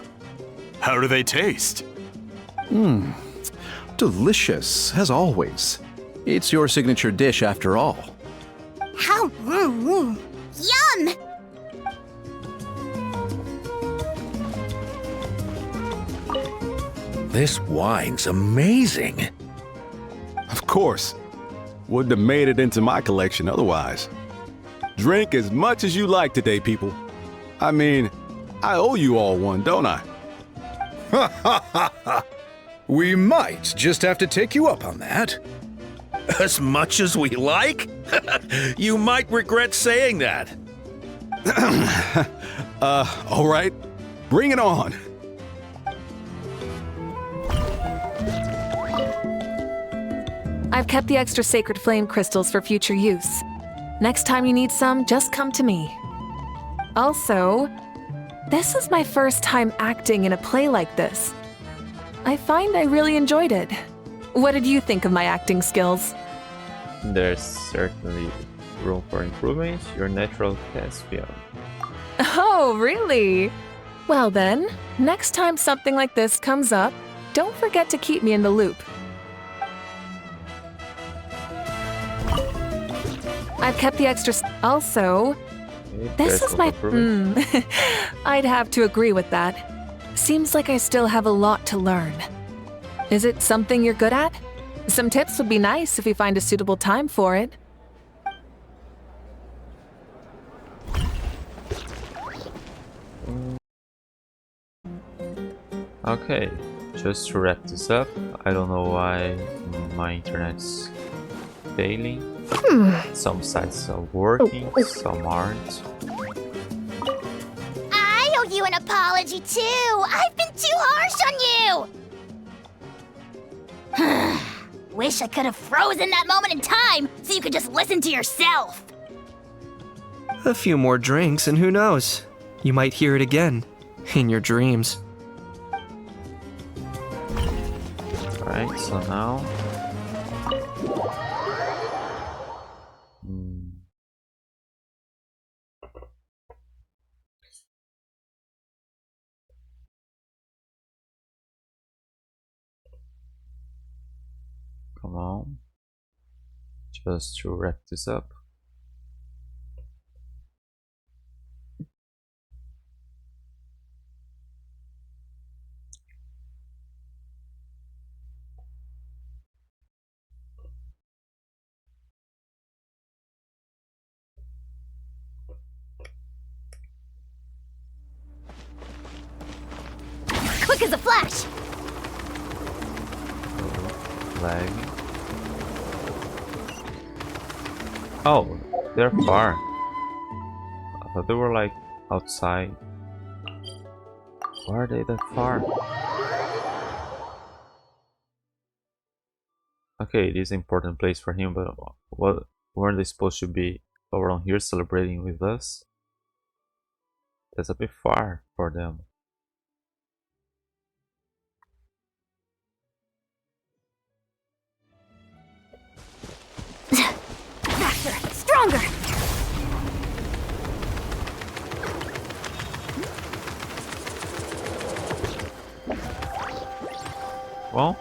How do they taste? Delicious, as always. It's your signature dish after all. How? Yum! This wine's amazing. Of course. Wouldn't have made it into my collection otherwise. Drink as much as you like today, people. I mean, I owe you all one, don't I? Ha ha ha ha! We might just have to take you up on that. As much as we like? You might regret saying that. All right. Bring it on. I've kept the extra sacred flame crystals for future use. Next time you need some, just come to me. Also, this is my first time acting in a play like this. I find I really enjoyed it. What did you think of my acting skills? There's certainly room for improvement. Your natural thespian. Oh, really? Well then, next time something like this comes up, don't forget to keep me in the loop. I've kept the extra. Also, this is my. I'd have to agree with that. Seems like I still have a lot to learn. Is it something you're good at? Some tips would be nice if you find a suitable time for it. Okay, just to wrap this up, I don't know why my internet's failing. Some sites are working, some aren't. I owe you an apology too. I've been too harsh on you. Wish I could have frozen that moment in time so you could just listen to yourself. A few more drinks, and who knows? You might hear it again in your dreams. Right, so now. Come on. Just to wrap this up. Quick as a flash! Lag. Oh, they're far. I thought they were like outside. Why are they that far? Okay, it is an important place for him, but what weren't they supposed to be around here celebrating with us? That's a bit far for them. Faster! Stronger! Well,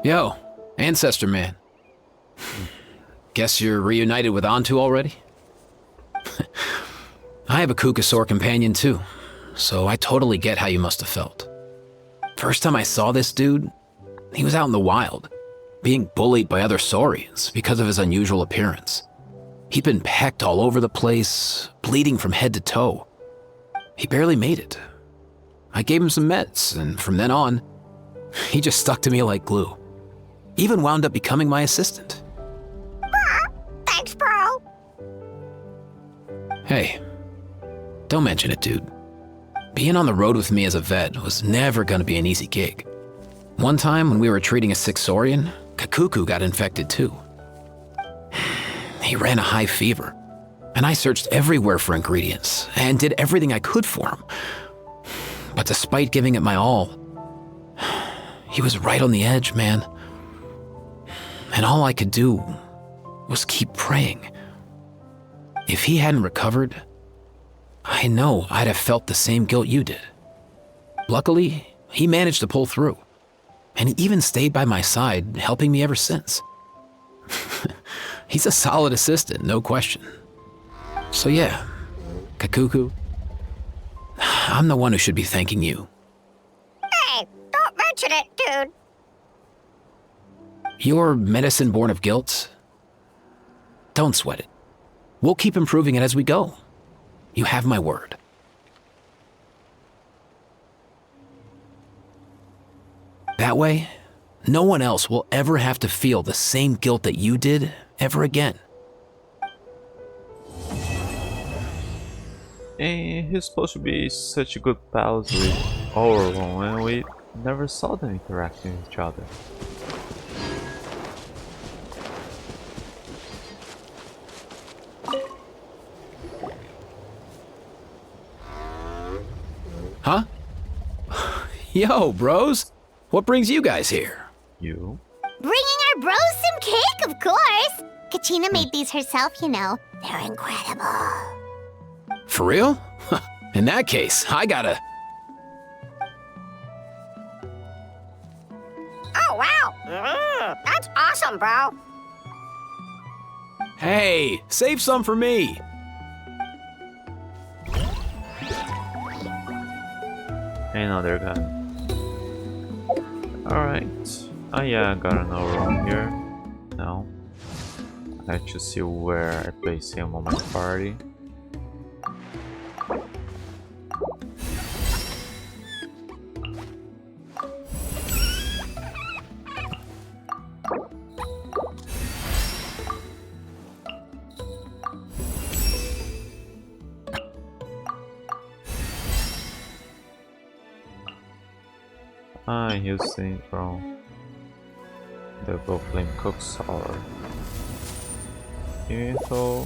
Yo, Ancestor Man. Guess you're reunited with Antu already? I have a Kukasaur companion too, so I totally get how you must have felt. First time I saw this dude, he was out in the wild, being bullied by other saurians because of his unusual appearance. He'd been pecked all over the place, bleeding from head to toe. He barely made it. I gave him some meds, and from then on, he just stuck to me like glue. Even wound up becoming my assistant. Thanks, bro! Hey, don't mention it, dude. Being on the road with me as a vet was never gonna be an easy gig. One time when we were treating a sick saurian, Kakuku got infected too. He ran a high fever, and I searched everywhere for ingredients and did everything I could for him. But despite giving it my all, he was right on the edge, man. And all I could do was keep praying. If he hadn't recovered, I know I'd have felt the same guilt you did. Luckily, he managed to pull through, and he even stayed by my side, helping me ever since. He's a solid assistant, no question. So yeah, Kakuku, I'm the one who should be thanking you. Hey, don't mention it, dude. Your medicine born of guilt? Don't sweat it. We'll keep improving it as we go. You have my word. That way, no one else will ever have to feel the same guilt that you did ever again. and he's supposed to be such good pals with Orlon, and we never saw them interacting with each other. Huh? Yo, bros. What brings you guys here? You? Bringing our bros some cake, of course. Katrina made these herself, you know. They're incredible. For real? In that case, I gotta... Oh, wow. That's awesome, bro. Hey, save some for me. Another gun. Alright. Oh yeah, I got another one here. Now, I have to see where I place him on my party. Using from the Go Flame Cooksour. Info.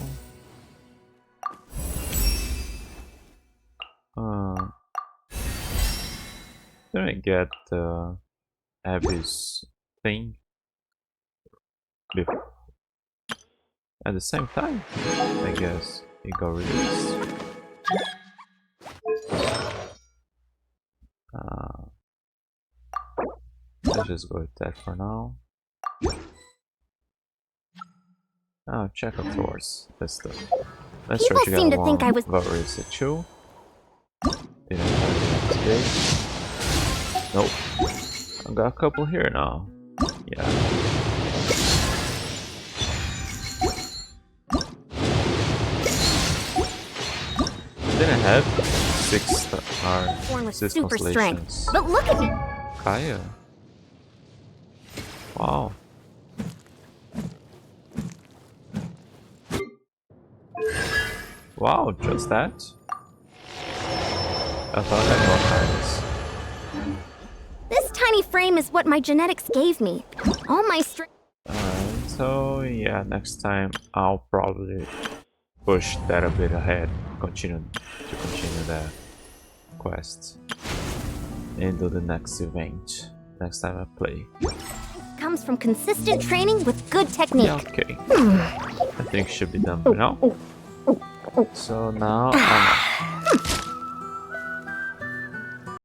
Then I get the Abyss thing before. At the same time, I guess it got released. Let's just go with that for now. Oh, check of Thor's. That's the. Let's People try to seem get to think I was. Valorous at 2. Didn't have it today. Nope. I got a couple here now. Yeah. Didn't have 6 Born with 6 super constellations. strength. But look at me. Kaya. Wow. Wow, just that? I thought I had more Kayas. This tiny frame is what my genetics gave me. All my strength. So yeah, next time I'll probably push that a bit ahead, continue that quest, and do the next event next time I play. Comes from consistent training with good technique. Yeah, okay. I think it should be done by now. So now I'm